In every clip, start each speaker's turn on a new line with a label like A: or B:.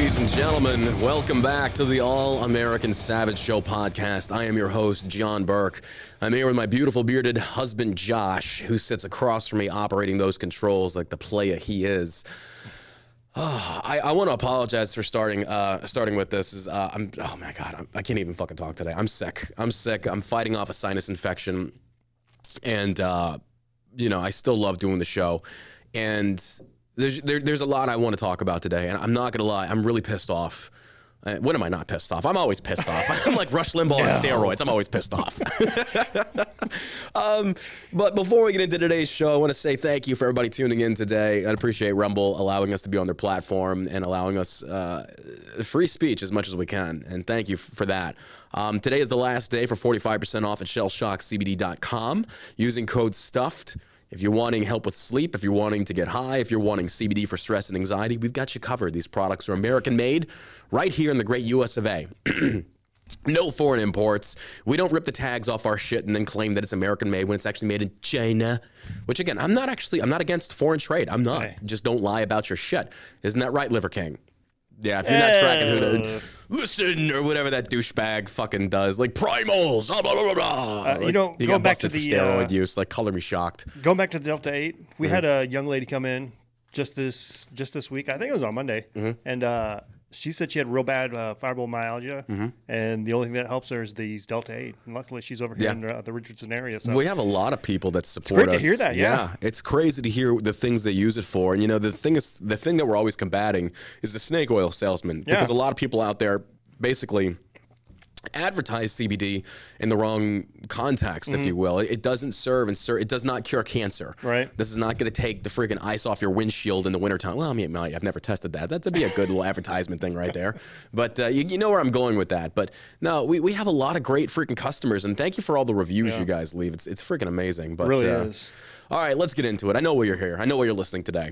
A: Ladies and gentlemen, welcome back to the All-American Savage Show podcast. I am your host, John Burke. I'm here with my beautiful bearded husband, Josh, who sits across from me operating those controls like the playa he is. I want to apologize for starting with this. Oh my God, I can't even fucking talk today. I'm sick. I'm fighting off a sinus infection. And, I still love doing the show. And there's a lot I want to talk about today, and I'm not gonna lie, I'm really pissed off. When am I not pissed off? I'm always pissed off. I'm like Rush Limbaugh on steroids. I'm always pissed off. But before we get into today's show, I want to say thank you for everybody tuning in today. I appreciate Rumble allowing us to be on their platform and allowing us free speech as much as we can, and thank you for that. Today is the last day for 45% off at shellshockcbd.com using code STUFFED. If you're wanting help with sleep, if you're wanting to get high, if you're wanting CBD for stress and anxiety, we've got you covered. These products are American-made right here in the great US of A. No foreign imports. We don't rip the tags off our shit and then claim that it's American-made when it's actually made in China. Which, again, I'm not against foreign trade. I'm not. Okay. Just don't lie about your shit. Isn't that right, Liver King? Yeah, if you're not tracking who the listen or whatever that douchebag fucking does, like primals, blah, blah, blah, blah. He got busted for steroid use, like color me shocked.
B: Going back to Delta 8, we had a young lady come in just this week. I think it was on Monday, and she said she had real bad fibromyalgia, and the only thing that helps her is these Delta 8. And luckily, she's over here in the Richardson area. So
A: we have a lot of people that support us.
B: It's great to hear that. Yeah,
A: it's crazy to hear the things they use it for. And the thing that we're always combating is the snake oil salesman, because a lot of people out there basically advertise CBD in the wrong context, if you will. It doesn't serve it does not cure cancer.
B: Right.
A: This is not going to take the freaking ice off your windshield in the wintertime. Well, I mean, it might. I've never tested that. That'd be a good little advertisement thing right there. But you know where I'm going with that. But no, we have a lot of great freaking customers, and thank you for all the reviews you guys leave. It's freaking amazing. But,
B: it really is.
A: All right, let's get into it. I know why you're here. I know why you're listening today.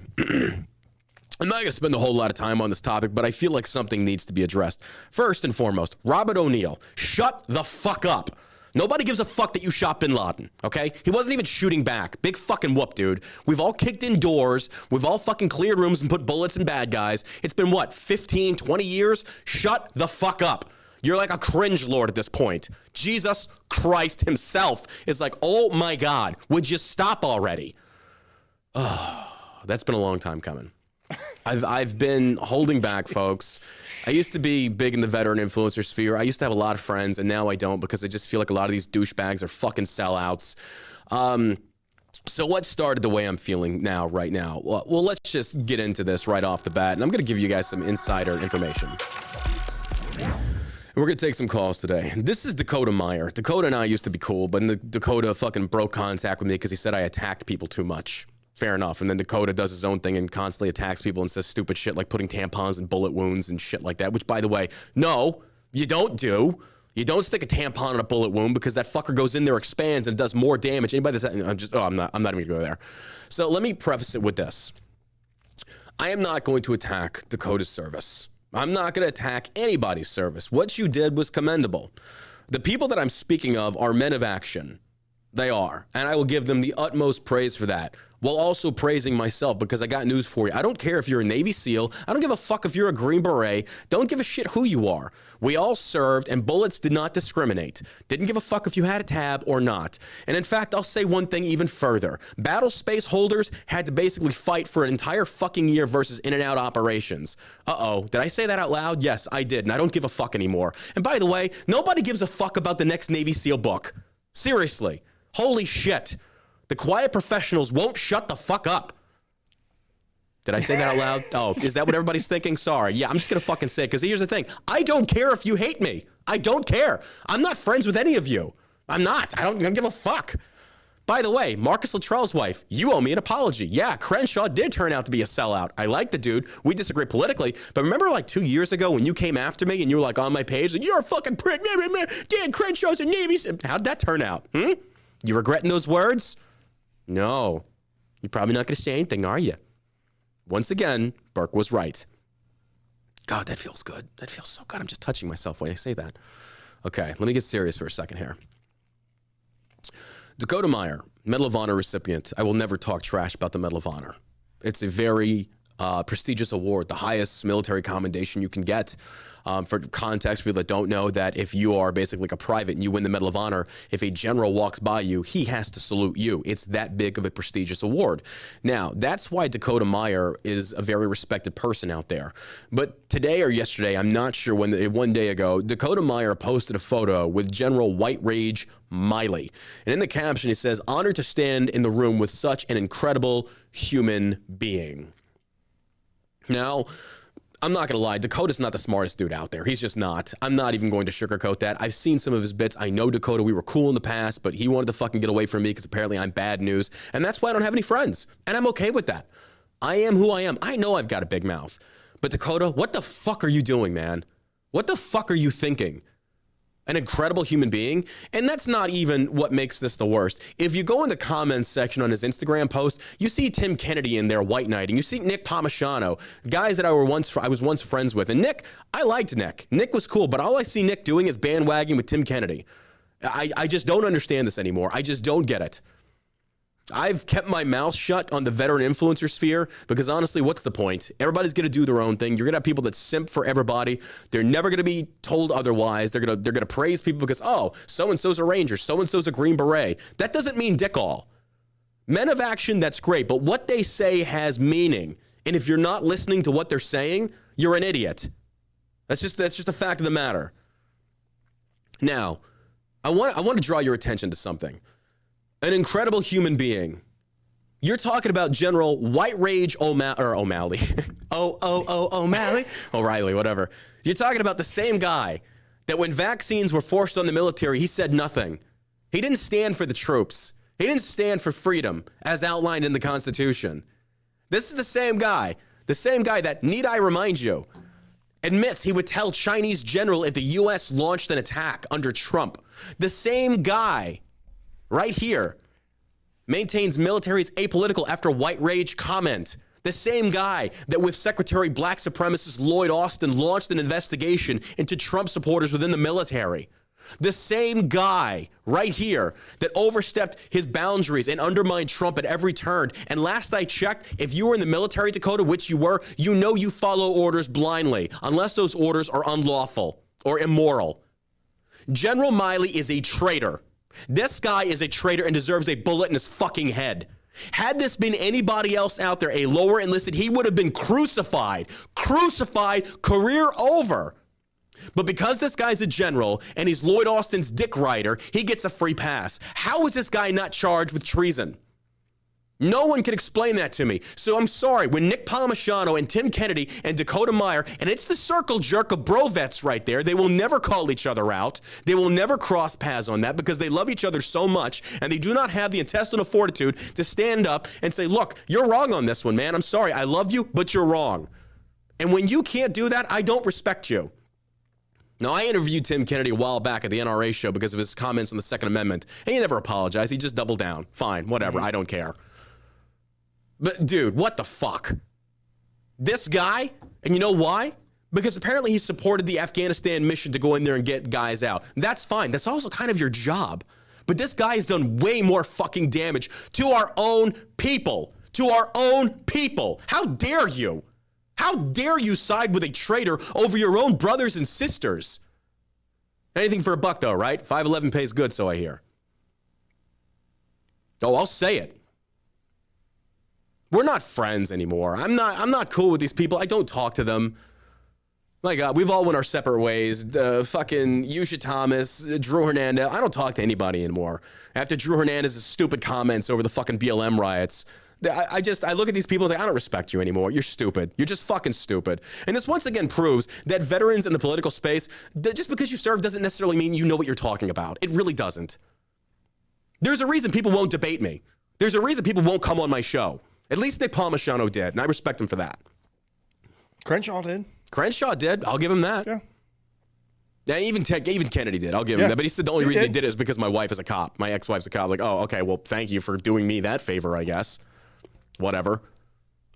A: I'm not going to spend a whole lot of time on this topic, but I feel like something needs to be addressed. First and foremost, Robert O'Neill, shut the fuck up. Nobody gives a fuck that you shot Bin Laden, okay? He wasn't even shooting back. Big fucking whoop, dude. We've all kicked in doors. We've all fucking cleared rooms and put bullets in bad guys. It's been, 15, 20 years? Shut the fuck up. You're like a cringe lord at this point. Jesus Christ himself is like, oh my God, would you stop already? Oh, that's been a long time coming. I've been holding back, folks. I used to be big in the veteran influencer sphere. I used to have a lot of friends, and now I don't, because I just feel like a lot of these douchebags are fucking sellouts. So what started the way I'm feeling right now? Well, let's just get into this right off the bat, and I'm going to give you guys some insider information. We're going to take some calls today. This is Dakota Meyer. Dakota and I used to be cool, but Dakota fucking broke contact with me because he said I attacked people too much. Fair enough. And then Dakota does his own thing and constantly attacks people and says stupid shit like putting tampons in bullet wounds and shit like that, which, by the way, no, you don't do. You don't stick a tampon in a bullet wound, because that fucker goes in there, expands, and it does more damage. Anybody that's... I'm not even going to go there. So let me preface it with this. I am not going to attack Dakota's service. I'm not going to attack anybody's service. What you did was commendable. The people that I'm speaking of are men of action. They are. And I will give them the utmost praise for that, while also praising myself, because I got news for you. I don't care if you're a Navy SEAL. I don't give a fuck if you're a Green Beret. Don't give a shit who you are. We all served, and bullets did not discriminate. Didn't give a fuck if you had a tab or not. And in fact, I'll say one thing even further. Battle space holders had to basically fight for an entire fucking year versus in and out operations. Uh-oh. Did I say that out loud? Yes, I did, and I don't give a fuck anymore. And by the way, nobody gives a fuck about the next Navy SEAL book. Seriously. Holy shit. The quiet professionals won't shut the fuck up. Did I say that out loud? Oh, is that what everybody's thinking? Sorry. Yeah, I'm just going to fucking say it, because here's the thing. I don't care if you hate me. I don't care. I'm not friends with any of you. I'm not. I don't give a fuck. By the way, Marcus Luttrell's wife, you owe me an apology. Yeah, Crenshaw did turn out to be a sellout. I like the dude. We disagree politically. But remember like 2 years ago when you came after me and you were like on my page, and you're a fucking prick. Dan Crenshaw's a Navy. How'd that turn out? You regretting those words? No. You're probably not going to say anything, are you? Once again, Burke was right. God, that feels good. That feels so good. I'm just touching myself while I say that. Okay, let me get serious for a second here. Dakota Meyer, Medal of Honor recipient. I will never talk trash about the Medal of Honor. It's a very prestigious award, the highest military commendation you can get. For context, people that don't know, that if you are basically like a private and you win the Medal of Honor, if a general walks by you, he has to salute you. It's that big of a prestigious award. Now, that's why Dakota Meyer is a very respected person out there. But today or yesterday, I'm not sure when, one day ago, Dakota Meyer posted a photo with General White Rage Milley. And in the caption, it says, "Honored to stand in the room with such an incredible human being." Now, I'm not going to lie, Dakota's not the smartest dude out there. He's just not. I'm not even going to sugarcoat that. I've seen some of his bits. I know Dakota, we were cool in the past, but he wanted to fucking get away from me because apparently I'm bad news. And that's why I don't have any friends. And I'm okay with that. I am who I am. I know I've got a big mouth. But Dakota, what the fuck are you doing, man? What the fuck are you thinking? An incredible human being? And that's not even what makes this the worst. If you go in the comments section on his Instagram post, you see Tim Kennedy in there white knighting. You see Nick Palmisano, guys that I was once friends with. And Nick, I liked Nick. Nick was cool, but all I see Nick doing is bandwagging with Tim Kennedy. I just don't understand this anymore. I just don't get it. I've kept my mouth shut on the veteran influencer sphere because honestly, what's the point? Everybody's going to do their own thing. You're going to have people that simp for everybody. They're never going to be told otherwise. They're going to praise people because, oh, so-and-so's a Ranger, so-and-so's a Green Beret. That doesn't mean dick all. Men of action, that's great, but what they say has meaning. And if you're not listening to what they're saying, you're an idiot. That's just a fact of the matter. Now, I want to draw your attention to something. An incredible human being. You're talking about General White Rage O'Malley. O'Malley? O'Reilly, whatever. You're talking about the same guy that when vaccines were forced on the military, he said nothing. He didn't stand for the troops. He didn't stand for freedom as outlined in the Constitution. This is the same guy that, need I remind you, admits he would tell Chinese general if the U.S. launched an attack under Trump. The same guy right here maintains military's apolitical after white rage comment. The same guy that with Secretary Black Supremacist Lloyd Austin launched an investigation into Trump supporters within the military. The same guy right here that overstepped his boundaries and undermined Trump at every turn. And last I checked, if you were in the military, Dakota, which you were, you know you follow orders blindly, unless those orders are unlawful or immoral. General Milley is a traitor. This guy is a traitor and deserves a bullet in his fucking head. Had this been anybody else out there, a lower enlisted, he would have been crucified. Crucified, career over. But because this guy's a general and he's Lloyd Austin's dick rider, he gets a free pass. How is this guy not charged with treason? No one can explain that to me. So I'm sorry, when Nick Palmisano and Tim Kennedy and Dakota Meyer, and it's the circle jerk of bro vets right there, they will never call each other out. They will never cross paths on that because they love each other so much and they do not have the intestinal fortitude to stand up and say, look, you're wrong on this one, man. I'm sorry. I love you, but you're wrong. And when you can't do that, I don't respect you. Now, I interviewed Tim Kennedy a while back at the NRA show because of his comments on the Second Amendment, and he never apologized. He just doubled down. Fine, whatever. I don't care. But dude, what the fuck? This guy, and you know why? Because apparently he supported the Afghanistan mission to go in there and get guys out. That's fine. That's also kind of your job. But this guy has done way more fucking damage to our own people. To our own people. How dare you? How dare you side with a traitor over your own brothers and sisters? Anything for a buck though, right? 511 pays good, so I hear. Oh, I'll say it. We're not friends anymore. I'm not cool with these people. I don't talk to them. My God, we've all went our separate ways. Fucking Yusha Thomas, Drew Hernandez. I don't talk to anybody anymore. After Drew Hernandez's stupid comments over the fucking BLM riots, I look at these people and say, I don't respect you anymore. You're stupid. You're just fucking stupid. And this once again proves that veterans in the political space, just because you serve doesn't necessarily mean you know what you're talking about. It really doesn't. There's a reason people won't debate me. There's a reason people won't come on my show. At least Nick Palmisano did, and I respect him for that.
B: Crenshaw did.
A: Crenshaw did. I'll give him that.
B: Yeah.
A: Yeah, even Kennedy did. I'll give him that. But he said the only reason he did it is because my wife is a cop. My ex-wife's a cop. Like, oh, okay, well, thank you for doing me that favor, I guess. Whatever.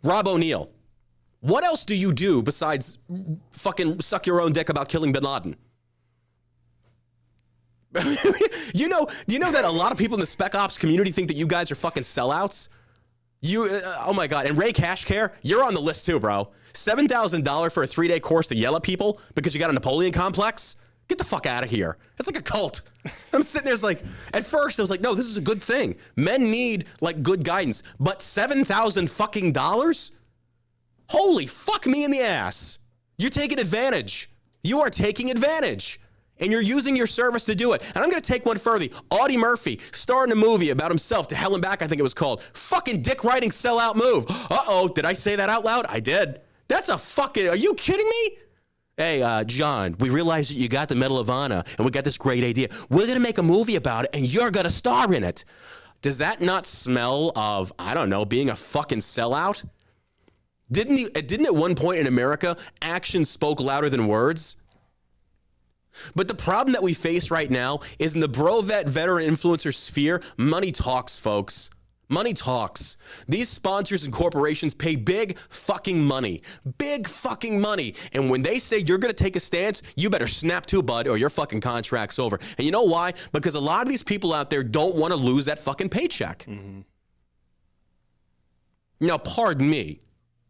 A: Rob O'Neill. What else do you do besides fucking suck your own dick about killing bin Laden? you know that a lot of people in the Spec Ops community think that you guys are fucking sellouts? Oh my God. And Ray Cashcare, you're on the list too, bro. $7,000 for a 3-day course to yell at people because you got a Napoleon complex? Get the fuck out of here. It's like a cult. I'm sitting there, like, at first I was like, no, this is a good thing. Men need like good guidance, but $7,000 fucking dollars? Holy fuck me in the ass. You're taking advantage. You are taking advantage. And you're using your service to do it. And I'm going to take one further. Audie Murphy starred in a movie about himself, To Hell and Back, I think it was called. Fucking dick-riding sellout move. Uh-oh, did I say that out loud? I did. That's a fucking, are you kidding me? Hey, John, we realize that you got the Medal of Honor, and we got this great idea. We're going to make a movie about it, and you're going to star in it. Does that not smell of, I don't know, being a fucking sellout? Didn't at one point in America, action spoke louder than words? But the problem that we face right now is in the bro-vet veteran influencer sphere, money talks, folks. Money talks. These sponsors and corporations pay big fucking money. Big fucking money. And when they say you're going to take a stance, you better snap to, bud, or your fucking contract's over. And you know why? Because a lot of these people out there don't want to lose that fucking paycheck. Mm-hmm. Now, pardon me,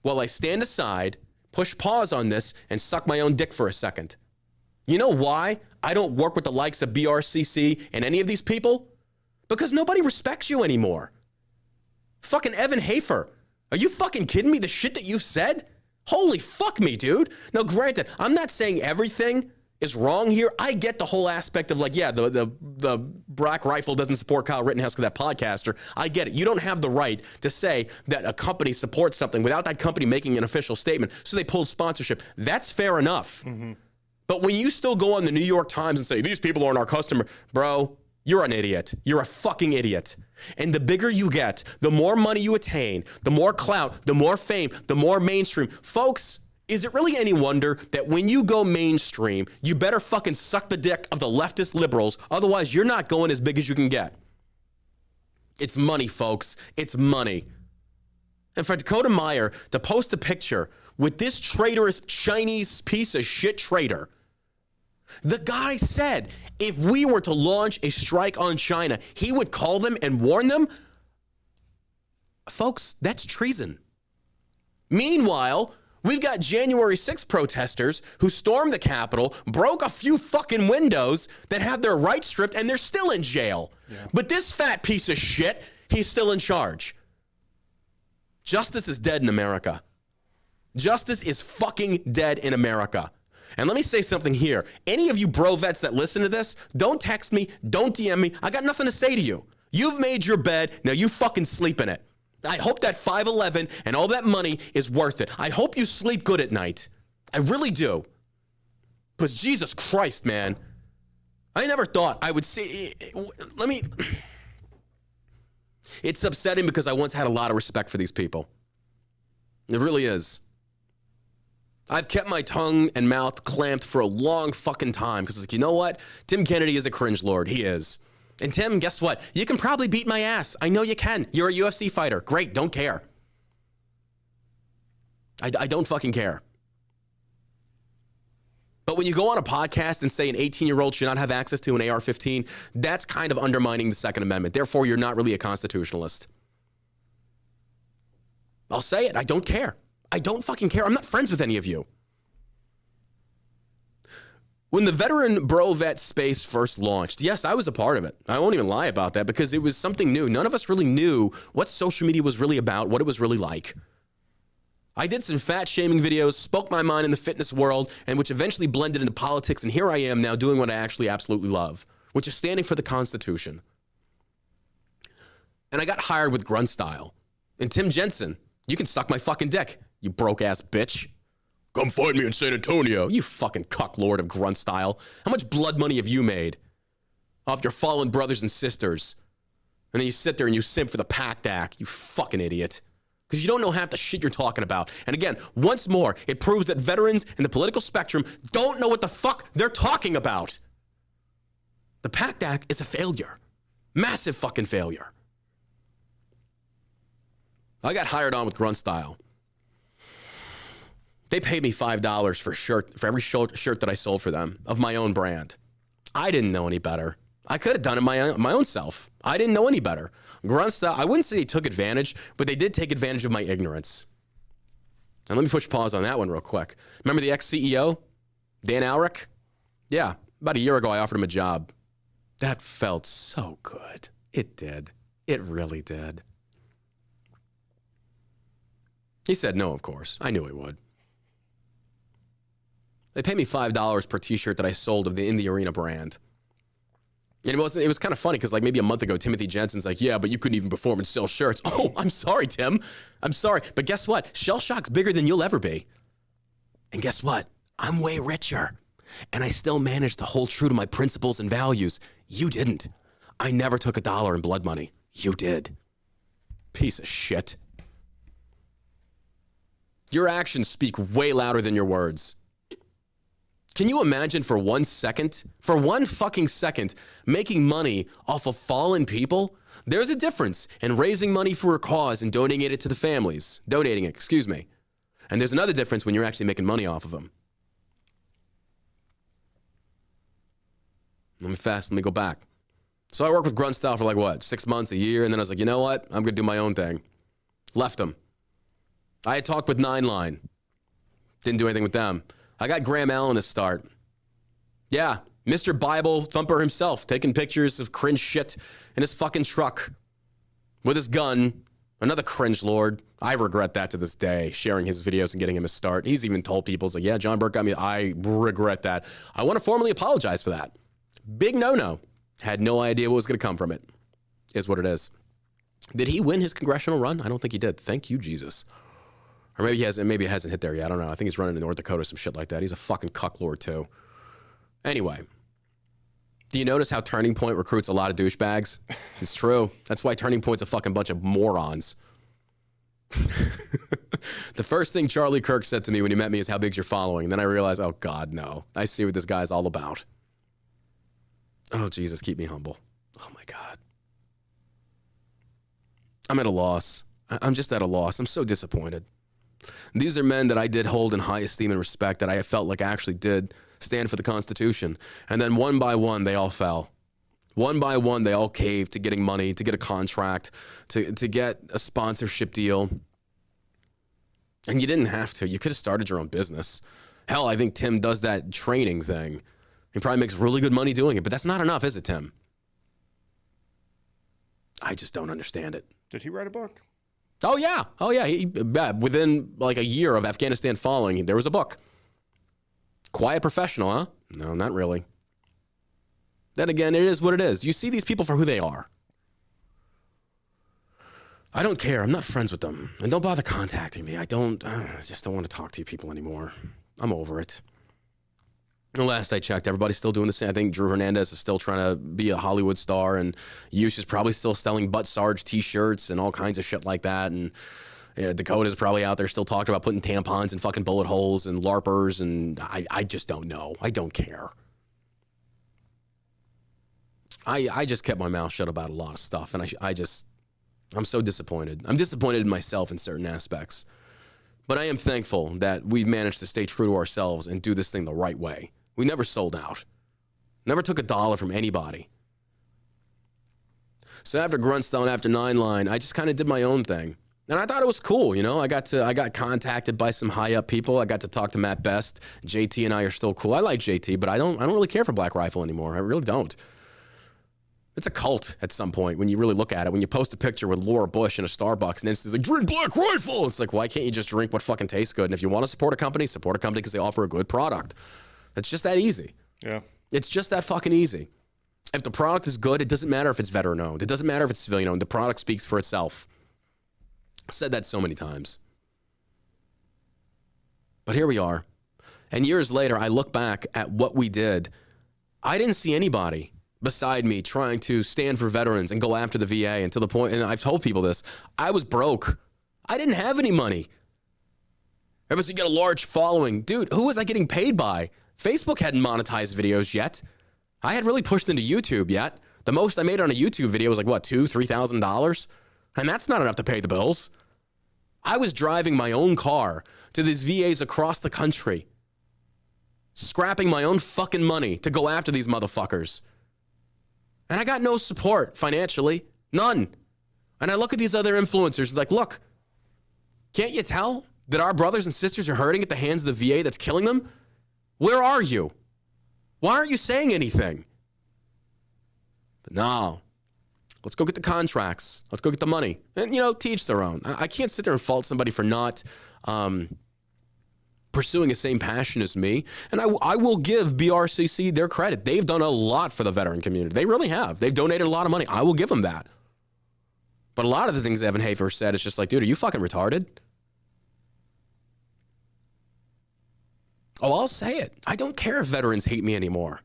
A: while I stand aside, push pause on this, and suck my own dick for a second. You know why I don't work with the likes of BRCC and any of these people? Because nobody respects you anymore. Fucking Evan Hafer. Are you fucking kidding me? The shit that you've said? Holy fuck me, dude. Now, granted, I'm not saying everything is wrong here. I get the whole aspect of like, yeah, the Black Rifle doesn't support Kyle Rittenhouse because that podcaster. I get it. You don't have the right to say that a company supports something without that company making an official statement. So they pulled sponsorship. That's fair enough. Mm-hmm. But when you still go on the New York Times and say, these people aren't our customer, bro, you're an idiot. You're a fucking idiot. And the bigger you get, the more money you attain, the more clout, the more fame, the more mainstream. Folks, is it really any wonder that when you go mainstream, you better fucking suck the dick of the leftist liberals, otherwise you're not going as big as you can get. It's money, folks. It's money. And for Dakota Meyer to post a picture with this traitorous Chinese piece of shit traitor, the guy said if we were to launch a strike on China, he would call them and warn them. Folks, that's treason. Meanwhile, we've got January 6th protesters who stormed the Capitol, broke a few fucking windows that had their rights stripped, and they're still in jail. Yeah. But this fat piece of shit, he's still in charge. Justice is dead in America. Justice is fucking dead in America. And let me say something here. Any of you bro vets that listen to this, don't text me, don't DM me. I got nothing to say to you. You've made your bed, now you fucking sleep in it. I hope that 511 and all that money is worth it. I hope you sleep good at night. I really do. Because Jesus Christ, man. I never thought I would see, it's upsetting because I once had a lot of respect for these people. It really is. I've kept my tongue and mouth clamped for a long fucking time because it's like, you know what? Tim Kennedy is a cringe lord. He is. And Tim, guess what? You can probably beat my ass. I know you can. You're a UFC fighter. Great. Don't care. I don't fucking care. But when you go on a podcast and say an 18-year-old should not have access to an AR-15, that's kind of undermining the Second Amendment. Therefore, you're not really a constitutionalist. I'll say it. I don't care. I don't fucking care. I'm not friends with any of you. When the veteran bro vet space first launched, yes, I was a part of it. I won't even lie about that because it was something new. None of us really knew what social media was really about, what it was really like. I did some fat shaming videos, spoke my mind in the fitness world, and which eventually blended into politics. And here I am now doing what I actually absolutely love, which is standing for the Constitution. And I got hired with Grunt Style. And Tim Jensen, you can suck my fucking dick, you broke-ass bitch. Come find me in San Antonio, you fucking cucklord of Grunt Style. How much blood money have you made off your fallen brothers and sisters? And then you sit there and you simp for the PACT Act, you fucking idiot. Because you don't know half the shit you're talking about. And again, once more, it proves that veterans in the political spectrum don't know what the fuck they're talking about. The PACT Act is a failure. Massive fucking failure. I got hired on with Grunt Style. They paid me $5 for every shirt that I sold for them of my own brand. I didn't know any better. I could have done it my own self. I didn't know any better. Grunt style, I wouldn't say they took advantage, but they did take advantage of my ignorance. And let me push pause on that one real quick. Remember the ex-CEO, Dan Alric? Yeah, about a year ago, I offered him a job. That felt so good. It did. It really did. He said no, of course. I knew he would. They paid me $5 per t-shirt that I sold of the In the Arena brand. And it was kind of funny because like maybe a month ago, Timothy Jensen's like, yeah, but you couldn't even perform and sell shirts. Oh, I'm sorry, Tim. I'm sorry. But guess what? Shell Shock's bigger than you'll ever be. And guess what? I'm way richer. And I still managed to hold true to my principles and values. You didn't. I never took $1 in blood money. You did. Piece of shit. Your actions speak way louder than your words. Can you imagine for 1 second, for 1 fucking second, making money off of fallen people? There's a difference in raising money for a cause and donating it to the families. Donating it, excuse me. And there's another difference when you're actually making money off of them. Let me go back. So I worked with Grunt Style for like what, 6 months, a year, and then I was like, you know what? I'm gonna do my own thing. Left them. I had talked with 9 Line. Didn't do anything with them. I got Graham Allen to start. Yeah, Mr. Bible Thumper himself, taking pictures of cringe shit in his fucking truck with his gun. Another cringe lord. I regret that to this day, sharing his videos and getting him a start. He's even told people, he's like, yeah, John Burke got me. I regret that. I want to formally apologize for that. Big no-no. Had no idea what was going to come from it. Is what it is. Did he win his congressional run? I don't think he did. Thank you, Jesus. Or maybe it hasn't hit there yet. I don't know. I think he's running in North Dakota or some shit like that. He's a fucking cucklord too. Anyway, do you notice how Turning Point recruits a lot of douchebags? It's true. That's why Turning Point's a fucking bunch of morons. The first thing Charlie Kirk said to me when he met me is, how big's your following? And then I realized, oh God, no. I see what this guy's all about. Oh, Jesus, keep me humble. Oh my God. I'm at a loss. I'm just at a loss. I'm so disappointed. These are men that I did hold in high esteem and respect, that I felt like actually did stand for the Constitution. And then one by one, they all fell. One by one, they all caved to getting money, to get a contract, to get a sponsorship deal. And you didn't have to. You could have started your own business. Hell, I think Tim does that training thing. He probably makes really good money doing it, but that's not enough, is it, Tim? I just don't understand it.
B: Did he write a book?
A: Oh, yeah. Within like a year of Afghanistan falling, there was a book. Quiet Professional, huh? No, not really. Then again, it is what it is. You see these people for who they are. I don't care. I'm not friends with them. And don't bother contacting me. I just don't want to talk to you people anymore. I'm over it. The last I checked, everybody's still doing the same. I think Drew Hernandez is still trying to be a Hollywood star, and Yush is probably still selling Butt Sarge t-shirts and all kinds of shit like that. And Dakota's probably out there still talking about putting tampons in fucking bullet holes and LARPers, and I just don't know. I don't care. I just kept my mouth shut about a lot of stuff, and I'm so disappointed. I'm disappointed in myself in certain aspects. But I am thankful that we've managed to stay true to ourselves and do this thing the right way. We never sold out. Never took $1 from anybody. So after Gruntstone, after 9 Line, I just kind of did my own thing. And I thought it was cool, you know. I got contacted by some high up people. I got to talk to Matt Best. JT and I are still cool. I like JT, but I don't really care for Black Rifle anymore. I really don't. It's a cult at some point when you really look at it. When you post a picture with Laura Bush in a Starbucks and it's like, drink Black Rifle. It's like, why can't you just drink what fucking tastes good? And if you want to support a company because they offer a good product. It's just that easy.
B: Yeah.
A: It's just that fucking easy. If the product is good, it doesn't matter if it's veteran owned. It doesn't matter if it's civilian owned. The product speaks for itself. I've said that so many times. But here we are. And years later, I look back at what we did. I didn't see anybody beside me trying to stand for veterans and go after the VA, and to the point, and I've told people this, I was broke. I didn't have any money. Everybody said, you got a large following. Dude, who was I getting paid by? Facebook hadn't monetized videos yet. I hadn't really pushed into YouTube yet. The most I made on a YouTube video was like, what, $2,000, $3,000? And that's not enough to pay the bills. I was driving my own car to these VAs across the country, scrapping my own fucking money to go after these motherfuckers. And I got no support financially. None. And I look at these other influencers like, look, can't you tell that our brothers and sisters are hurting at the hands of the VA that's killing them? Where are you? Why aren't you saying anything? But no. Let's go get the contracts. Let's go get the money. And, teach their own. I can't sit there and fault somebody for not pursuing the same passion as me. And I will give BRCC their credit. They've done a lot for the veteran community. They really have. They've donated a lot of money. I will give them that. But a lot of the things Evan Hafer said is just like, dude, are you fucking retarded? Oh, I'll say it. I don't care if veterans hate me anymore.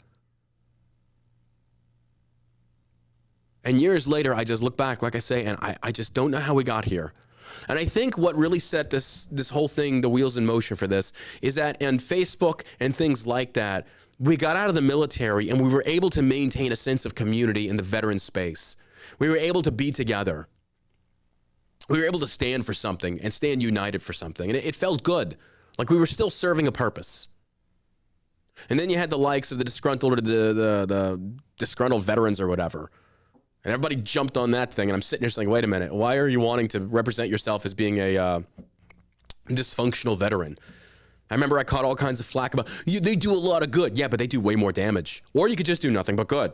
A: And years later, I just look back, like I say, and I just don't know how we got here. And I think what really set this whole thing, the wheels in motion for this, is that on Facebook and things like that, we got out of the military and we were able to maintain a sense of community in the veteran space. We were able to be together. We were able to stand for something and stand united for something. And it felt good. Like we were still serving a purpose. And then you had the likes of the disgruntled or the disgruntled veterans or whatever. And everybody jumped on that thing. And I'm sitting here saying, wait a minute, why are you wanting to represent yourself as being a dysfunctional veteran? I remember I caught all kinds of flack about, they do a lot of good. Yeah, but they do way more damage. Or you could just do nothing but good.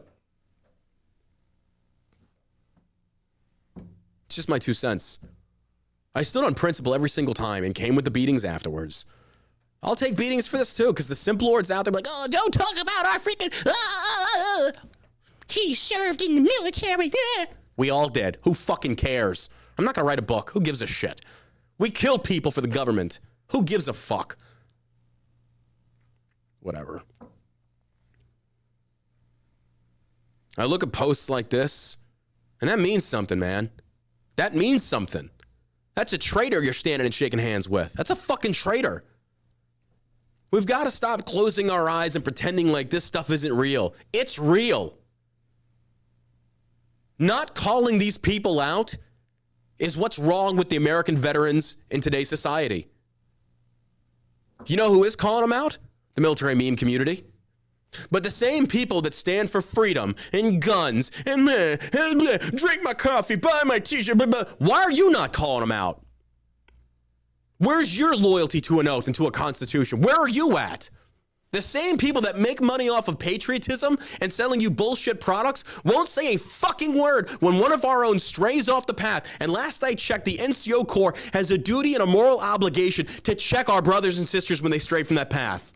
A: It's just my 2 cents. I stood on principle every single time and came with the beatings afterwards. I'll take beatings for this too, because the simp lords out there like, oh, don't talk about our freaking, he served in the military. We all did. Who fucking cares? I'm not going to write a book. Who gives a shit? We kill people for the government. Who gives a fuck? Whatever. I look at posts like this, and that means something, man. That means something. That's a traitor you're standing and shaking hands with. That's a fucking traitor. We've got to stop closing our eyes and pretending like this stuff isn't real. It's real. Not calling these people out is what's wrong with the American veterans in today's society. You know who is calling them out? The military meme community. But the same people that stand for freedom and guns and drink my coffee, buy my t-shirt, why are you not calling them out? Where's your loyalty to an oath and to a constitution? Where are you at? The same people that make money off of patriotism and selling you bullshit products won't say a fucking word when one of our own strays off the path. And last I checked, the NCO Corps has a duty and a moral obligation to check our brothers and sisters when they stray from that path.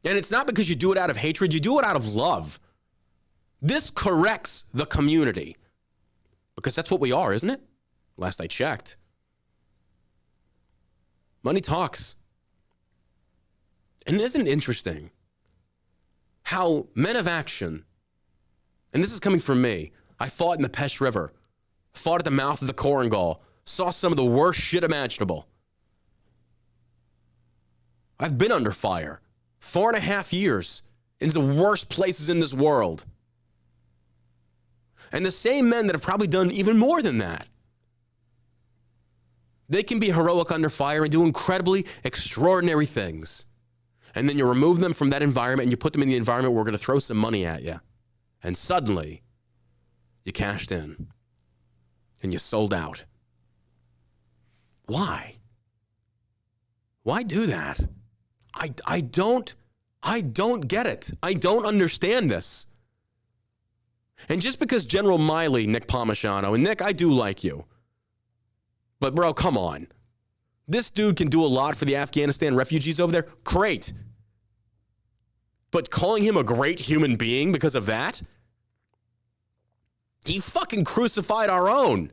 A: And it's not because you do it out of hatred, you do it out of love. This corrects the community. Because that's what we are, isn't it? Last I checked. Money talks. And isn't it interesting how men of action, and this is coming from me, I fought in the Pesh River, fought at the mouth of the Korengal, saw some of the worst shit imaginable. I've been under fire 4.5 years in the worst places in this world. And the same men that have probably done even more than that, they can be heroic under fire and do incredibly extraordinary things. And then you remove them from that environment and you put them in the environment where we're going to throw some money at you. And suddenly, you cashed in. And you sold out. Why? Why do that? I don't get it. I don't understand this. And just because General Milley, Nick Palmisano, and Nick, I do like you. But bro, come on. This dude can do a lot for the Afghanistan refugees over there. Great. But calling him a great human being because of that? He fucking crucified our own.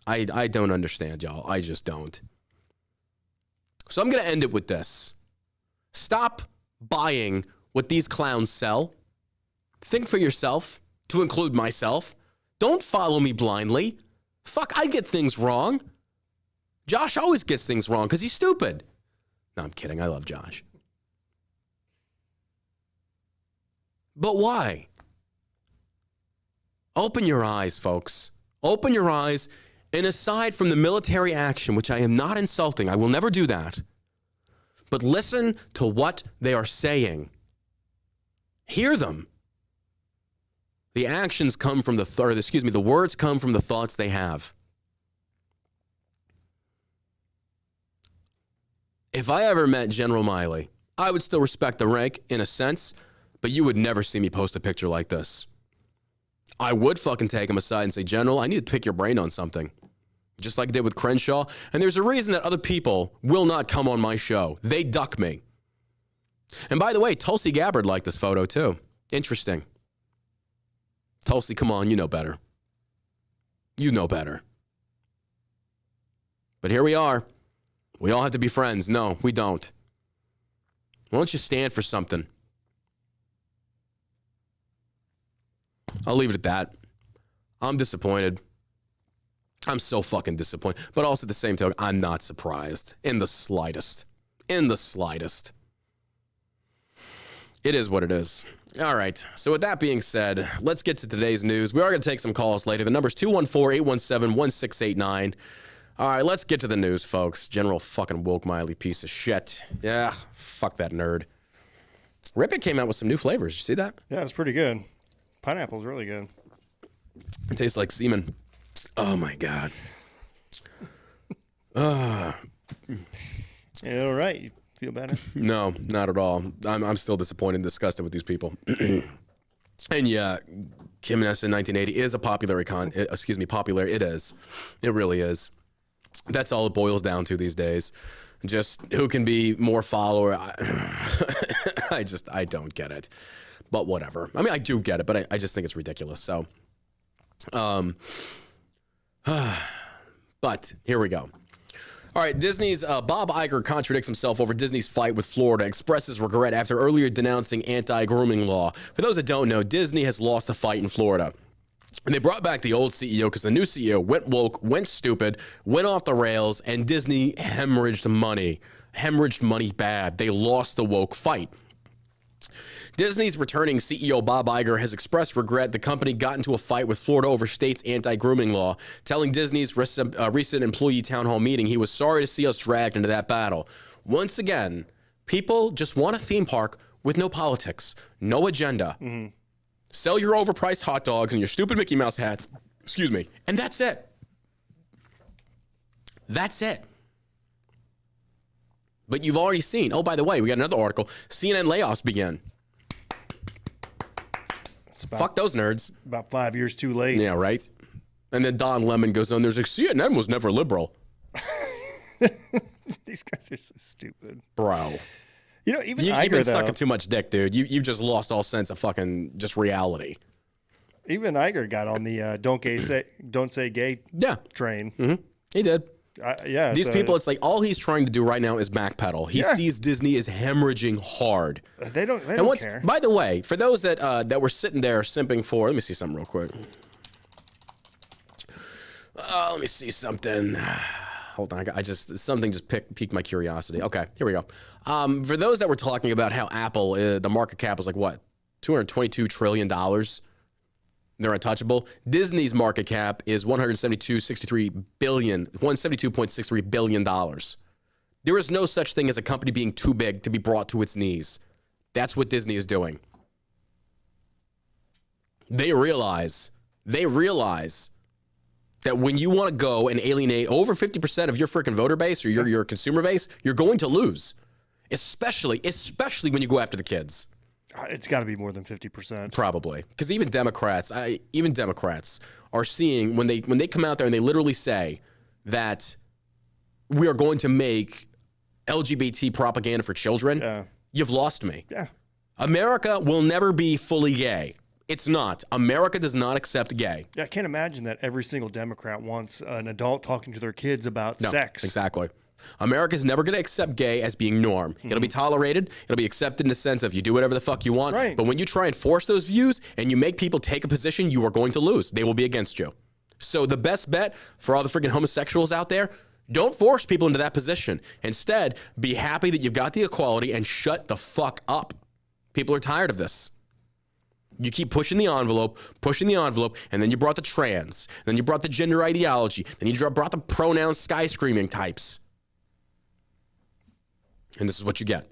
A: I don't understand, y'all. I just don't. So I'm going to end it with this. Stop buying what these clowns sell. Think for yourself, to include myself. Don't follow me blindly. Fuck, I get things wrong. Josh always gets things wrong because he's stupid. No, I'm kidding. I love Josh. But why? Open your eyes, folks. Open your eyes. And aside from the military action, which I am not insulting, I will never do that. but listen to what they are saying. Hear them. The actions come from the words come from the thoughts they have. If I ever met General Milley, I would still respect the rank in a sense, but you would never see me post a picture like this. I would fucking take him aside and say, General, I need to pick your brain on something. Just like I did with Crenshaw. And there's a reason that other people will not come on my show. They duck me. And by the way, Tulsi Gabbard liked this photo too. Interesting. Tulsi, come on, you know better. You know better. But here we are. We all have to be friends. No, we don't. Why don't you stand for something? I'll leave it at that. I'm disappointed. I'm so fucking disappointed. But also at the same time, I'm not surprised. In the slightest. In the slightest. It is what it is. All right. So with that being said, let's get to today's news. We are going to take some calls later. The number's 214-817-1689. All right, let's get to the news, folks. General fucking woke Milley piece of shit. Yeah, fuck that nerd. Rip It came out with some new flavors. You see that?
B: Yeah, it's pretty good. Pineapple's really good.
A: It tastes like semen. Oh, my God.
B: Yeah, all right. You feel better?
A: No, not at all. I'm still disappointed and disgusted with these people. And yeah, Kim Ness in 1980 is a popular popular. It is. It really is. That's all it boils down to these days. Just who can be more follower. I don't get it. But whatever. I mean, I do get it, but I just think it's ridiculous. So, but here we go. All right, Disney's Bob Iger contradicts himself over Disney's fight with Florida, expresses regret after earlier denouncing anti-grooming law. For those that don't know, Disney has lost a fight in Florida. And they brought back the old CEO because the new CEO went woke, went stupid, went off the rails, and Disney hemorrhaged money. Hemorrhaged money bad. They lost the woke fight. Disney's returning CEO Bob Iger has expressed regret the company got into a fight with Florida over state's anti-grooming law, telling Disney's recent employee town hall meeting he was sorry to see us dragged into that battle. Once again, people just want a theme park with no politics, no agenda. Mm-hmm. Sell your overpriced hot dogs and your stupid Mickey Mouse hats, and that's it. That's it. But you've already seen, oh, by the way, we got another article, CNN layoffs begin. Fuck those nerds.
B: About 5 years too late.
A: Yeah, right? And then Don Lemon goes on, there's like, CNN was never liberal.
B: These guys are so stupid.
A: Bro.
B: You know, even
A: you've
B: Iger,
A: been sucking too much dick, dude. You've just lost all sense of fucking just reality.
B: Even Iger got on the don't say gay train.
A: Mm-hmm. He did.
B: Yeah.
A: These people, it's like all he's trying to do right now is backpedal. He sees Disney is hemorrhaging hard.
B: They don't care.
A: By the way, for those that were sitting there simping for, let me see something real quick. Let me see something. Hold on, something just piqued my curiosity. Okay, here we go. For those that were talking about how Apple, the market cap was like what, $222 trillion. They're untouchable. Disney's market cap is $172.63 billion. There is no such thing as a company being too big to be brought to its knees. That's what Disney is doing. They realize that when you want to go and alienate over 50% of your freaking voter base or your consumer base, you're going to lose, especially when you go after the kids.
B: It's got to be more than 50%.
A: Probably, because even Democrats are seeing when they come out there and they literally say that we are going to make LGBT propaganda for children. Yeah. You've lost me.
B: Yeah.
A: America will never be fully gay. It's not. America does not accept gay.
B: Yeah, I can't imagine that every single Democrat wants an adult talking to their kids about sex.
A: Exactly. America's never going to accept gay as being norm. Mm-hmm. It'll be tolerated. It'll be accepted in the sense of you do whatever the fuck you want.
B: Right.
A: But when you try and force those views and you make people take a position, you are going to lose. They will be against you. So the best bet for all the freaking homosexuals out there, don't force people into that position. Instead, be happy that you've got the equality and shut the fuck up. People are tired of this. You keep pushing the envelope, and then you brought the trans, then you brought the gender ideology, then you brought the pronoun sky screaming types. And this is what you get.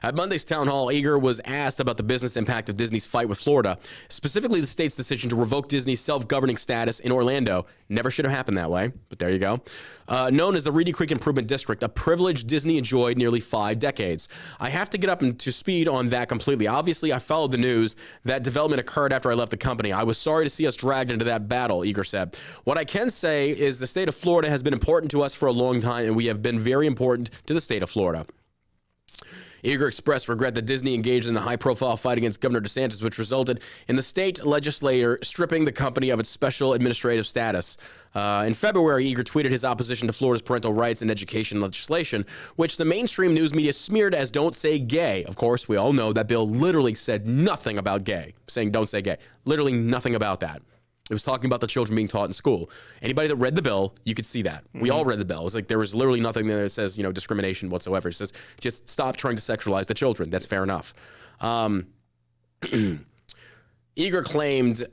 A: At Monday's town hall, Eager was asked about the business impact of Disney's fight with Florida, specifically the state's decision to revoke Disney's self-governing status in Orlando. Never should have happened that way, but there you go. Known as the Reedy Creek Improvement District, a privilege Disney enjoyed nearly 5 decades. I have to get up to speed on that completely. Obviously, I followed the news. That development occurred after I left the company. I was sorry to see us dragged into that battle, Eager said. What I can say is the state of Florida has been important to us for a long time, and we have been very important to the state of Florida. Eager expressed regret that Disney engaged in a high-profile fight against Governor DeSantis, which resulted in the state legislature stripping the company of its special administrative status. In February, Eager tweeted his opposition to Florida's parental rights and education legislation, which the mainstream news media smeared as "don't say gay." Of course, we all know that bill literally said nothing about gay, saying "don't say gay." Literally nothing about that. It was talking about the children being taught in school. Anybody that read the bill, you could see that. We all read the bill. It was like there was literally nothing there that says, discrimination whatsoever. It says just stop trying to sexualize the children. That's fair enough. Eager claimed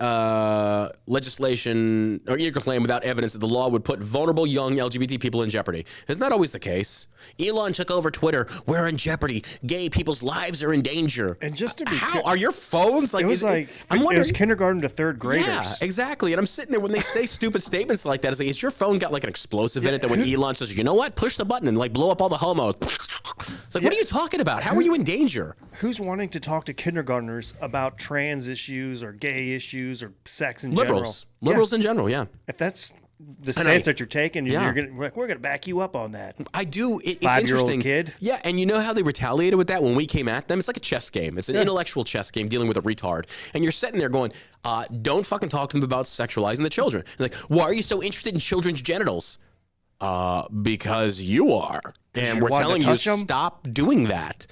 A: Eager claimed without evidence that the law would put vulnerable young LGBT people in jeopardy. Isn't that always the case? Elon took over Twitter. We're in jeopardy. Gay people's lives are in danger.
B: And just to be
A: how are your phones like?
B: It was
A: I'm wondering.
B: It was kindergarten to third graders.
A: Yeah, exactly. And I'm sitting there when they say stupid statements like that. It's like, is your phone got like an explosive in it that when Elon says, you know what, push the button and like blow up all the homos? It's like, what are you talking about? How are you in danger?
B: Who's wanting to talk to kindergartners about trans issues or gay issues or sex in
A: Liberals.
B: general?
A: Liberals in general, yeah.
B: If that's the stance that you're taking, we're going to back you up on that.
A: I do. It's
B: 5-year-old
A: interesting.
B: kid.
A: Yeah, and you know how they retaliated with that when we came at them? It's like a chess game. It's an intellectual chess game dealing with a retard. And you're sitting there going, don't fucking talk to them about sexualizing the children. Like, why are you so interested in children's genitals? Because you are. And we're telling you, stop doing that.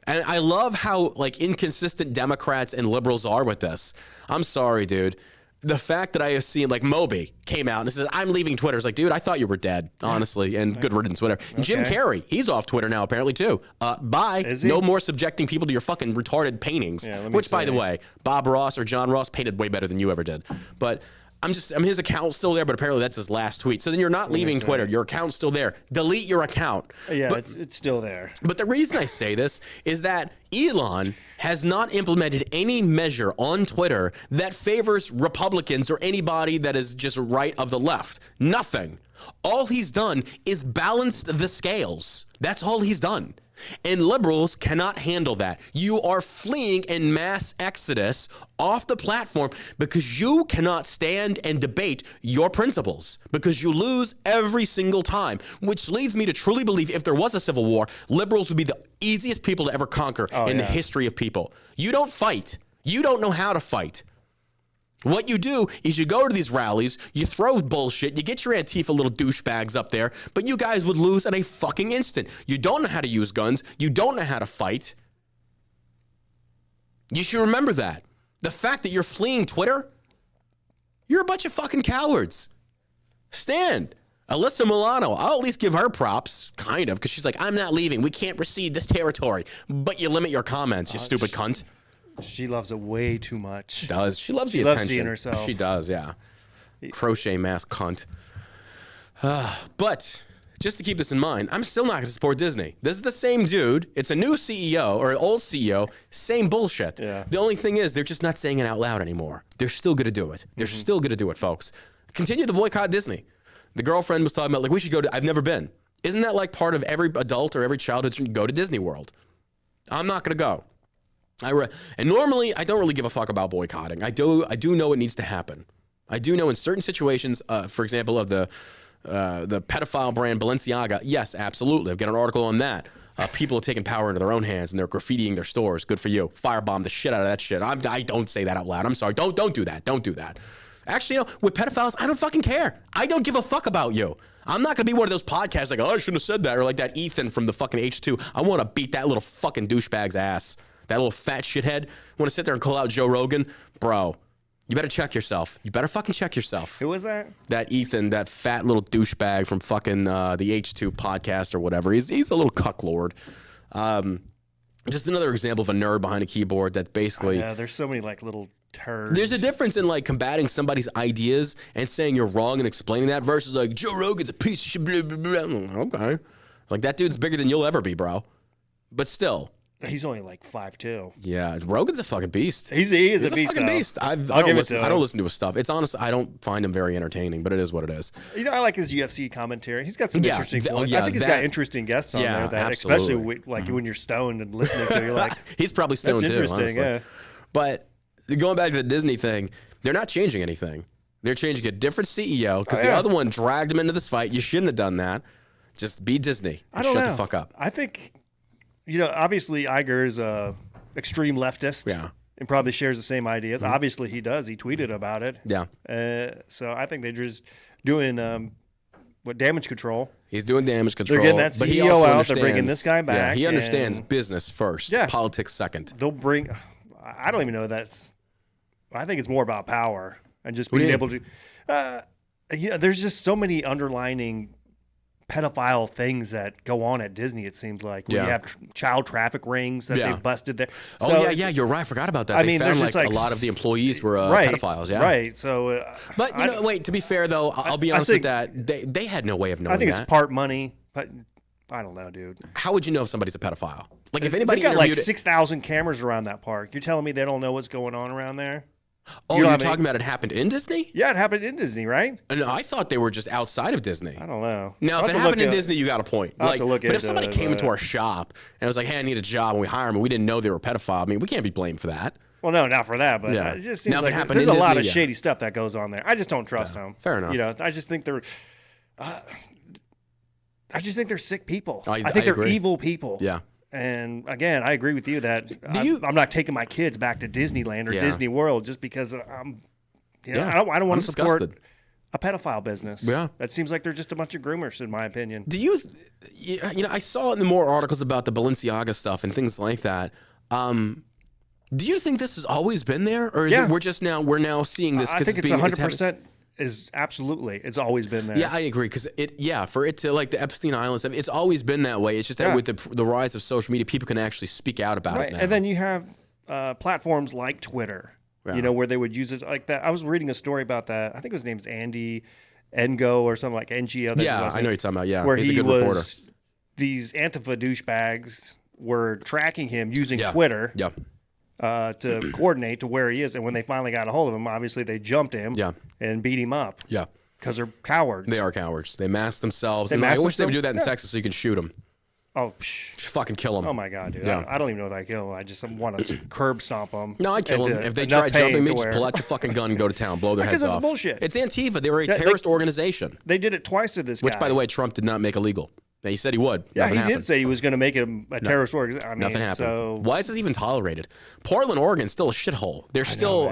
A: And I love how like inconsistent Democrats and liberals are with this. I'm sorry, dude. The fact that I have seen like Moby came out and says, I'm leaving Twitter. It's like, dude, I thought you were dead, honestly, and good riddance, whatever. Okay. Jim Carrey, he's off Twitter now apparently too. Bye. No more subjecting people to your fucking retarded paintings. Yeah, which, by the way, Bob Ross or John Ross painted way better than you ever did. But his account's still there, but apparently that's his last tweet. So then you're not leaving Twitter. Your account's still there. Delete your account.
B: Yeah, but it's still there.
A: But the reason I say this is that Elon has not implemented any measure on Twitter that favors Republicans or anybody that is just right of the left. Nothing. All he's done is balanced the scales. That's all he's done. And liberals cannot handle that. You are fleeing in mass exodus off the platform because you cannot stand and debate your principles, because you lose every single time, which leads me to truly believe if there was a civil war, liberals would be the easiest people to ever conquer in the history of people. You don't fight. You don't know how to fight. What you do is you go to these rallies, you throw bullshit, you get your Antifa little douchebags up there, but you guys would lose in a fucking instant. You don't know how to use guns. You don't know how to fight. You should remember that. The fact that you're fleeing Twitter, you're a bunch of fucking cowards. Stand. Alyssa Milano, I'll at least give her props, kind of, because she's like, I'm not leaving. We can't recede this territory. But you limit your comments, you stupid cunt.
B: She loves it way too much.
A: She does. She loves the attention.
B: Loves seeing herself.
A: She does, yeah. Crochet mask cunt. But just to keep this in mind, I'm still not going to support Disney. This is the same dude. It's a new CEO or an old CEO. Same bullshit. Yeah. The only thing is they're just not saying it out loud anymore. They're still going to do it. They're still going to do it, folks. Continue to boycott Disney. The girlfriend was talking about, like, we should go to, I've never been. Isn't that like part of every adult or every child who should go to Disney World? I'm not going to go. And normally, I don't really give a fuck about boycotting. I do know it needs to happen. I do know in certain situations, for example, of the pedophile brand Balenciaga, yes, absolutely. I've got an article on that. People are taking power into their own hands and they're graffitiing their stores. Good for you. Firebomb the shit out of that shit. I don't say that out loud. I'm sorry. Don't do that. Don't do that. Actually, with pedophiles, I don't fucking care. I don't give a fuck about you. I'm not going to be one of those podcasts like, oh, I shouldn't have said that. Or like that Ethan from the fucking H2. I want to beat that little fucking douchebag's ass. That little fat shithead. Want to sit there and call out Joe Rogan? Bro, you better check yourself. You better fucking check yourself.
B: Who was that?
A: That Ethan, that fat little douchebag from fucking the H2 podcast or whatever. He's a little cucklord. Just another example of a nerd behind a keyboard that basically...
B: Yeah, there's so many like little turds.
A: There's a difference in like combating somebody's ideas and saying you're wrong and explaining that versus like, Joe Rogan's a piece of shit. Blah, blah, blah. Okay. Like, that dude's bigger than you'll ever be, bro. But still.
B: He's only like 5'2".
A: Yeah, Rogan's a fucking beast.
B: He is a beast.
A: Fucking beast. I don't listen to his stuff. It's honest. I don't find him very entertaining, but it is what it is.
B: You know, I like his UFC commentary. He's got some interesting points. I think he's got interesting guests on there. That
A: absolutely.
B: Especially when you're stoned and listening to, you're like,
A: he's probably stoned too. Honestly.
B: Yeah.
A: But going back to the Disney thing, they're not changing anything. They're changing a different CEO because the other one dragged him into this fight. You shouldn't have done that. Just be Disney and shut the fuck up.
B: I think, you know, obviously Iger is a extreme leftist.
A: Yeah.
B: And probably shares the same ideas. Obviously he does. He tweeted about it.
A: Yeah.
B: So I think they're just doing damage control.
A: He's doing damage control.
B: They're getting that
A: but he
B: CEO
A: also
B: out. They're bringing this guy back.
A: Yeah, he understands business first, politics second.
B: They'll bring. I don't even know that's. I think it's more about power and just being able to. You know, there's just so many underlining pedophile things that go on at Disney. It seems like you have child traffic rings that they busted there.
A: So, you're right. I forgot about that. They found like a lot of the employees were pedophiles. Yeah,
B: right. So,
A: but you know, wait. To be fair though, I'll be honest with that. They had no way of knowing.
B: I think it's part money, but I don't know, dude.
A: How would you know if somebody's a pedophile? Like if anybody
B: got like 6,000 cameras around that park. You're telling me they don't know what's going on around there?
A: Oh, you're talking about it happened in Disney?
B: Yeah, it happened in Disney, right?
A: And I thought they were just outside of Disney.
B: I don't know.
A: Now, if it happened in Disney, you got a point.
B: But
A: if somebody came into our shop and was like, "Hey, I need a job," and we hire them, and we didn't know they were a pedophile, I mean, we can't be blamed for that.
B: Well, no, not for that, but it just seems like there's a lot of shady stuff that goes on there. I just don't trust them.
A: Fair enough.
B: You know, I just think they're sick people.
A: I
B: think they're
A: agree.
B: evil people.
A: Yeah.
B: And again, I agree with you that I'm not taking my kids back to Disneyland or Disney World just because I'm. You know, I don't want to support a pedophile business. Yeah, that seems like they're just a bunch of groomers, in my opinion.
A: Do you know? I saw in the more articles about the Balenciaga stuff and things like that. Do you think this has always been there, or we're now seeing this?
B: I think it's 100%. Is absolutely, it's always been there.
A: Yeah, I agree because for it to like the Epstein Island stuff, it's always been that way. It's just that with the rise of social media, people can actually speak out about it now.
B: And then you have platforms like Twitter. You know, where they would use it like that. I was reading a story about that. I think his name's Andy Ngo or something like NGO.
A: Yeah, I know you're talking about. Yeah,
B: where
A: he's a good reporter.
B: These Antifa douchebags were tracking him using Twitter.
A: Yeah.
B: To coordinate to where he is, and when they finally got a hold of him, obviously they jumped him. And beat him up.
A: Yeah.
B: Because they're cowards.
A: They are cowards. They mask themselves. I wish they would do that in Texas so you can shoot them.
B: Oh,
A: just fucking kill them.
B: Oh my god, dude! I don't even know if I kill them. I just want to curb stomp them.
A: No, I'd kill them if they try jumping me. Just pull out your fucking gun and go to town, blow their heads off.
B: Bullshit.
A: It's Antifa. They were a terrorist organization.
B: They did it twice to this guy.
A: Which, by the way, Trump did not make illegal. He said he would.
B: Yeah, he did say he was going to make it a terrorist organization. I mean,
A: nothing happened.
B: So
A: why is this even tolerated? Portland, Oregon's still a shithole. They're still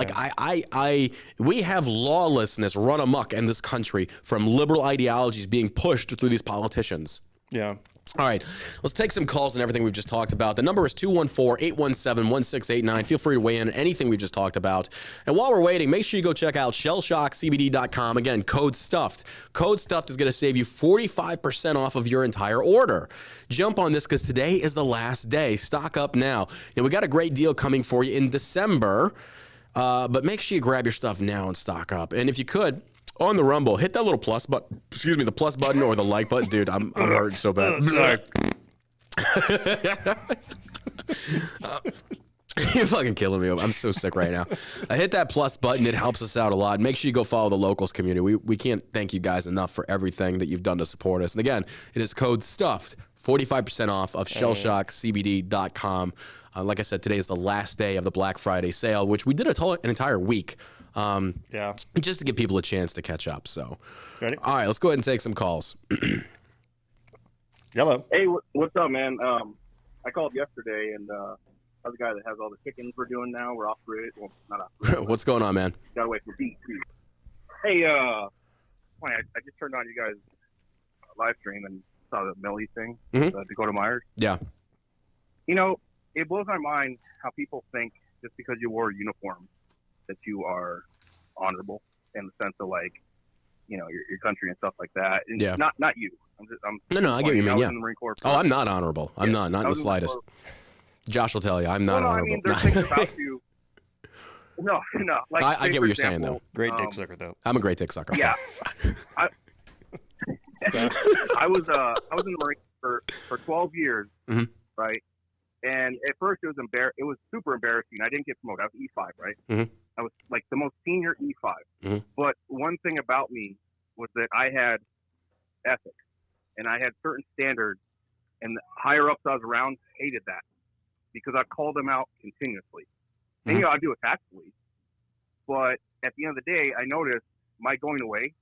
A: we have lawlessness run amok in this country from liberal ideologies being pushed through these politicians.
B: Yeah.
A: All right, let's take some calls and everything we've just talked about. The number is 214-817-1689. Feel free to weigh in on anything we've just talked about. And while we're waiting, make sure you go check out shellshockcbd.com. Again, code STUFFED. Code STUFFED is going to save you 45% off of your entire order. Jump on this because today is the last day. Stock up now. And we got a great deal coming for you in December, but make sure you grab your stuff now and stock up. And if you could, on the Rumble, hit that little plus button. Excuse me, the plus button or the like button. Dude, I'm hurting so bad. You're fucking killing me. I'm so sick right now. Hit that plus button. It helps us out a lot. Make sure you go follow the locals community. We can't thank you guys enough for everything that you've done to support us. And again, it is code STUFFED, 45% off of shellshockcbd.com. Like I said, today is the last day of the Black Friday sale, which we did an entire week. Just to give people a chance to catch up. So,
B: ready?
A: All right, let's go ahead and take some calls.
B: Hello.
C: Hey, what's up, man? I called yesterday, and I was the guy that has all the chickens we're doing now. We're off grid. Well, not off grid.
A: What's going on, man?
C: Gotta wait for beat too. Hey, I just turned on you guys' live stream and saw the Milley thing, Dakota Myers.
A: Yeah.
C: You know, it blows my mind how people think just because you wore a uniform that you are honorable in the sense of like, you know, your country and stuff like that. And not you.
A: No, I get what you mean. Yeah.
C: In the Marine Corps
A: I'm not honorable. I'm not in the slightest. Josh will tell you, I'm not honorable.
C: I mean, there's things about you. No. Like,
A: I get what you're saying, though.
B: Great dick sucker, though.
A: I'm a great dick sucker.
C: Yeah. I was in the Marine for 12 years, right? And at first it was super embarrassing. I didn't get promoted. I was E5, right? I was like the most senior E5. But one thing about me was that I had ethics and I had certain standards, and the higher ups I was around hated that because I called them out continuously. And I do it tactfully. But at the end of the day, I noticed my going away,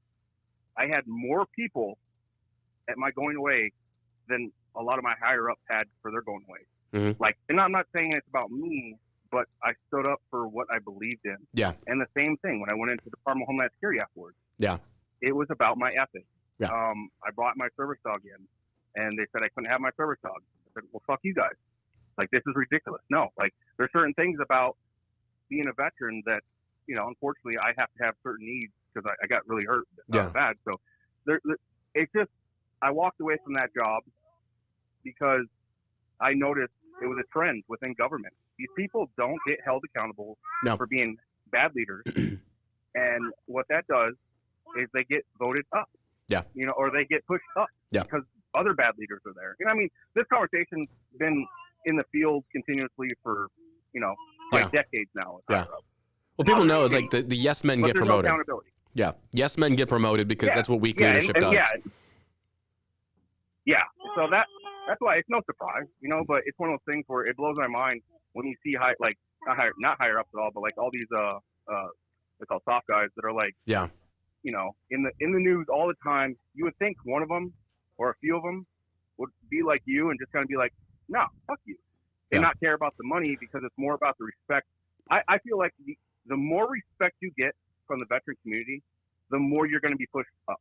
C: I had more people at my going away than a lot of my higher ups had for their going away. Like, and I'm not saying it's about me, but I stood up for what I believed in. Yeah. And the same thing when I went into the Department of Homeland Security afterwards. Yeah. It was about my ethics. Yeah. I brought my service dog in, and they said I couldn't have my service dog. I said, well, fuck you guys. Like, this is ridiculous. No, like, there's certain things about being a veteran that, you know, unfortunately, I have to have certain needs because I got really hurt bad. So it's just, I walked away from that job because I noticed it was a trend within government. These people don't get held accountable for being bad leaders. And what that does is they get voted up. Yeah. You know, or they get pushed up because other bad leaders are there. And I mean, this conversation's been in the field continuously for, you know, like decades now. Yeah.
A: Well, people know it's like the yes men get promoted.
C: No accountability.
A: Yeah. Yes men get promoted because that's what weak leadership does.
C: Yeah. So that's why it's no surprise, you know, but it's one of those things where it blows my mind when you see not higher ups at all, but like all these they call soft guys that are like, you know, in the news all the time. You would think one of them or a few of them would be like you and just kind of be like, no, fuck you, and not care about the money because it's more about the respect. I feel like the more respect you get from the veteran community, the more you're going to be pushed up.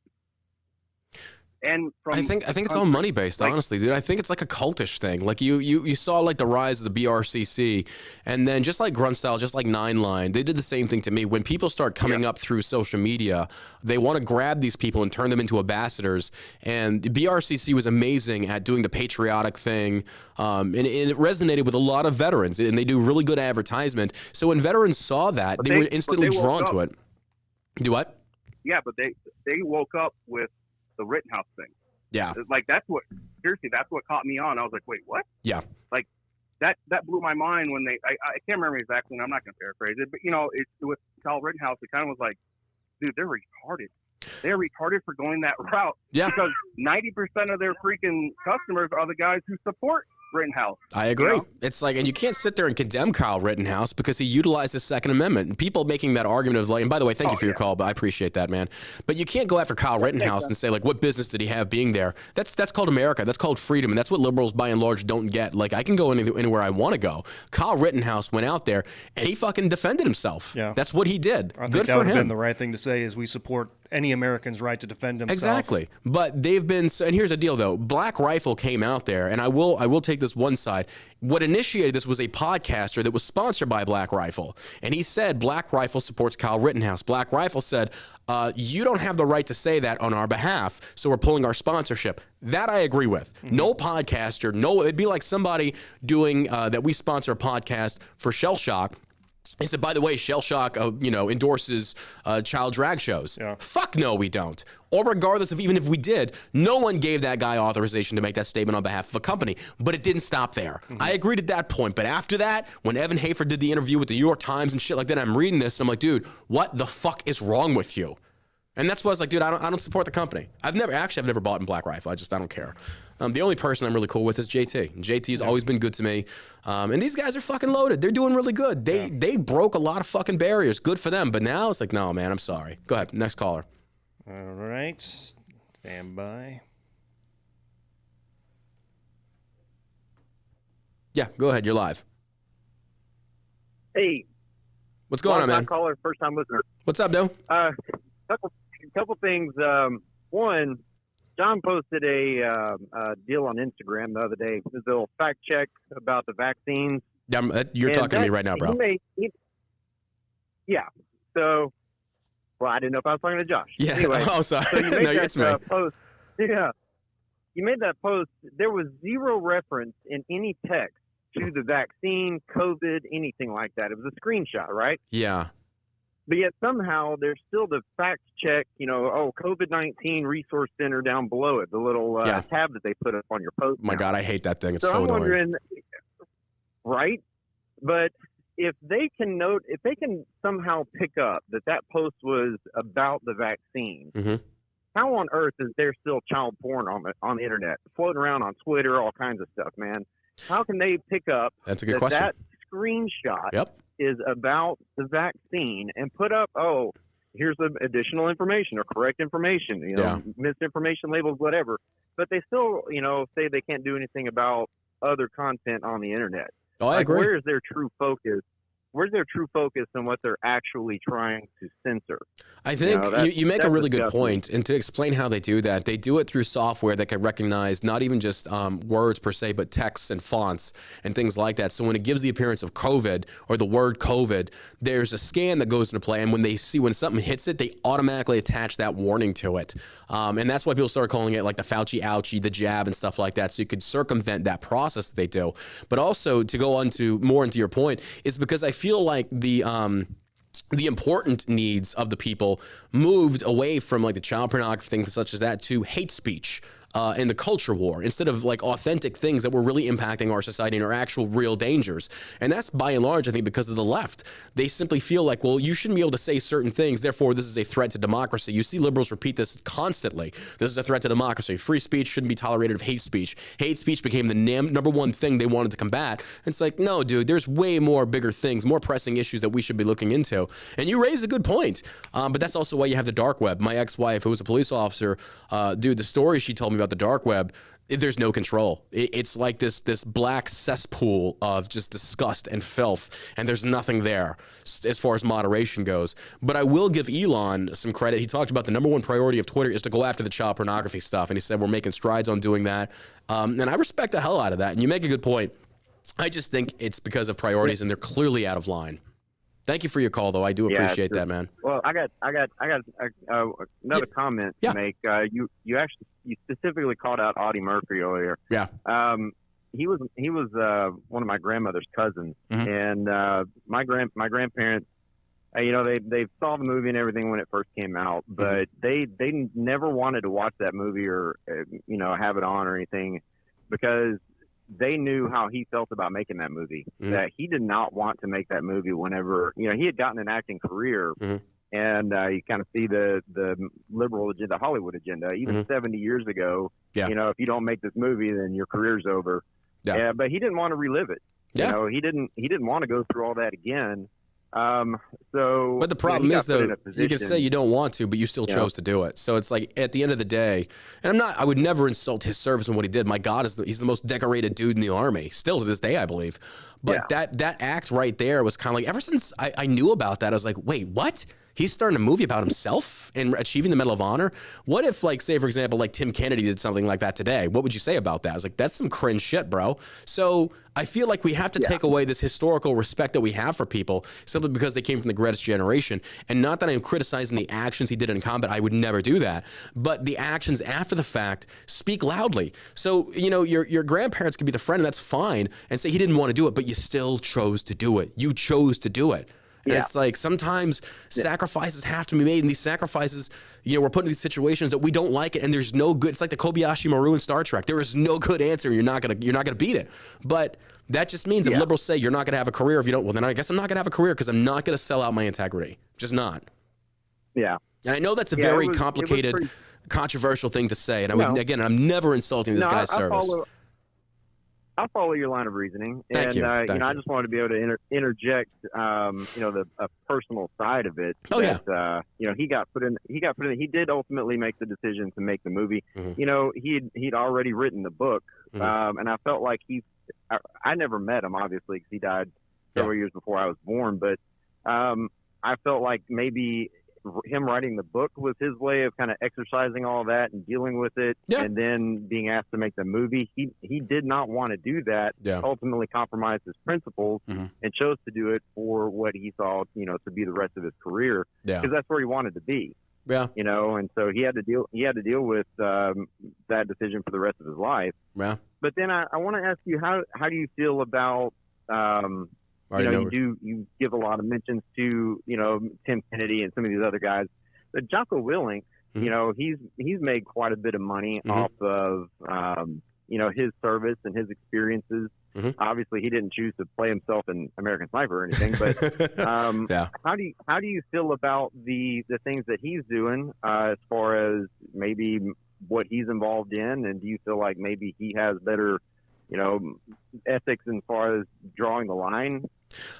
C: And
A: I think it's all money based, like, honestly, dude. I think it's like a cultish thing. Like you saw like the rise of the BRCC, and then just like Grunt Style, just like Nine Line, they did the same thing to me. When people start coming up through social media, they want to grab these people and turn them into ambassadors. And the BRCC was amazing at doing the patriotic thing, and it resonated with a lot of veterans, and they do really good advertisement. So when veterans saw that, they were instantly drawn to it. Do what?
C: Yeah, but they woke up with the Rittenhouse thing.
A: Yeah.
C: Like that's what caught me on. I was like, wait, what?
A: Yeah.
C: Like that blew my mind when I can't remember exactly, and I'm not going to paraphrase it, but you know, with Kyle Rittenhouse, it kind of was like, dude, they're retarded. They're retarded for going that route. Yeah. Because 90% of their freaking customers are the guys who support Rittenhouse.
A: I agree.
C: You know?
A: It's like, and you can't sit there and condemn Kyle Rittenhouse because he utilized the Second Amendment. And people making that argument of like, and by the way, thank you for your call, but I appreciate that, man. But you can't go after Kyle Rittenhouse and say like, what business did he have being there? That's called America. That's called freedom. And that's what liberals by and large don't get. Like, I can go anywhere I want to go. Kyle Rittenhouse went out there and he fucking defended himself. Yeah. That's what he did.
B: I think
A: Good
B: that
A: for
B: would have
A: him.
B: been the right thing to say is we support any American's right to defend himself.
A: Exactly. But they've been, and here's the deal though, Black Rifle came out there, and I will take this one side. What initiated this was a podcaster that was sponsored by Black Rifle. And he said Black Rifle supports Kyle Rittenhouse. Black Rifle said, you don't have the right to say that on our behalf, so we're pulling our sponsorship. That I agree with. Mm-hmm. No podcaster, it'd be like somebody doing that we sponsor a podcast for Shell Shock. He said, by the way, Shell Shock, endorses child drag shows. Yeah. Fuck no, we don't. Or regardless of even if we did, no one gave that guy authorization to make that statement on behalf of a company. But it didn't stop there. Mm-hmm. I agreed at that point. But after that, when Evan Hafer did the interview with the New York Times and shit like that, I'm reading this and I'm like, dude, what the fuck is wrong with you? And that's why I was like, dude, I don't support the company. I've never bought in Black Rifle. I don't care. The only person I'm really cool with is JT. JT has always been good to me. And these guys are fucking loaded. They're doing really good. They broke a lot of fucking barriers. Good for them. But now it's like, no, man, I'm sorry. Go ahead. Next caller.
B: All right. Stand by.
A: Yeah, go ahead. You're live.
D: Hey.
A: What's going on, man?
D: Caller, first time listener.
A: What's up, Joe?
D: Couple things. One, John posted a deal on Instagram the other day. There's a little fact check about the vaccines.
A: You're talking to me right now, bro.
D: Yeah. So, well, I didn't know if I was talking to Josh.
A: Yeah.
D: Anyway,
A: oh, sorry.
D: So you made
A: no, it's me.
D: Post. Yeah. You made that post. There was zero reference in any text to the vaccine, COVID, anything like that. It was a screenshot, right?
A: Yeah.
D: But yet somehow there's still the fact check, COVID-19 resource center down below it, the little tab that they put up on your post.
A: My God, I hate that thing. It's
D: so
A: so
D: I'm
A: annoying.
D: wondering, right? But if they can somehow pick up that post was about the vaccine, how on earth is there still child porn on the internet floating around on Twitter, all kinds of stuff, man? How can they pick up
A: That's a good question.
D: that screenshot is about the vaccine and put up, here's the additional information or correct information, misinformation labels, whatever. But they still, say they can't do anything about other content on the internet.
A: Oh, I agree.
D: Where is their true focus? Where's their true focus on what they're actually trying to censor?
A: I think you make a really good point. And to explain how they do that, they do it through software that can recognize not even just words per se, but texts and fonts and things like that. So when it gives the appearance of COVID or the word COVID, there's a scan that goes into play. And when something hits it, they automatically attach that warning to it. And that's why people start calling it like the Fauci ouchie, the jab and stuff like that. So you could circumvent that process that they do. But also to go on to more into your point is because I feel like the important needs of the people moved away from like the child pornography things such as that to hate speech and the culture war instead of like authentic things that were really impacting our society and our actual real dangers. And that's by and large, I think, because of the left. They simply feel like, well, you shouldn't be able to say certain things. Therefore, this is a threat to democracy. You see liberals repeat this constantly. This is a threat to democracy. Free speech shouldn't be tolerated of hate speech. Hate speech became the number one thing they wanted to combat. And it's like, no, dude, there's way more bigger things, more pressing issues that we should be looking into. And you raise a good point. But that's also why you have the dark web. My ex-wife, who was a police officer, dude, the story she told me about the dark web, there's no control. It's like this black cesspool of just disgust and filth, and there's nothing there as far as moderation goes. But I will give Elon some credit. He talked about the number one priority of Twitter is to go after the child pornography stuff, and he said we're making strides on doing that. And I respect the hell out of that, and you make a good point. I just think it's because of priorities, and they're clearly out of line. Thank you for your call, though. I do appreciate that, man.
D: Well, I got another comment to make. You specifically called out Audie Murphy earlier.
A: Yeah.
D: He was one of my grandmother's cousins, and my grandparents. They saw the movie and everything when it first came out, but they never wanted to watch that movie or have it on or anything because they knew how he felt about making that movie, that he did not want to make that movie whenever, he had gotten an acting career and you kind of see the liberal agenda, Hollywood agenda, even 70 years ago, if you don't make this movie, then your career's over. Yeah. But he didn't want to relive it.
A: Yeah.
D: He didn't want to go through all that again. But
A: the problem is, though, you can say you don't want to, but you still chose to do it. So it's like at the end of the day, and I would never insult his service and what he did. My God, he's the most decorated dude in the Army, still to this day, I believe. But that act right there was kind of like, ever since I knew about that, I was like, wait, what? He's starting a movie about himself and achieving the Medal of Honor. What if, like, say, for example, like Tim Kennedy did something like that today? What would you say about that? I was like, that's some cringe shit, bro. So I feel like we have to take away this historical respect that we have for people simply because they came from the greatest generation. And not that I'm criticizing the actions he did in combat. I would never do that. But the actions after the fact speak loudly. So, your grandparents could be the friend, and that's fine, and say he didn't want to do it, but you still chose to do it. You chose to do it. And it's like sometimes sacrifices have to be made, and these sacrifices, we're put in these situations that we don't like it, and there's no good. It's like the Kobayashi Maru in Star Trek. There is no good answer. You're not gonna beat it. But that just means if liberals say you're not gonna have a career if you don't, well, then I guess I'm not gonna have a career because I'm not gonna sell out my integrity. Just not.
D: Yeah.
A: And I know that's a very complicated, controversial thing to say. And I'm never insulting this guy's service.
D: I'll follow your line of reasoning.
A: Thank you.
D: I just wanted to be able to interject, the personal side of it.
A: Oh,
D: he got put in. He did ultimately make the decision to make the movie. He'd already written the book, and I felt like I never met him, obviously, because he died several years before I was born. But I felt like maybe him writing the book was his way of kind of exercising all that and dealing with it, and then being asked to make the movie. He did not want to do that. Ultimately compromised his principles and chose to do it for what he saw, to be the rest of his career, because that's where he wanted to be. And so he had to deal with that decision for the rest of his life. But then I want to ask you, how do you feel about you give a lot of mentions to, Tim Kennedy and some of these other guys, but Jocko Willink, he's made quite a bit of money off of, his service and his experiences. Obviously, he didn't choose to play himself in American Sniper or anything, but how do you feel about the things that he's doing as far as maybe what he's involved in, and do you feel like maybe he has better, ethics as far as drawing the line?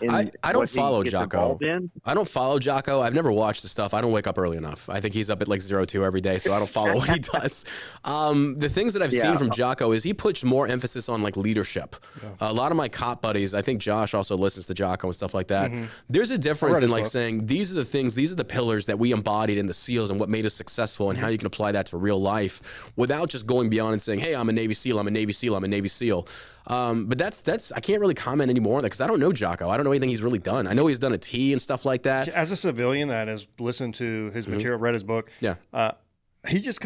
A: I don't follow Jocko. I don't follow Jocko. I've never watched the stuff. I don't wake up early enough. I think he's up at like 02 every day, so I don't follow what he does. The things that I've seen from Jocko is he puts more emphasis on like leadership. A lot of my cop buddies, I think Josh also listens to Jocko and stuff like that. There's a difference in like saying these are the things, these are the pillars that we embodied in the SEALs and what made us successful and how you can apply that to real life without just going beyond and saying, hey, I'm a Navy SEAL, I'm a Navy SEAL, I'm a Navy SEAL. But that's I can't really comment anymore on that because I don't know Jocko. I don't know anything he's really done. I know he's done a T and stuff like that.
B: As a civilian that has listened to his material, read his book, he just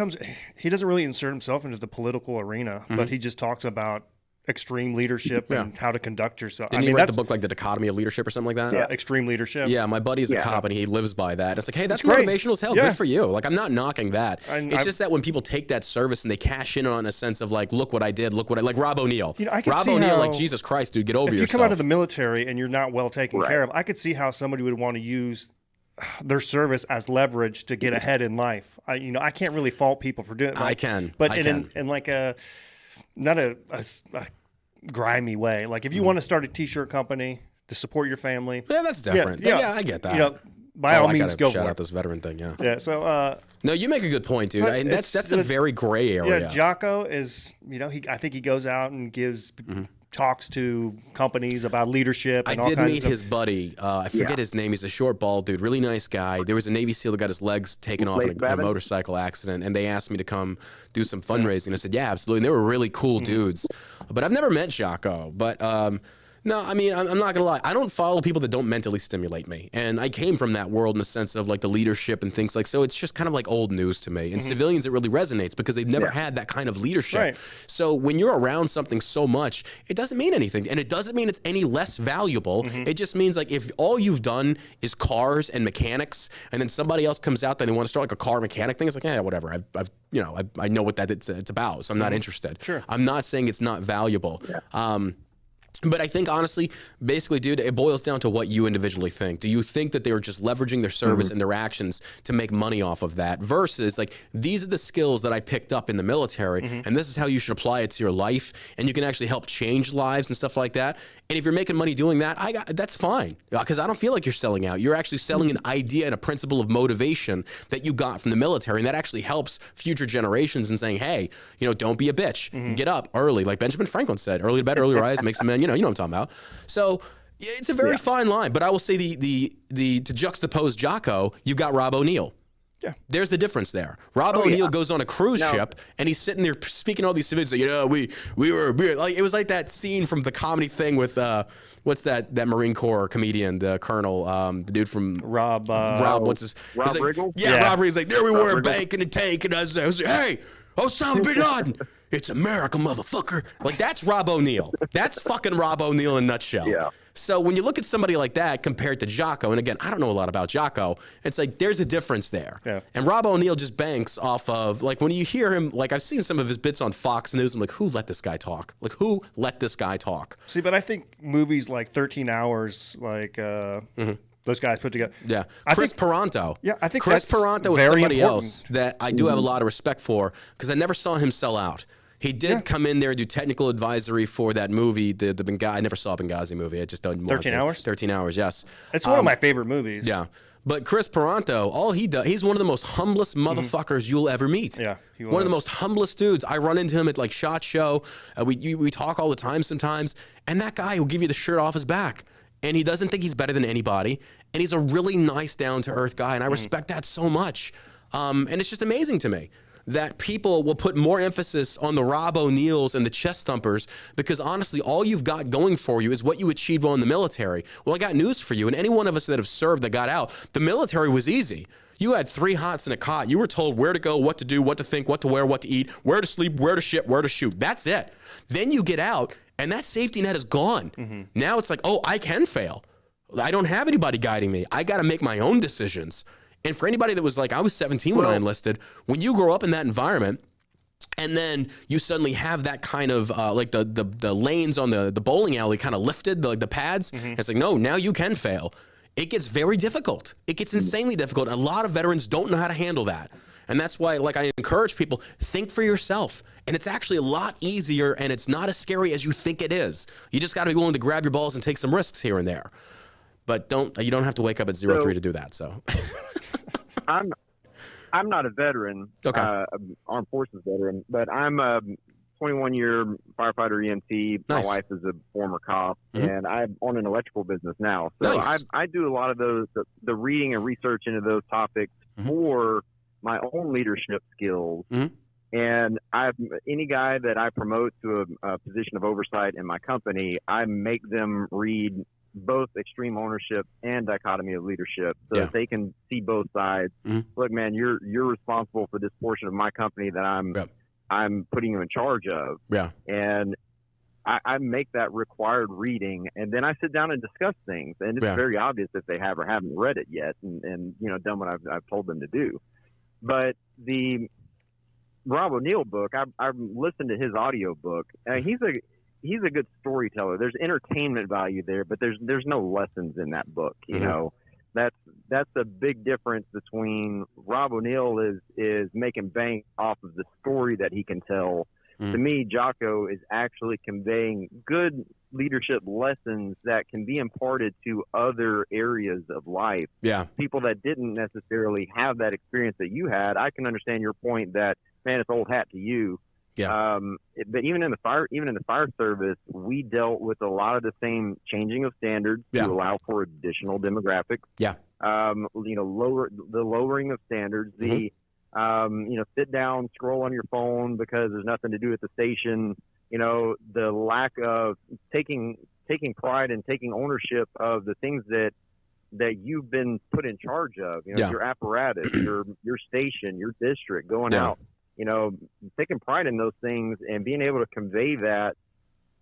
B: he doesn't really insert himself into the political arena, but he just talks about extreme leadership and how to conduct yourself.
A: Didn't he write the book like The Dichotomy of Leadership or something like that?
B: Yeah, extreme leadership.
A: Yeah, my buddy's a cop and he lives by that. It's like, hey, that's motivational as hell. Good for you. Like, I'm not knocking that. It's just that when people take that service and they cash in on a sense of like, look what I did, look what like Rob O'Neill. Rob O'Neill, like, Jesus Christ, dude, get over yourself.
B: If you come out of the military and you're not well taken care of, I could see how somebody would want to use their service as leverage to get ahead in life. I can't really fault people for doing it.
A: I can.
B: But in like not a grimy way. Like if you want to start a t-shirt company to support your family.
A: Yeah, that's different. Yeah, I get that.
B: By all means, go for it.
A: Shout out this veteran thing,
B: Yeah, so...
A: no, you make a good point, dude. And that's a very gray area.
B: Yeah, Jocko is, I think he goes out and gives... talks to companies about leadership and all kinds of stuff. I did meet
A: his buddy. I forget his name. He's a short, bald dude. Really nice guy. There was a Navy SEAL that got his legs taken off in a motorcycle accident, and they asked me to come do some fundraising. I said, yeah, absolutely. And they were really cool dudes. But I've never met Jocko. But... no, I mean, I'm not going to lie. I don't follow people that don't mentally stimulate me. And I came from that world in the sense of like the leadership and things like, so it's just kind of like old news to me. And civilians, it really resonates because they've never had that kind of leadership. Right. So when you're around something so much, it doesn't mean anything. And it doesn't mean it's any less valuable. It just means like if all you've done is cars and mechanics, and then somebody else comes out that they want to start like a car mechanic thing, it's like, yeah, whatever. I know what that it's about, so I'm not interested. Sure. I'm not saying it's not valuable. Yeah. But I think, honestly, basically, dude, it boils down to what you individually think. Do you think that they were just leveraging their service and their actions to make money off of that versus, like, these are the skills that I picked up in the military, and this is how you should apply it to your life, and you can actually help change lives and stuff like that. And if you're making money doing that, that's fine, because I don't feel like you're selling out. You're actually selling an idea and a principle of motivation that you got from the military, and that actually helps future generations in saying, hey, don't be a bitch. Get up early. Like Benjamin Franklin said, early to bed, early to rise, makes a man, you know what I'm talking about. So it's a very fine line, but I will say the to juxtapose Jocko, you've got Rob O'Neill. Yeah. There's the difference there. Rob O'Neill goes on a cruise ship and he's sitting there speaking to all these civilians like, we were like, it was like that scene from the comedy thing with what's that Marine Corps comedian, the colonel, the dude from Rob what's his
D: Rob
A: Riggle? Yeah, Rob Riggle's like, there we were, bank in the tank, and I was like, hey, Osama bin Laden. It's America, motherfucker. Like, that's Rob O'Neill. That's fucking Rob O'Neill in a nutshell. Yeah. So when you look at somebody like that compared to Jocko, and again, I don't know a lot about Jocko, it's like there's a difference there. Yeah. And Rob O'Neill just banks off of, like, when you hear him, like, I've seen some of his bits on Fox News, I'm like, who let this guy talk? Like, who let this guy talk?
B: See, but I think movies like 13 Hours, like... those guys put together.
A: Yeah. Chris Peranto.
B: Yeah, I think
A: Chris
B: that's
A: Peranto is
B: very
A: somebody
B: important.
A: else that I do have a lot of respect for because I never saw him sell out. He did come in there and do technical advisory for that movie, the Benghazi. I never saw a Benghazi movie. I just don't want
B: 13
A: to.
B: Hours?
A: 13 Hours, yes.
B: It's one of my favorite movies.
A: Yeah. But Chris Peranto, all he does, he's one of the most humblest motherfuckers you'll ever meet.
B: Yeah, he was.
A: One of the most humblest dudes. I run into him at like SHOT Show. We talk all the time sometimes, and that guy will give you the shirt off his back. And he doesn't think he's better than anybody. And he's a really nice, down-to-earth guy, and I respect that so much. And it's just amazing to me that people will put more emphasis on the Rob O'Neills and the chest thumpers because, honestly, all you've got going for you is what you achieved while in the military. Well, I got news for you. And any one of us that have served that got out, the military was easy. You had 3 hots and a cot. You were told where to go, what to do, what to think, what to wear, what to eat, where to sleep, where to ship, where to shoot. That's it. Then you get out, And that safety net is gone. Now it's like, oh, I can fail. I don't have anybody guiding me. I got to make my own decisions. And for anybody that was like, I was 17 when I enlisted, when you grow up in that environment, and then you suddenly have that kind of like the lanes on the bowling alley kind of lifted, the pads. It's like, no, now you can fail. It gets very difficult. It gets insanely difficult. A lot of veterans don't know how to handle that. And that's why, like, I encourage people, think for yourself. And it's actually a lot easier, and it's not as scary as you think it is. You just got to be willing to grab your balls and take some risks here and there. But you don't have to wake up at 03 to do that. So
D: I'm not a veteran, armed forces veteran, but I'm a 21-year firefighter EMT.
A: Nice.
D: My wife is a former cop, and I'm on an electrical business now. So
A: Nice.
D: I do a lot of the reading and research into those topics for my own leadership skills. And any guy that I promote to a position of oversight in my company, I make them read both extreme ownership and dichotomy of leadership so that they can see both sides. Look, man, you're responsible for this portion of my company that I'm putting you in charge of. And I make that required reading, and then I sit down and discuss things. And it's very obvious if they have or haven't read it yet and done what I've told them to do. But the Rob O'Neill book, I've listened to his audio book. He's a good storyteller. There's entertainment value there, but there's no lessons in that book. You know, that's a big difference between Rob O'Neill is making bank off of the story that he can tell. To me, Jocko is actually conveying good leadership lessons that can be imparted to other areas of life. People that didn't necessarily have that experience that you had. I can understand your point that, man, it's old hat to you. But even in the fire service, we dealt with a lot of the same changing of standards to allow for additional demographics. Lowering of standards, sit down, scroll on your phone because there's nothing to do at the station. The lack of taking pride and taking ownership of the things that you've been put in charge of. Your apparatus, your station, your district, going out. Taking pride in those things and being able to convey that.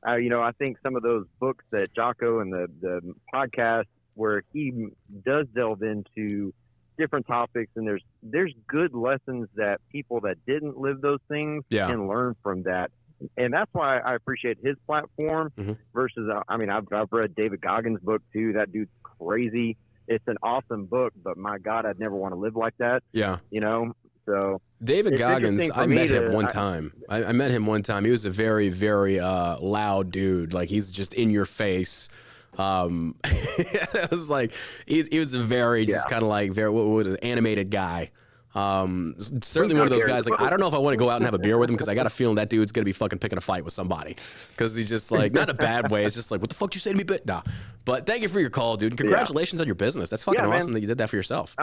D: I think some of those books that Jocko and the podcast where he does delve into different topics, and there's good lessons that people that didn't live those things can learn from that. And that's why I appreciate his platform versus, I've read David Goggins' book too. That dude's crazy. It's an awesome book, but my God, I'd never want to live like that. So
A: David Goggins, I met him one time. I met him one time. He was a very, very loud dude. Like, he's just in your face. It was like he was a very just kind of like very animated guy. Certainly one of those guys. Like, I don't know if I want to go out and have a beer with him because I got a feeling that dude's gonna be fucking picking a fight with somebody because he's just like, not in a bad way. It's just like, what the fuck did you say to me, bitch? Nah. But thank you for your call, dude. And congratulations on your business. That's fucking awesome that you did that for yourself.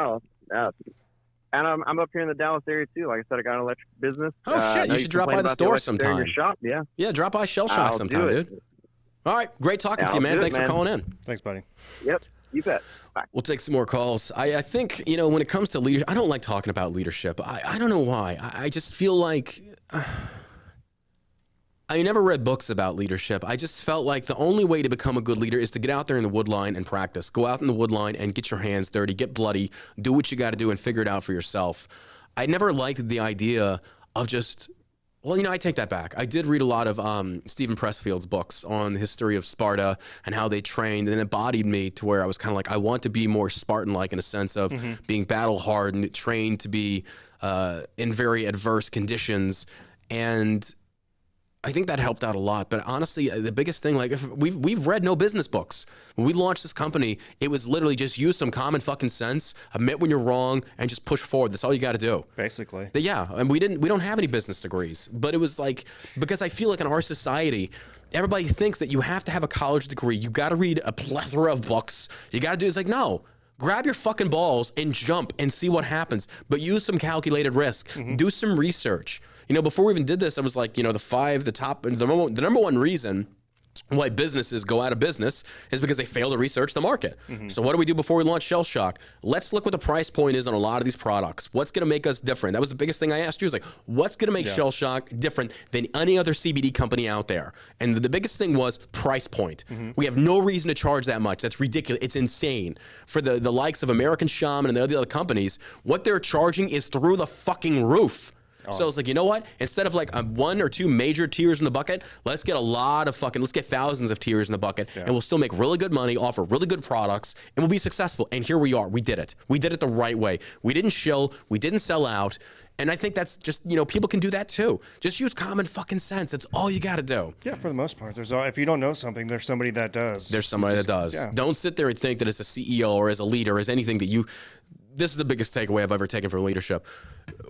D: And I'm up here in the Dallas area too. Like I said, I got an electric business.
A: Oh shit! You should drop by the store sometime.
D: Your shop, yeah,
A: drop by Shell Shock sometime, dude. All right, great talking to you, man. Thanks for calling in.
B: Thanks, buddy.
D: Yep, you bet. Bye.
A: We'll take some more calls. I think, when it comes to leadership, I don't like talking about leadership. I don't know why. I just feel like I never read books about leadership. I just felt like the only way to become a good leader is to get out there in the woodline and practice. Go out in the woodline and get your hands dirty, get bloody, do what you got to do and figure it out for yourself. I never liked the idea of just, I take that back. I did read a lot of Stephen Pressfield's books on the history of Sparta and how they trained, and it embodied me to where I was kind of like, I want to be more Spartan-like in a sense of being battle-hardened, trained to be in very adverse conditions. And I think that helped out a lot. But honestly, the biggest thing, like, if we've read no business books. When we launched this company, it was literally just use some common fucking sense, admit when you're wrong, and just push forward. That's all you got to do.
B: Basically.
A: And we don't have any business degrees. But it was like, because I feel like in our society, everybody thinks that you have to have a college degree. You got to read a plethora of books. You got to do, it's like, no. Grab your fucking balls and jump and see what happens. But use some calculated risk. Do some research. Before we even did this, I was like, the number one reason why businesses go out of business is because they fail to research the market. So what do we do before we launch Shell Shock? Let's look what the price point is on a lot of these products. What's going to make us different? That was the biggest thing I asked you, is like, what's going to make Shell Shock different than any other CBD company out there? And the biggest thing was price point. We have no reason to charge that much. That's ridiculous. It's insane. For the likes of American Shaman and the other companies, what they're charging is through the fucking roof. So it's like, you know what? Instead of like 1 or 2 major tiers in the bucket, let's get let's get thousands of tiers in the bucket, and we'll still make really good money, offer really good products, and we'll be successful. And here we are. We did it. We did it the right way. We didn't shill. We didn't sell out. And I think that's just, people can do that too. Just use common fucking sense. That's all you got to do.
B: Yeah, for the most part. If you don't know something, there's somebody that does.
A: There's somebody that does.
B: Yeah.
A: Don't sit there and think that as a CEO or as a leader, or as anything that you... This is the biggest takeaway I've ever taken from leadership.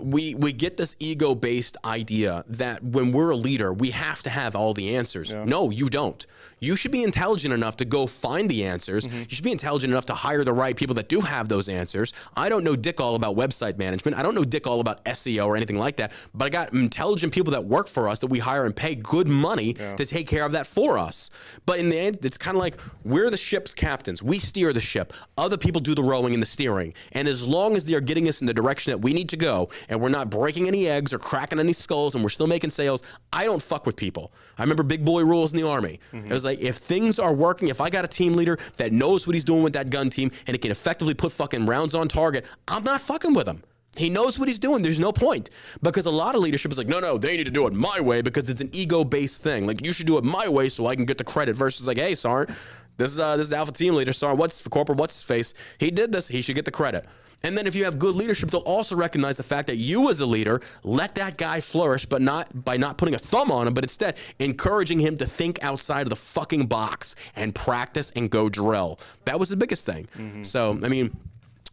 A: We get this ego-based idea that when we're a leader, we have to have all the answers.
B: Yeah.
A: No, you don't. You should be intelligent enough to go find the answers. You should be intelligent enough to hire the right people that do have those answers. I don't know dick all about website management. I don't know dick all about SEO or anything like that, but I got intelligent people that work for us that we hire and pay good money to take care of that for us. But in the end, it's kind of like we're the ship's captains. We steer the ship. Other people do the rowing and the steering. And as long as they're getting us in the direction that we need to go, and we're not breaking any eggs or cracking any skulls, and we're still making sales, I don't fuck with people. I remember big boy rules in the Army. It was like, if things are working, if I got a team leader that knows what he's doing with that gun team and it can effectively put fucking rounds on target, I'm not fucking with him. He knows what he's doing. There's no point. Because a lot of leadership is like, no, they need to do it my way, because it's an ego-based thing. Like, you should do it my way so I can get the credit, versus like, hey, Sarn, this is the alpha team leader, Sarn, what's his face? He did this. He should get the credit. And then if you have good leadership, they'll also recognize the fact that you as a leader let that guy flourish, but not by not putting a thumb on him, but instead encouraging him to think outside of the fucking box and practice and go drill. That was the biggest thing. So, I mean,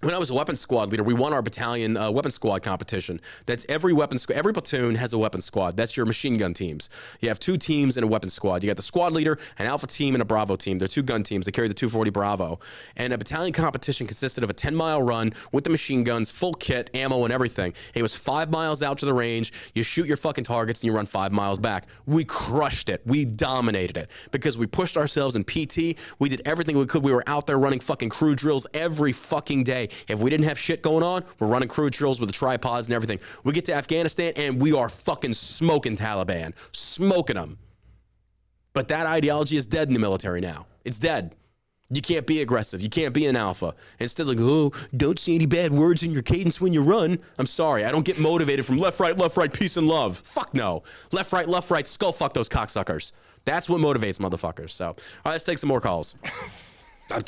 A: when I was a weapons squad leader, we won our battalion weapons squad competition. That's every platoon has a weapons squad. That's your machine gun teams. You have 2 teams in a weapons squad. You got the squad leader, an alpha team, and a Bravo team. They're 2 gun teams. They carry the 240 Bravo. And a battalion competition consisted of a 10-mile run with the machine guns, full kit, ammo, and everything. It was 5 miles out to the range. You shoot your fucking targets, and you run 5 miles back. We crushed it. We dominated it because we pushed ourselves in PT. We did everything we could. We were out there running fucking crew drills every fucking day. If we didn't have shit going on, we're running crew drills with the tripods and everything. We get to Afghanistan and we are fucking smoking Taliban. Smoking them. But that ideology is dead in the military now. It's dead. You can't be aggressive. You can't be an alpha. Instead, like, oh, don't say any bad words in your cadence when you run. I'm sorry. I don't get motivated from left, right, peace and love. Fuck no. Left, right, skull fuck those cocksuckers. That's what motivates motherfuckers. So, all right, let's take some more calls.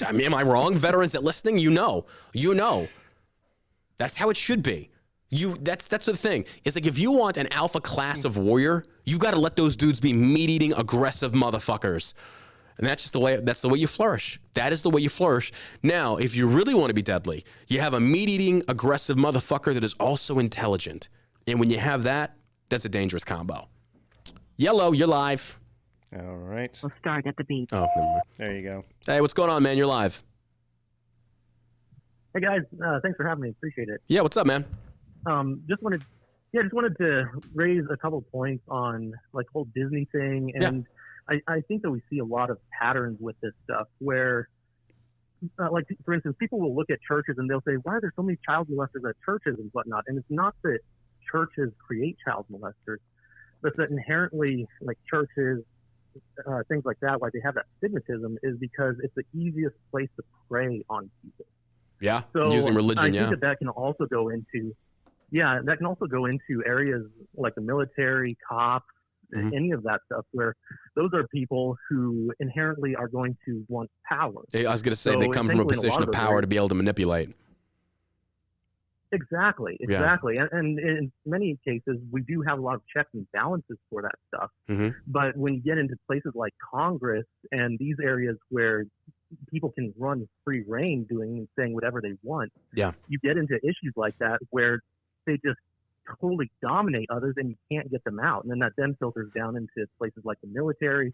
A: I mean, am I wrong? Veterans that listening, you know. That's how it should be. That's the thing. It's like, if you want an alpha class of warrior, you got to let those dudes be meat-eating, aggressive motherfuckers. And that's the way you flourish. That is the way you flourish. Now, if you really want to be deadly, you have a meat-eating, aggressive motherfucker that is also intelligent. And when you have that, that's a dangerous combo. Yellow, you're live.
B: All right.
E: We'll start at the beat.
A: Oh, never mind.
B: There you go.
A: Hey, what's going on, man? You're live.
F: Hey guys, thanks for having me. Appreciate it.
A: Yeah, what's up, man?
F: Just wanted to raise a couple points on like whole Disney thing, and I think that we see a lot of patterns with this stuff where, like for instance, people will look at churches and they'll say, "Why are there so many child molesters at churches and whatnot?" And it's not that churches create child molesters, but that inherently, like churches, things like that, why they have that stigmatism is because it's the easiest place to prey on people.
A: Yeah,
F: So
A: using religion,
F: I think that can also go into, areas like the military, cops, any of that stuff, where those are people who inherently are going to want power.
A: I was going to say, they come from a position of power to be able to manipulate.
F: Exactly. And in many cases, we do have a lot of checks and balances for that stuff. But when you get into places like Congress and these areas where people can run free reign doing and saying whatever they want, you get into issues like that where they just totally dominate others and you can't get them out. And then that then filters down into places like the military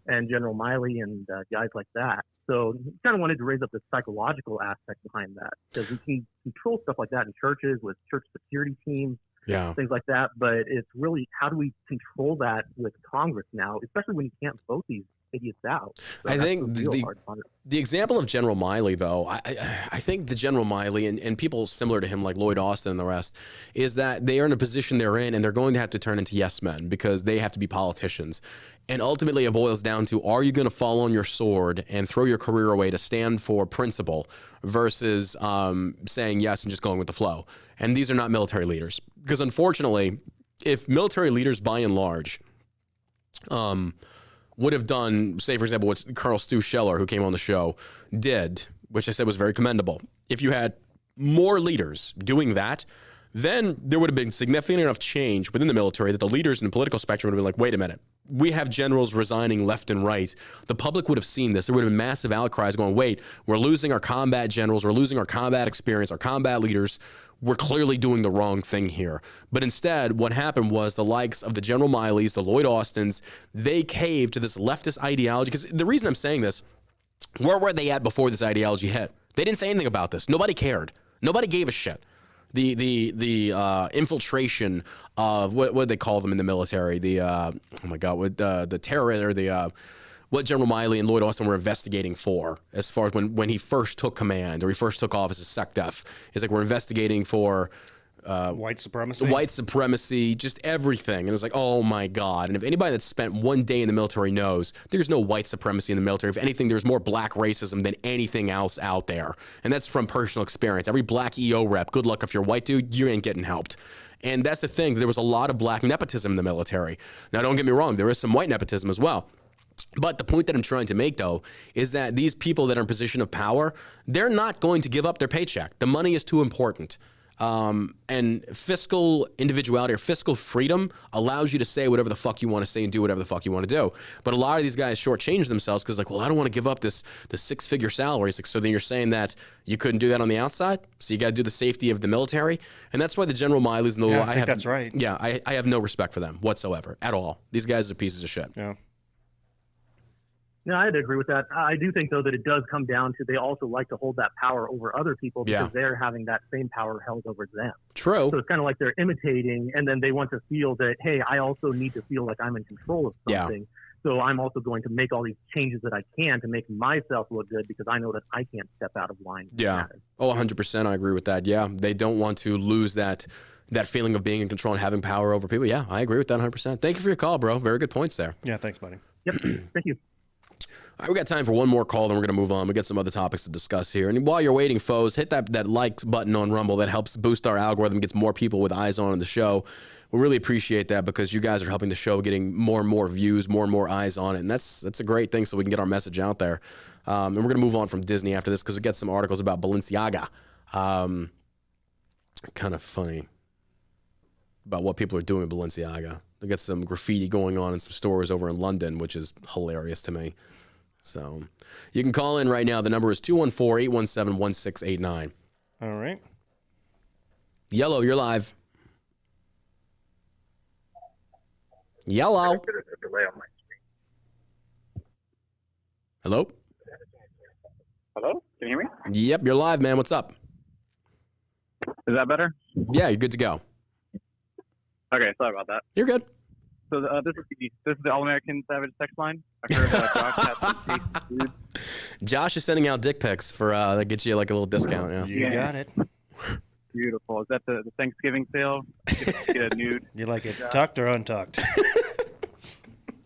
F: and General Milley and guys like that. So kind of wanted to raise up the psychological aspect behind that, because we can control stuff like that in churches with church security teams, things like that. But it's really, how do we control that with Congress now, especially when you can't vote these idiots out. So
A: I
F: that's
A: think
F: the real hard part.
A: the example of General Milley, though, I think the General Milley and people similar to him, like Lloyd Austin and the rest, is that they are in a position they're in, and they're going to have to turn into yes men because they have to be politicians. And ultimately, it boils down to, are you going to fall on your sword and throw your career away to stand for principle versus saying yes and just going with the flow? And these are not military leaders. Because unfortunately, if military leaders, by and large, would have done, say, for example, what Colonel Stu Scheller, who came on the show, did, which I said was very commendable. If you had more leaders doing that, then there would have been significant enough change within the military that the leaders in the political spectrum would have been like, wait a minute, we have generals resigning left and right. The public would have seen this. There would have been massive outcries going, wait, we're losing our combat generals, we're losing our combat experience, our combat leaders. We're clearly doing the wrong thing here. But instead, what happened was the likes of the General Milleys, the Lloyd Austins, they caved to this leftist ideology. Because the reason I'm saying this, where were they at before this ideology hit? They didn't say anything about this. Nobody cared. Nobody gave a shit. The infiltration of what they call them in the military, the terror or what General Milley and Lloyd Austin were investigating for, as far as when he first took command or he first took office as SecDef, is like we're investigating for
B: white supremacy,
A: just everything. And it was like, oh my God. And if anybody that's spent one day in the military knows, there's no white supremacy in the military. If anything, there's more black racism than anything else out there. And that's from personal experience. Every black EO rep, good luck if you're a white dude, you ain't getting helped. And that's the thing. There was a lot of black nepotism in the military. Now, don't get me wrong. There is some white nepotism as well. But the point that I'm trying to make, though, is that these people that are in position of power, they're not going to give up their paycheck. The money is too important. And fiscal individuality or fiscal freedom allows you to say whatever the fuck you want to say and do whatever the fuck you want to do. But a lot of these guys shortchange themselves because, like, well, I don't want to give up the six-figure salaries. Like, so then you're saying that you couldn't do that on the outside? So you got to do the safety of the military? And that's why the General Milleys and the
B: I think that's right.
A: Yeah, I have no respect for them whatsoever at all. These guys are pieces of shit.
B: Yeah.
F: No, I'd agree with that. I do think, though, that it does come down to they also like to hold that power over other people because they're having that same power held over them.
A: True.
F: So it's kind of like they're imitating, and then they want to feel that, hey, I also need to feel like I'm in control of something. So I'm also going to make all these changes that I can to make myself look good because I know that I can't step out of line.
A: Yeah. Oh, 100%. I agree with that. Yeah. They don't want to lose that feeling of being in control and having power over people. Yeah, I agree with that 100%. Thank you for your call, bro. Very good points there.
B: Yeah, thanks, buddy.
F: Yep. Thank you.
A: All right, we got time for one more call, then we're going to move on. We got some other topics to discuss here. And while you're waiting, foes, hit that like button on Rumble. That helps boost our algorithm, gets more people with eyes on the show. We really appreciate that because you guys are helping the show, getting more and more views, more and more eyes on it. And that's a great thing so we can get our message out there. And we're going to move on from Disney after this because we got some articles about Balenciaga. Kind of funny about what people are doing with Balenciaga. They got some graffiti going on in some stores over in London, which is hilarious to me. So you can call in right now. The number is 214-817-1689.
B: All right.
A: Yellow, you're live. Yellow. Hello?
E: Hello? Can you hear me?
A: Yep, you're live, man. What's up?
E: Is that better?
A: Yeah, you're good to go.
E: Okay, sorry about that.
A: You're good.
E: So this is the All-American Savage text line. I heard Josh had some dude.
A: Josh is sending out dick pics for that gets you like a little discount. Yeah.
B: You got it.
E: Beautiful. Is that the Thanksgiving sale? Get a nude.
B: You like it tucked or untucked?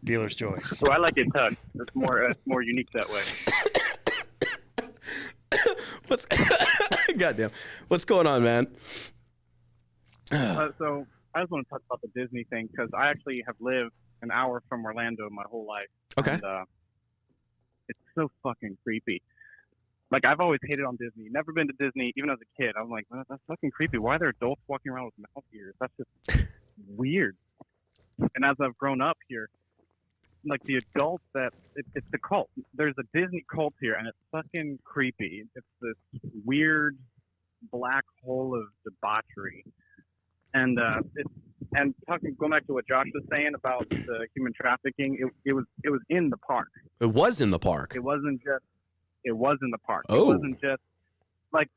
B: Dealer's choice.
E: So I like it tucked. It's more unique that way.
A: Goddamn. What's going on, man?
E: So I just want to talk about the Disney thing because I actually have lived an hour from Orlando my whole life.
A: Okay.
E: And, it's so fucking creepy. Like, I've always hated on Disney. Never been to Disney, even as a kid. I'm like, that's fucking creepy. Why are there adults walking around with mouth ears? That's just weird. And as I've grown up here, like, the adults it's the cult. There's a Disney cult here, and it's fucking creepy. It's this weird black hole of debauchery. And going back to what Josh was saying about the human trafficking, it was in the park.
A: It was in the park.
E: It was in the park.
A: Oh.
E: It wasn't just like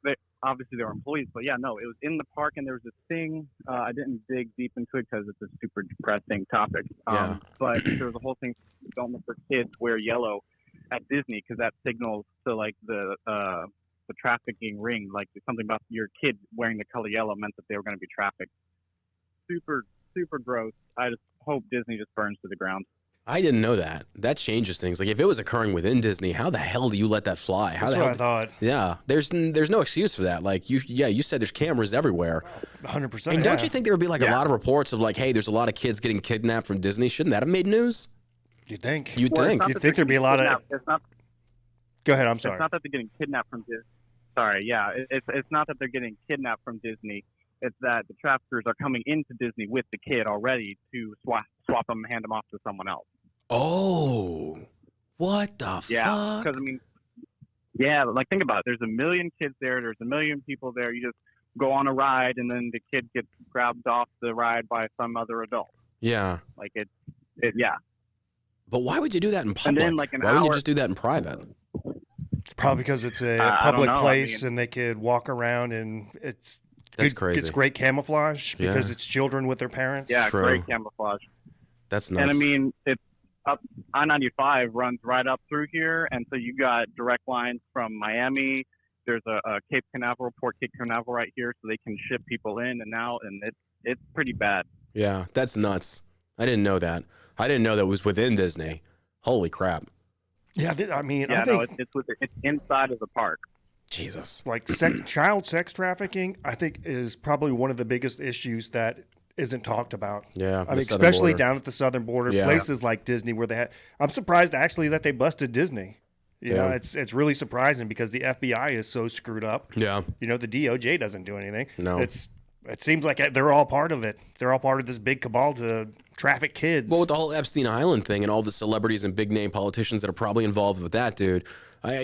E: obviously they were employees, but yeah, no, it was in the park, and there was this thing. I didn't dig deep into it because it's a super depressing topic.
A: Yeah.
E: But there was a whole thing. Don't let their kids wear yellow at Disney because that signals to like the trafficking ring. Like something about your kid wearing the color yellow meant that they were going to be trafficked. Super, super gross. I just hope Disney just burns to the ground.
A: I didn't know that. That changes things. Like if it was occurring within Disney, how the hell do you let that fly? How
B: That's
A: the
B: what
A: hell?
B: I thought.
A: Yeah, there's no excuse for that. Like you said there's cameras everywhere.
B: 100%.
A: And don't you think there would be like a lot of reports of like, hey, there's a lot of kids getting kidnapped from Disney? Shouldn't that have made news?
B: You'd think.
A: You'd
E: Well,
A: think.
B: You'd think there'd be a lot of.
E: It's not.
B: Go ahead. I'm sorry.
E: It's not that they're getting kidnapped from Disney. Sorry, yeah. It's not that they're getting kidnapped from Disney. It's that the traffickers are coming into Disney with the kid already to swap them and hand them off to someone else.
A: Oh, what the
E: Yeah,
A: fuck?
E: because I mean, yeah, like think about it. There's a million kids there. There's a million people there. You just go on a ride, and then the kid gets grabbed off the ride by some other adult.
A: Yeah.
E: Like yeah.
A: But why would you do that in public?
E: And then, like, an
A: why wouldn't you
E: hour-
A: just do that in private?
B: Probably because it's a
E: I don't
B: public
E: know. I
B: place
E: mean-
B: and they could walk around and it's
A: That's
B: good,
A: crazy.
B: It's great camouflage because
A: Yeah.
B: it's children with their parents.
E: Yeah,
A: True.
E: great camouflage.
A: That's nuts.
E: And I mean, it's up. I-95 runs right up through here, and so you got direct lines from Miami. There's a Cape Canaveral, Port Cape Canaveral right here, so they can ship people in and out, and it's pretty bad.
A: Yeah, that's nuts. I didn't know that. I didn't know that was within Disney. Holy crap.
B: Yeah, I mean,
E: Yeah,
B: I
E: no,
B: think
E: it's inside of the park.
A: Jesus.
B: like child sex trafficking, I think is probably one of the biggest issues that isn't talked about.
A: Yeah.
B: I
A: the
B: mean,
A: southern
B: especially
A: border.
B: down at the southern border,
A: Yeah.
B: places like Disney where they had. I'm surprised actually that they busted Disney. You know,
A: Yeah.
B: it's really surprising because the FBI is so screwed up.
A: Yeah.
B: You know, the DOJ doesn't do anything.
A: No.
B: It seems like they're all part of it. They're all part of this big cabal to traffic kids.
A: Well, with the whole Epstein Island thing and all the celebrities and big name politicians that are probably involved with that, dude. I'm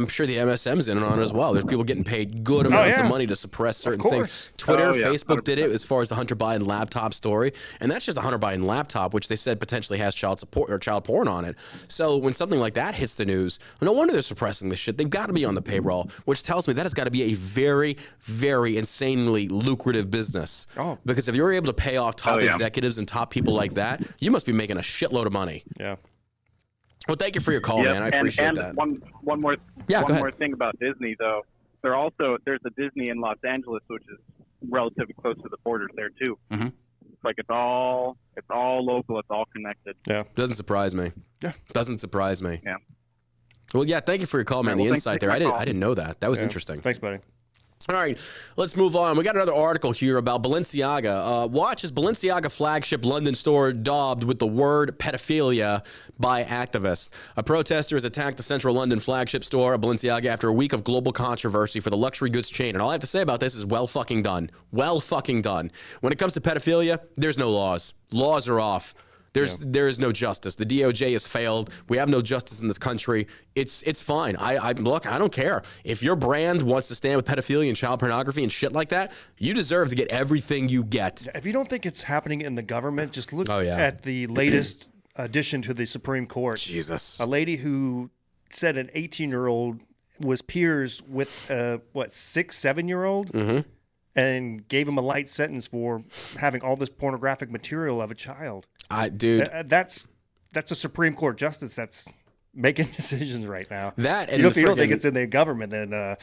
A: sure the MSM's in on it as well. There's people getting paid good amounts of money to suppress certain things.
B: course.
A: Twitter,
E: Oh, yeah,
A: Facebook did it as far as the Hunter Biden laptop story. And that's just a Hunter Biden laptop, which they said potentially has child support or child porn on it. So when something like that hits the news, no wonder they're suppressing this shit. They've got to be on the payroll, which tells me that has got to be a very, very insanely lucrative business.
B: Oh.
A: Because if you're able to pay off top
E: Oh, yeah.
A: executives and top people like that, you must be making a shitload of money.
B: yeah.
A: Well, thank you for your call,
E: Yep,
A: man. I appreciate
E: and
A: that.
E: One more thing about Disney though. There's a Disney in Los Angeles, which is relatively close to the borders there too.
A: Mhm.
E: It's like it's all local. It's all connected.
A: Doesn't surprise me.
B: Yeah.
A: Doesn't surprise me.
E: Yeah.
A: Well, yeah, thank you for your call, man.
E: All right,
A: The
E: well,
A: insight
E: thanks
A: there.
E: for
A: I
E: taking my
A: didn't know that. That was interesting.
B: Thanks, buddy.
A: All right, let's move on. We got another article here about Balenciaga. Watch as Balenciaga flagship London store daubed with the word pedophilia by activists. A protester has attacked the central London flagship store of Balenciaga after a week of global controversy for the luxury goods chain. And all I have to say about this is well fucking done. Well fucking done. When it comes to pedophilia, there's no laws. Laws are off. There is no justice. The DOJ has failed. We have no justice in this country. It's fine. I don't care. If your brand wants to stand with pedophilia and child pornography and shit like that, you deserve to get everything you get.
B: If you don't think it's happening in the government, just look
A: Oh, yeah.
B: at the latest addition to the Supreme Court.
A: Jesus.
B: A lady who said an 18-year-old was peers with 7-year-old and gave him a light sentence for having all this pornographic material of a child.
A: Dude.
B: That's a Supreme Court justice that's making decisions right now.
A: That and
B: you know,
A: the
B: if you don't think
A: friggin-
B: it's in the government, then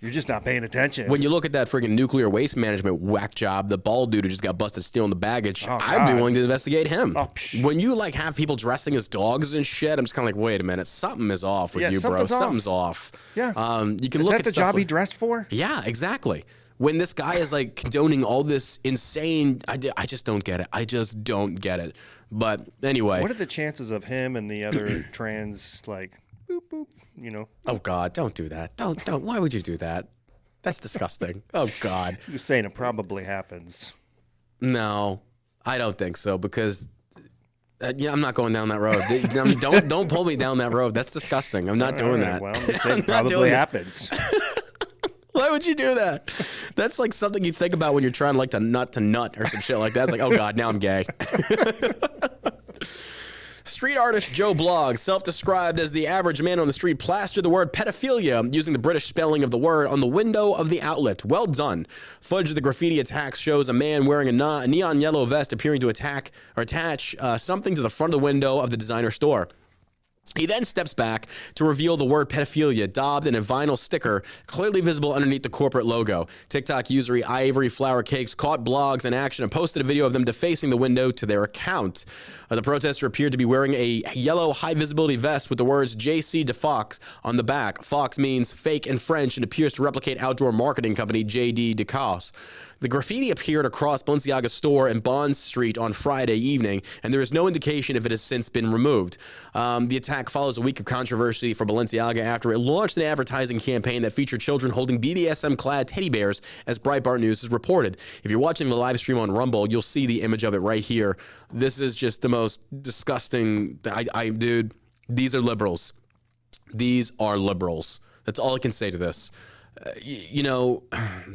B: you're just not paying attention.
A: When you look at that friggin' nuclear waste management whack job, the bald dude who just got busted stealing the baggage,
B: Oh,
A: I'd be
B: God.
A: willing to investigate him.
B: Oh, psh.
A: When you like have people dressing as dogs and shit, I'm just kind of like, wait a minute, something is off with
B: Yeah,
A: you, bro.
B: something's off.
A: Something's off.
B: Yeah.
A: You can
B: Is
A: look
B: that
A: at
B: the
A: stuff
B: job he
A: like-
B: dressed for?
A: Yeah, exactly. When this guy is like condoning all this insane, I just don't get it. I just don't get it. But anyway.
B: What are the chances of him and the other trans, like, boop, boop, you know?
A: Oh God, don't do that. Don't. Why would you do that? That's disgusting. Oh God.
B: Just saying it probably happens.
A: No, I don't think so because I'm not going down that road. Don't pull me down that road. That's disgusting. I'm not doing
B: All right,
A: that.
B: Well, I'm just saying
A: I'm not
B: probably
A: doing it.
B: happens.
A: Why would you do that? That's like something you think about when you're trying to nut or some shit like that. It's like, oh God, now I'm gay. Street artist Joe Bloggs, self-described as the average man on the street, plastered the word pedophilia using the British spelling of the word on the window of the outlet. Well done. Footage of the graffiti attacks shows a man wearing a neon yellow vest appearing to attach something to the front of the window of the designer store. He then steps back to reveal the word pedophilia daubed in a vinyl sticker clearly visible underneath the corporate logo. TikTok user Ivory Flower Cakes caught Bloggs in action and posted a video of them defacing the window to their account. The protester appeared to be wearing a yellow high-visibility vest with the words JC de Fox on the back. Fox means fake in French and appears to replicate outdoor marketing company JD Decaux. The graffiti appeared across Balenciaga's store in Bond Street on Friday evening, and there is no indication if it has since been removed. The attack follows a week of controversy for Balenciaga after it launched an advertising campaign that featured children holding BDSM-clad teddy bears, as Breitbart News has reported. If you're watching the live stream on Rumble, you'll see the image of it right here. This is just the most disgusting. Dude, these are liberals. These are liberals. That's all I can say to this. You know,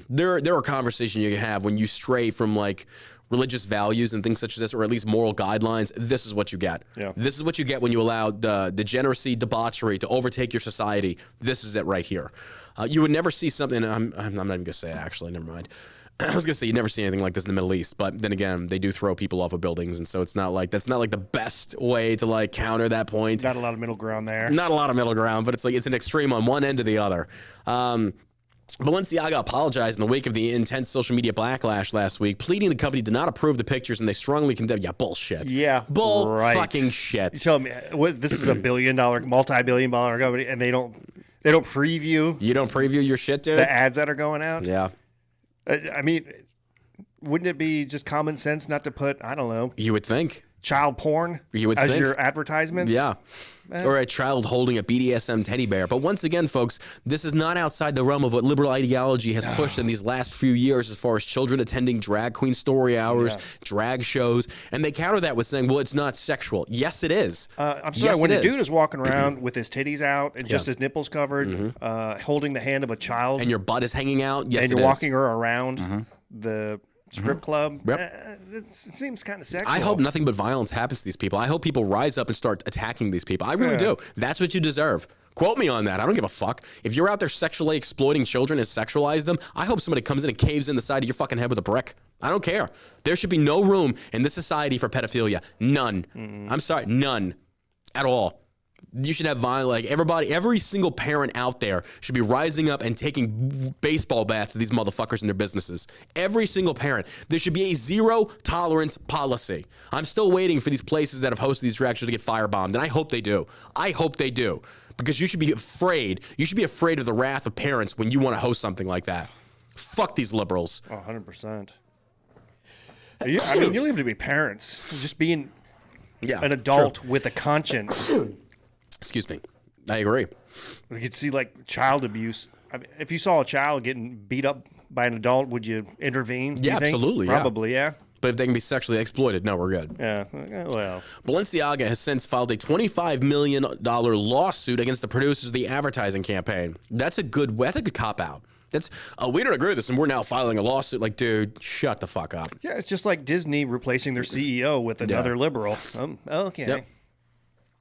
A: there are conversations you can have when you stray from like religious values and things such as this, or at least moral guidelines. This is what you get. Yeah. This is what you get when you allow degeneracy, debauchery to overtake your society. This is it right here. You would never see something. I'm not even gonna say it. Actually, never mind. I was gonna say you never see anything like this in the Middle East, but then again, they do throw people off of buildings, and so it's not like that's not like the best way to like counter that point.
B: Not a lot of middle ground there.
A: Not a lot of middle ground, but it's like it's an extreme on one end or the other. Balenciaga apologized in the wake of the intense social media backlash last week, pleading the company did not approve the pictures and they strongly condemned. Yeah, bullshit.
B: Yeah,
A: fucking shit.
B: You tell me this is a multi-billion-dollar company, and they don't preview.
A: You don't preview your shit, dude.
B: The ads that are going out.
A: Yeah.
B: I mean, wouldn't it be just common sense not to put, I don't know,
A: you would think,
B: child porn as your advertisements?
A: Yeah. Or a child holding a BDSM teddy bear. But once again, folks, this is not outside the realm of what liberal ideology has pushed in these last few years as far as children attending drag queen story hours, drag shows. And they counter that with saying, well, it's not sexual. Yes, it is.
B: I'm sorry, when a dude is walking around with his titties out and just his nipples covered, holding the hand of a child.
A: And your butt is hanging out. Yes,
B: and you're walking her around the strip club. It seems kind of sexual.
A: I hope nothing but violence happens to these people. I hope people rise up and start attacking these people. I really do. That's what you deserve. Quote me on that. I don't give a fuck. If you're out there sexually exploiting children and sexualize them, I hope somebody comes in and caves in the side of your fucking head with a brick. I don't care. There should be no room in this society for pedophilia. None. I'm sorry, none at all. You should have violence. Like every single parent out there should be rising up and taking baseball bats to these motherfuckers in their businesses. Every single parent. There should be a zero tolerance policy. I'm still waiting for these places that have hosted these drag shows to get firebombed, and I hope they do. I hope they do. Because you should be afraid. You should be afraid of the wrath of parents when you want to host something like that. Fuck these liberals.
B: 100%. I mean, you live to be parents. Just being an adult with a conscience.
A: Excuse me. I agree.
B: You could see like child abuse. I mean, if you saw a child getting beat up by an adult, would you intervene?
A: Yeah, absolutely.
B: Probably, yeah.
A: But if they can be sexually exploited, no, we're good.
B: Yeah, well.
A: Balenciaga has since filed a $25 million lawsuit against the producers of the advertising campaign. That's a good cop-out. That's we don't agree with this, and we're now filing a lawsuit. Like, dude, shut the fuck up.
B: Yeah, it's just like Disney replacing their CEO with another liberal. Okay.
A: Yep.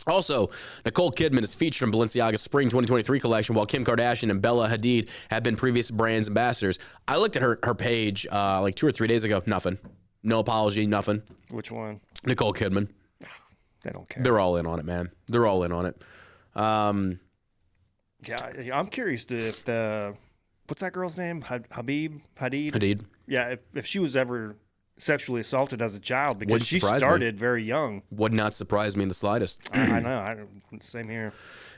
A: Also, Nicole Kidman is featured in Balenciaga's Spring 2023 collection, while Kim Kardashian and Bella Hadid have been previous brand's ambassadors. I looked at her page like 2 or 3 days ago. Nothing. No apology, nothing.
B: Which one?
A: Nicole Kidman.
B: They don't care.
A: They're all in on it, man. They're all in on it.
B: Yeah, I'm curious if what's that girl's name? Hadid?
A: Hadid.
B: Yeah, if she was ever sexually assaulted as a child, because she started very young.
A: Would not surprise me in the slightest.
B: I know. Same here.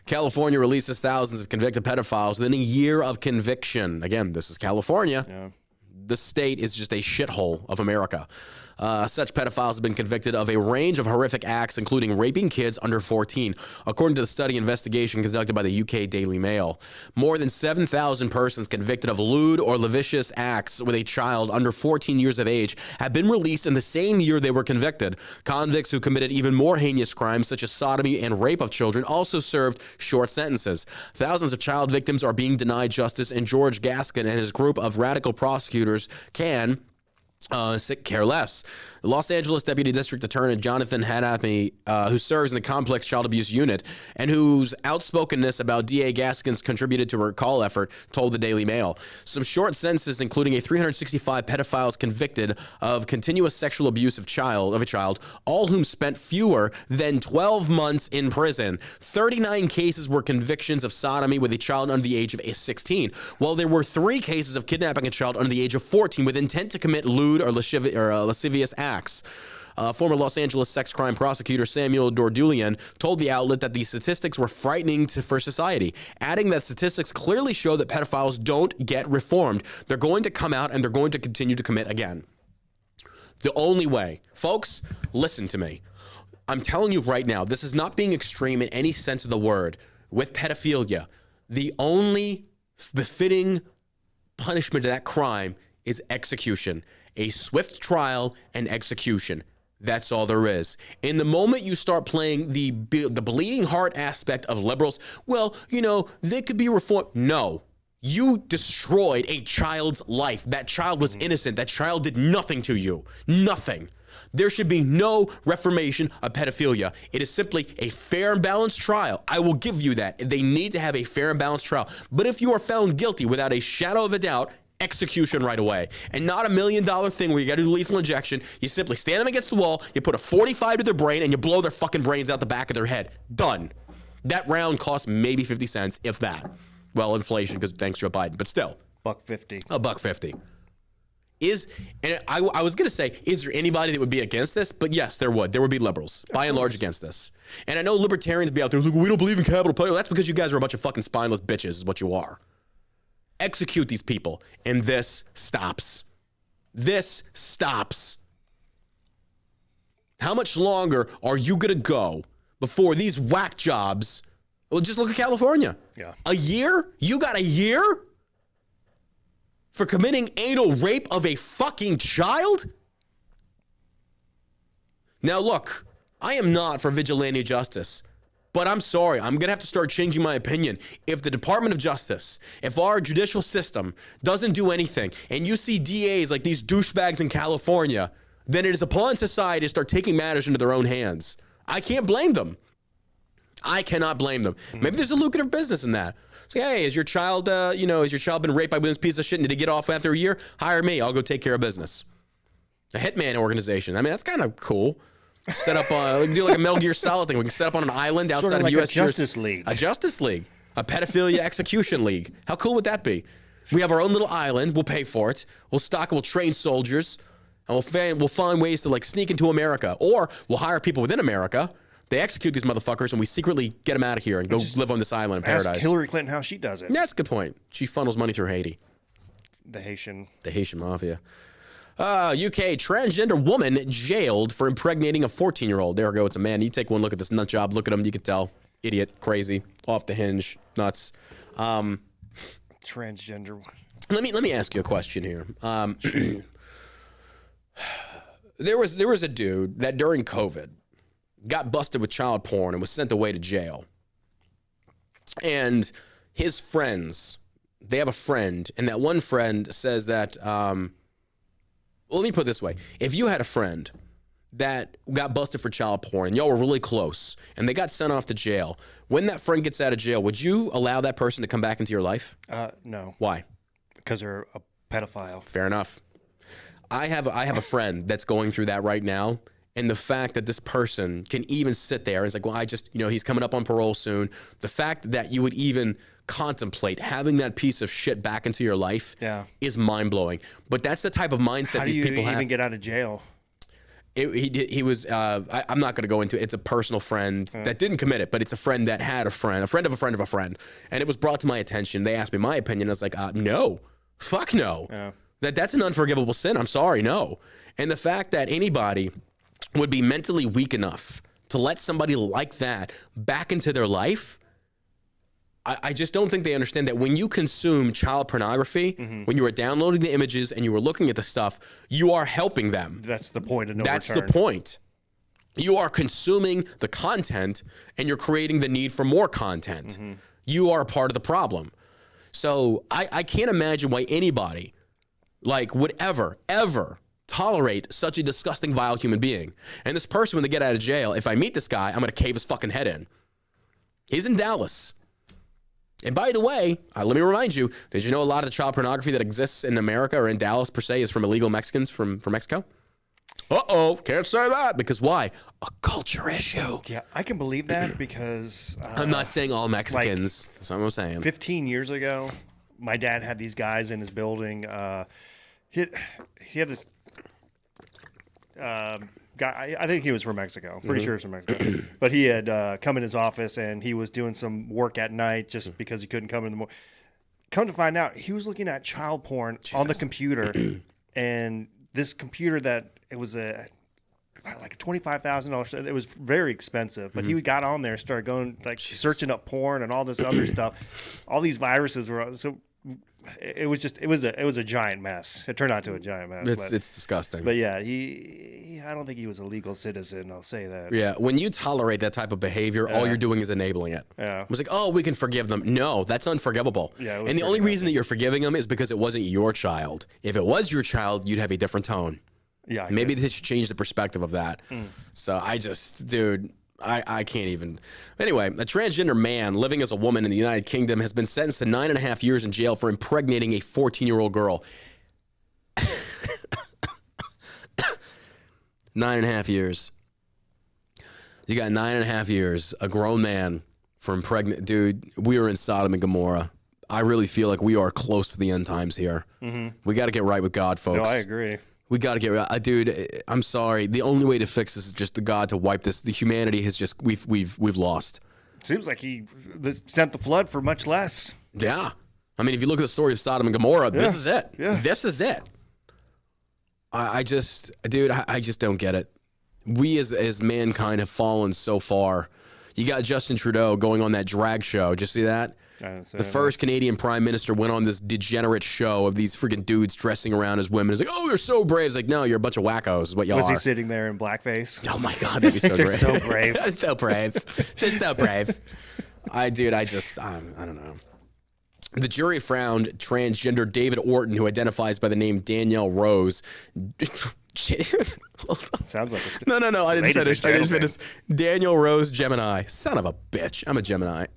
A: California releases thousands of convicted pedophiles within a year of conviction. Again, this is California.
B: Yeah.
A: The state is just a shithole of America. Such pedophiles have been convicted of a range of horrific acts, including raping kids under 14, according to the study investigation conducted by the UK Daily Mail. More than 7,000 persons convicted of lewd or lascivious acts with a child under 14 years of age have been released in the same year they were convicted. Convicts who committed even more heinous crimes, such as sodomy and rape of children, also served short sentences. Thousands of child victims are being denied justice, and George Gaskin and his group of radical prosecutors can Care less. Los Angeles Deputy District Attorney Jonathan Hadapmy, who serves in the complex child abuse unit and whose outspokenness about DA Gaskins contributed to a recall effort, told the Daily Mail. Some short sentences, including a 365 pedophiles convicted of continuous sexual abuse of a child, all whom spent fewer than 12 months in prison. 39 cases were convictions of sodomy with a child under the age of 16, while there were 3 cases of kidnapping a child under the age of 14 with intent to commit lewd or lascivious acts. Former Los Angeles sex crime prosecutor Samuel Dordulian told the outlet that the statistics were frightening for society, adding that statistics clearly show that pedophiles don't get reformed. They're going to come out and they're going to continue to commit again. The only way, folks, listen to me. I'm telling you right now, this is not being extreme in any sense of the word. With pedophilia, the only befitting punishment of that crime is execution. A swift trial and execution. That's all there is. In the moment you start playing the bleeding heart aspect of liberals, well, you know, they could be reformed. No. You destroyed a child's life. That child was innocent. That child did nothing to you. Nothing. There should be no reformation of pedophilia. It is simply a fair and balanced trial. I will give you that. They need to have a fair and balanced trial. But if you are found guilty without a shadow of a doubt, execution right away. And not $1 million thing where you got to do lethal injection. You simply stand them against the wall, you put a 45 to their brain, and you blow their fucking brains out the back of their head. Done. That round costs maybe 50 cents, if that. Well, inflation, because thanks Joe Biden, but still.
B: $1.50.
A: $1.50. And I was going to say, is there anybody that would be against this? But yes, there would. There would be liberals, by and large, against this. And I know libertarians be out there like, we don't believe in capital punishment. That's because you guys are a bunch of fucking spineless bitches, is what you are. Execute these people, and this stops. This stops. How much longer are you going to go before these whack jobs? Well, just look at California.
B: Yeah.
A: A year? You got a year for committing anal rape of a fucking child? Now, look, I am not for vigilante justice. But I'm sorry, I'm going to have to start changing my opinion. If the Department of Justice, if our judicial system doesn't do anything, and you see DAs like these douchebags in California, then it is upon society to start taking matters into their own hands. I can't blame them. I cannot blame them. Maybe there's a lucrative business in that. Say, hey, has your child, has your child been raped by this piece of shit and did he get off after a year? Hire me, I'll go take care of business. A hitman organization. I mean, that's kind of cool. Set up, we can do like a Metal Gear Solid thing. We can set up on an island outside
B: sort of
A: of U.S.
B: a Justice League.
A: A Justice League. A pedophilia execution league. How cool would that be? We have our own little island. We'll pay for it. We'll stock, we'll train soldiers, and we'll find ways to like sneak into America. Or we'll hire people within America. They execute these motherfuckers, and we secretly get them out of here and go live on this island in paradise.
B: Ask Hillary Clinton how she does it.
A: Yeah, that's a good point. She funnels money through Haiti.
B: The Haitian
A: mafia. UK transgender woman jailed for impregnating a 14-year-old. There we go. It's a man. You take one look at this nut job. Look at him. You can tell. Idiot. Crazy. Off the hinge. Nuts.
B: transgender.
A: Let me ask you a question here. There was a dude that during COVID got busted with child porn and was sent away to jail. And his friends, they have a friend, and that one friend says that, well, let me put it this way. If you had a friend that got busted for child porn and y'all were really close and they got sent off to jail, when that friend gets out of jail, would you allow that person to come back into your life?
B: No.
A: Why?
B: Because they're a pedophile.
A: Fair enough. I have a friend that's going through that right now. And the fact that this person can even sit there and it's like, well, he's coming up on parole soon. The fact that you would even contemplate having that piece of shit back into your life is mind-blowing. But that's the type of mindset these people have.
B: How do you even get out of jail?
A: He was, I'm not going to go into it. It's a personal friend that didn't commit it, but it's a friend that had a friend of a friend of a friend. And it was brought to my attention. They asked me my opinion. I was like, no, fuck no. Yeah. That's an unforgivable sin. I'm sorry, no. And the fact that anybody would be mentally weak enough to let somebody like that back into their life, I just don't think they understand that when you consume child pornography, when you are downloading the images and you are looking at the stuff, you are helping them.
B: That's the point of no return.
A: That's the point. You are consuming the content and you're creating the need for more content. You are a part of the problem. So I can't imagine why anybody would ever tolerate such a disgusting, vile human being. And this person, when they get out of jail, if I meet this guy, I'm going to cave his fucking head in. He's in Dallas. And by the way, let me remind you, did you know a lot of the child pornography that exists in America or in Dallas per se is from illegal Mexicans from Mexico? Uh-oh, can't say that, because why? A culture issue.
B: Yeah, I can believe that because...
A: I'm not saying all Mexicans. That's what I'm saying.
B: 15 years ago, my dad had these guys in his building. He had this guy, I think he was from Mexico. Pretty sure he was from Mexico. But he had come in his office, and he was doing some work at night just because he couldn't come in the morning. Come to find out, he was looking at child porn on the computer, and this computer that it was like a $25,000. It was very expensive, but he got on there and started going searching up porn and all this other stuff. All these viruses were so. It was a giant mess. It turned out to a giant mess.
A: It's disgusting.
B: But yeah, I don't think he was a legal citizen. I'll say that.
A: Yeah, when you tolerate that type of behavior, all you're doing is enabling it.
B: Yeah.
A: It was like, oh, we can forgive them. No, that's unforgivable.
B: Yeah,
A: and the only reason that you're forgiving them is because it wasn't your child. If it was your child, you'd have a different tone.
B: Yeah.
A: Maybe they should change the perspective of that. So I can't even. Anyway, a transgender man living as a woman in the United Kingdom has been sentenced to 9.5 years in jail for impregnating a 14-year-old girl. 9.5 years. You got 9.5 years, a grown man for impregnate. Dude, we are in Sodom and Gomorrah. I really feel like we are close to the end times here. We got to get right with God, folks.
B: No, I agree.
A: We got to get right. Dude, I'm sorry. The only way to fix this is just the God to wipe this. The humanity has just, we've lost.
B: Seems like he sent the flood for much less.
A: Yeah. I mean, if you look at the story of Sodom and Gomorrah, this is it.
B: Yeah.
A: This is it. I just don't get it. We as mankind have fallen so far. You got Justin Trudeau going on that drag show. Did you see that? The first Canadian prime minister went on this degenerate show of these freaking dudes dressing around as women. It's like, oh, they're so brave. It's like, no, you're a bunch of wackos is what y'all are.
B: Was he sitting there in blackface?
A: Oh, my God, that'd be so
B: They're
A: great.
B: so brave.
A: They're so brave. They're so brave. I don't know. The jury found transgender David Orton, who identifies by the name Danielle Rose.
B: Sounds like
A: No, I didn't finish. Daniel Rose Gemini. Son of a bitch. I'm a Gemini.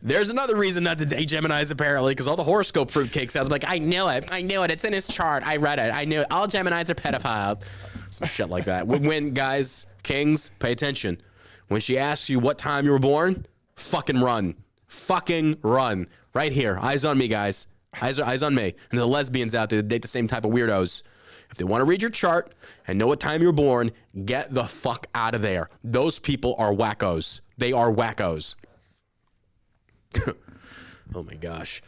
A: There's another reason not to date Geminis, apparently, because all the horoscope fruitcake sounds like, I knew it. It's in his chart. I read it. I knew it. All Geminis are pedophiles. Some shit like that. When guys, kings, pay attention. When she asks you what time you were born, fucking run. Fucking run. Right here. Eyes on me, guys. Eyes on me. And the lesbians out there that date the same type of weirdos. If they want to read your chart and know what time you were born, get the fuck out of there. Those people are wackos. They are wackos. Oh my gosh.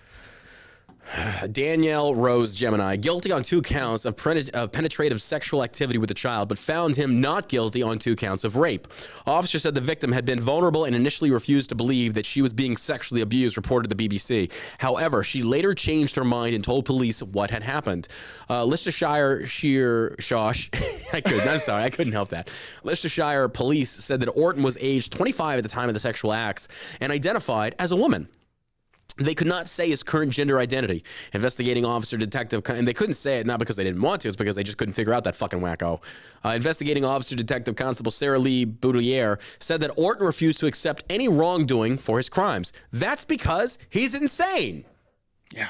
A: Danielle Rose Gemini, guilty on 2 counts of penetrative sexual activity with a child, but found him not guilty on 2 counts of rape. Officer said the victim had been vulnerable and initially refused to believe that she was being sexually abused, reported the BBC. However, she later changed her mind and told police what had happened. Leicestershire I couldn't help that. Leicestershire police said that Orton was aged 25 at the time of the sexual acts and identified as a woman. They could not say his current gender identity. Investigating officer detective, and they couldn't say it not because they didn't want to, it's because they just couldn't figure out that fucking wacko. Investigating officer detective constable Sarah Lee Boutillier said that Orton refused to accept any wrongdoing for his crimes. That's because he's insane.
B: Yeah.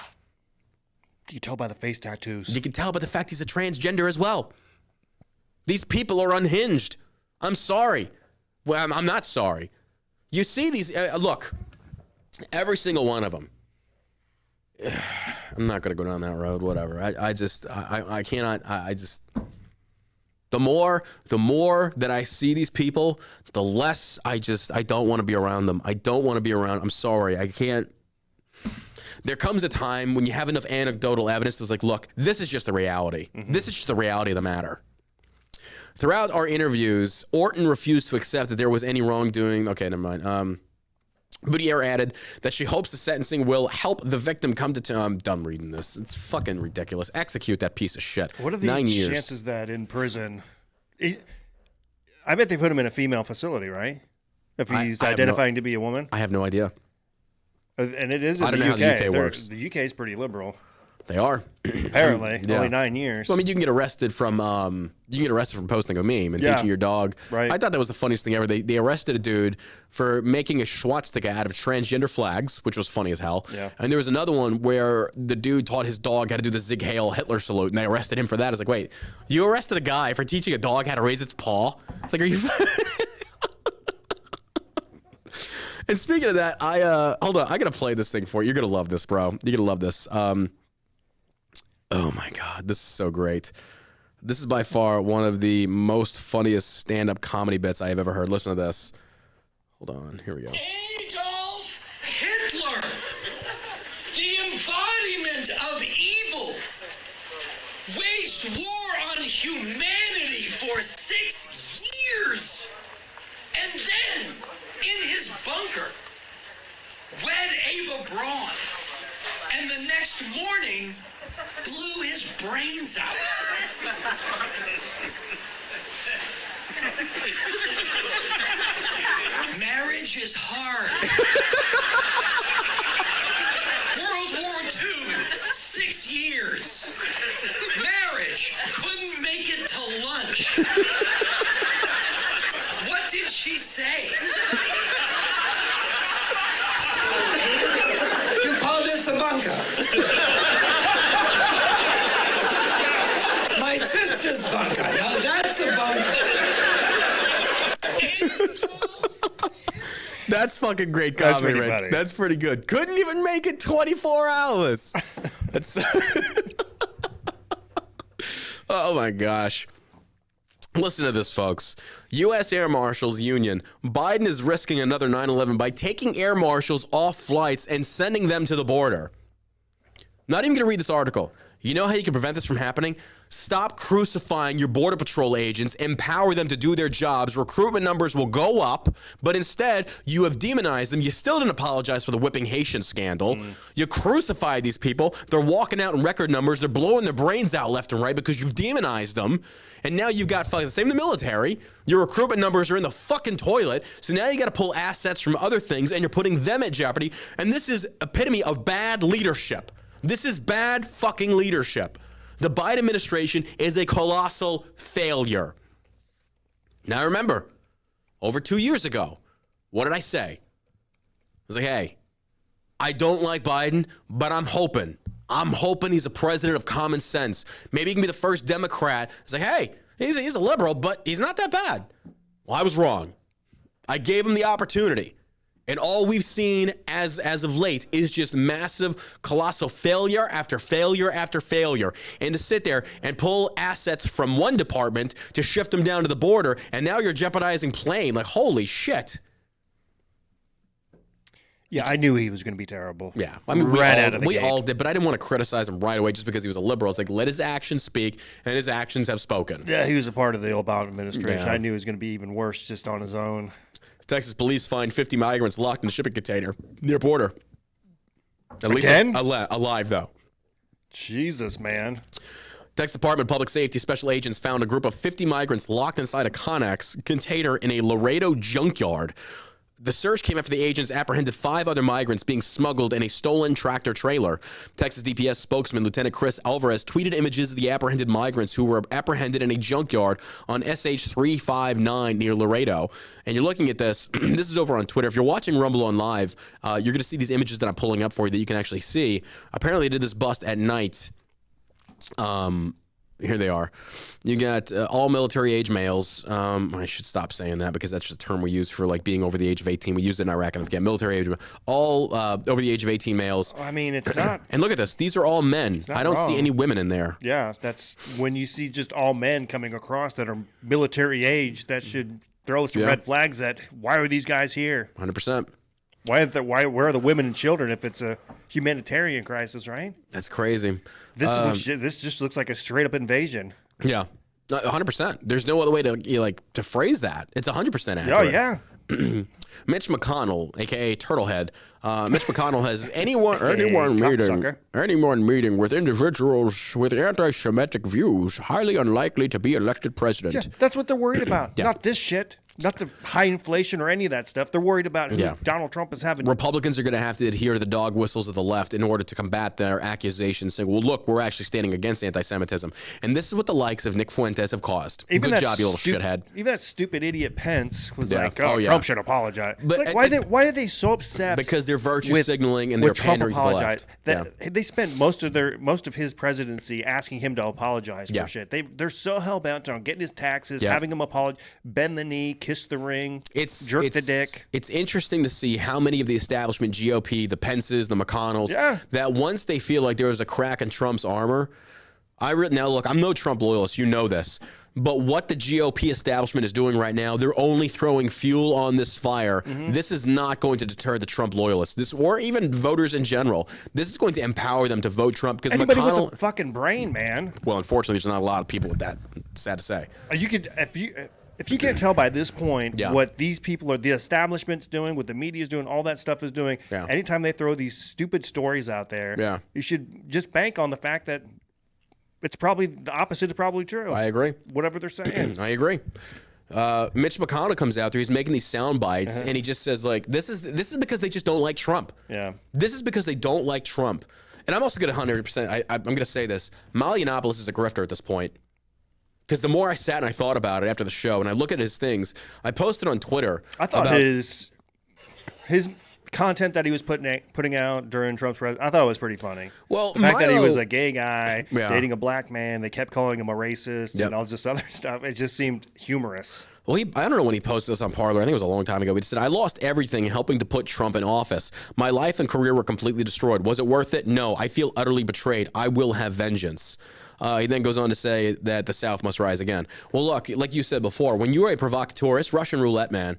B: You can tell by the face tattoos.
A: You can tell by the fact he's a transgender as well. These people are unhinged. I'm sorry. Well, I'm not sorry. You see these, look. Every single one of them. I'm not going to go down that road, whatever. I cannot, the more that I see these people, the less I don't want to be around them. I don't want to be around. I'm sorry. I can't. There comes a time when you have enough anecdotal evidence that was like, look, this is just the reality. Mm-hmm. This is just the reality of the matter. Throughout our interviews, Orton refused to accept that there was any wrongdoing. Okay, never mind. Boutillier added that she hopes the sentencing will help the victim come to I'm done reading this. It's fucking ridiculous. Execute that piece of shit.
B: What are the
A: 9 years.
B: chances that in prison... I bet they put him in a female facility, right? If he's identifying to be a woman?
A: I have no idea.
B: And it is in
A: I don't
B: the
A: know
B: UK.
A: how the UK works.
B: The UK is pretty liberal.
A: They are.
B: Apparently,
A: Yeah.
B: only 9 years.
A: Well, I mean, you can get arrested from posting a meme and teaching your dog.
B: Right.
A: I thought that was the funniest thing ever. They arrested a dude for making a swastika out of transgender flags, which was funny as hell.
B: Yeah.
A: And there was another one where the dude taught his dog how to do the Zig Heil Hitler salute, and they arrested him for that. I was like, wait, you arrested a guy for teaching a dog how to raise its paw? It's like, are you? And speaking of that, hold on, I gotta play this thing for you. You're gonna love this, bro. You're gonna love this. Oh my God, this is so great. This is by far one of the most funniest stand-up comedy bits I have ever heard. Listen to this. Hold on, here we go.
G: Adolf Hitler, the embodiment of evil, waged war on humanity for 6 years. And then, in his bunker, wed Ava Braun. And the next morning, blew his brains out. Marriage is hard. World War II, 6 years. Marriage, couldn't make it to lunch. What did she say? You call this a bunker? My sister's bunker. Now that's a bunker.
A: That's fucking great comedy,
B: pretty
A: right?
B: funny.
A: That's pretty good. Couldn't even make it 24 hours. That's. Oh my gosh. Listen to this, folks. U.S. Air Marshals Union. Biden is risking another 9/11 by taking air marshals off flights and sending them to the border. Not even going to read this article. You know how you can prevent this from happening? Stop crucifying your Border Patrol agents. Empower them to do their jobs. Recruitment numbers will go up, but instead, you have demonized them. You still didn't apologize for the whipping Haitian scandal. You crucified these people. They're walking out in record numbers. They're blowing their brains out left and right because you've demonized them. And now you've got the same in the military. Your recruitment numbers are in the fucking toilet. So now you got to pull assets from other things, and you're putting them at jeopardy. And this is epitome of bad leadership. This is bad fucking leadership. The Biden administration is a colossal failure. Now remember, over 2 years ago, what did I say? I was like, hey, I don't like Biden, but I'm hoping he's a president of common sense. Maybe he can be the first Democrat. It's like, hey, he's a liberal, but he's not that bad. Well, I was wrong. I gave him the opportunity. And all we've seen as of late is just massive, colossal failure after failure after failure. And to sit there and pull assets from one department to shift them down to the border, and now you're jeopardizing plane. Like, holy shit.
B: Yeah, I knew he was going to be terrible.
A: Yeah, I mean, we all did, but I didn't want to criticize him right away just because he was a liberal. It's like, let his actions speak, and his actions have spoken.
B: Yeah, he was a part of the Obama administration.
A: Yeah.
B: I knew it was going to be even worse just on his own.
A: Texas police find 50 migrants locked in a shipping container near border. At least
B: Again?
A: alive, though.
B: Jesus, man.
A: Texas Department of Public Safety special agents found a group of 50 migrants locked inside a Connex container in a Laredo junkyard. The search came after the agents apprehended 5 other migrants being smuggled in a stolen tractor trailer. Texas DPS spokesman Lieutenant Chris Alvarez tweeted images of the apprehended migrants who were apprehended in a junkyard on SH 359 near Laredo. And you're looking at this. This is over on Twitter. If you're watching Rumble on Live, you're going to see these images that I'm pulling up for you that you can actually see. Apparently, they did this bust at night. Here they are. You got all military age males. I should stop saying that because that's just a term we use for like being over the age of 18. We use it in Iraq and Afghanistan. Military age, all over the age of 18 males.
B: I mean, it's not.
A: And look at this. These are all men. I don't see any women in there.
B: Yeah, that's when you see just all men coming across that are military age. That should throw some red flags at why are these guys here?
A: 100%.
B: Where are the women and children if it's a humanitarian crisis, right?
A: That's crazy.
B: This just looks like a straight up invasion.
A: Yeah, 100%. There's no other way to phrase that. It's 100% accurate.
B: Oh yeah.
A: Mitch McConnell, aka Turtlehead. Mitch McConnell has anyone meeting with individuals with anti-Semitic views highly unlikely to be elected president.
B: Yeah, that's what they're worried about.
A: Yeah.
B: Not this shit. Not the high inflation or any of that stuff. They're worried about who Donald Trump is having.
A: Republicans are going to have to adhere to the dog whistles of the left in order to combat their accusations saying, well, look, we're actually standing against anti-Semitism. And this is what the likes of Nick Fuentes have caused. Good job, you little shithead.
B: Even that stupid idiot Pence was like, Trump should apologize. But like, why are they so upset?
A: Because they're virtue signaling and they're pandering to the left.
B: They spent most of his presidency asking him to apologize for shit. They're so hell-bent on getting his taxes, having him apologize, bend the knee, kiss the ring, jerk the dick.
A: It's interesting to see how many of the establishment GOP, the Pences, the McConnells, that once they feel like there was a crack in Trump's armor, now look, I'm no Trump loyalist, you know this. But what the GOP establishment is doing right now, they're only throwing fuel on this fire. This is not going to deter the Trump loyalists, or even voters in general. This is going to empower them to vote Trump because McConnell,
B: with a fucking brain, man.
A: Well, unfortunately, there's not a lot of people with that. Sad to say.
B: You could, if you can't tell by this point what these people are, the establishment's doing, what the media's doing, all that stuff is doing. Anytime they throw these stupid stories out there, you should just bank on the fact that it's probably the opposite is probably true.
A: I agree.
B: Whatever they're saying.
A: I agree. Mitch McConnell comes out there. He's making these sound bites, and he just says like, "This is because they just don't like Trump.
B: Yeah.
A: This is because they don't like Trump." And I'm also going to 100%. I'm going to say this: Molly Yiannopoulos is a grifter at this point. Because the more I sat and I thought about it after the show, and I look at his things, I posted on Twitter.
B: I thought his content that he was putting out during Trump's presidency, I thought it was pretty funny.
A: Well,
B: the fact that he was a gay guy dating a black man, they kept calling him a racist and all this other stuff. It just seemed humorous. Well,
A: I don't know when he posted this on Parler. I think it was a long time ago. He said, "I lost everything helping to put Trump in office. My life and career were completely destroyed. Was it worth it? No. I feel utterly betrayed. I will have vengeance." He then goes on to say that the South must rise again. Well, look, like you said before, when you are a provocateur, it's Russian roulette, man.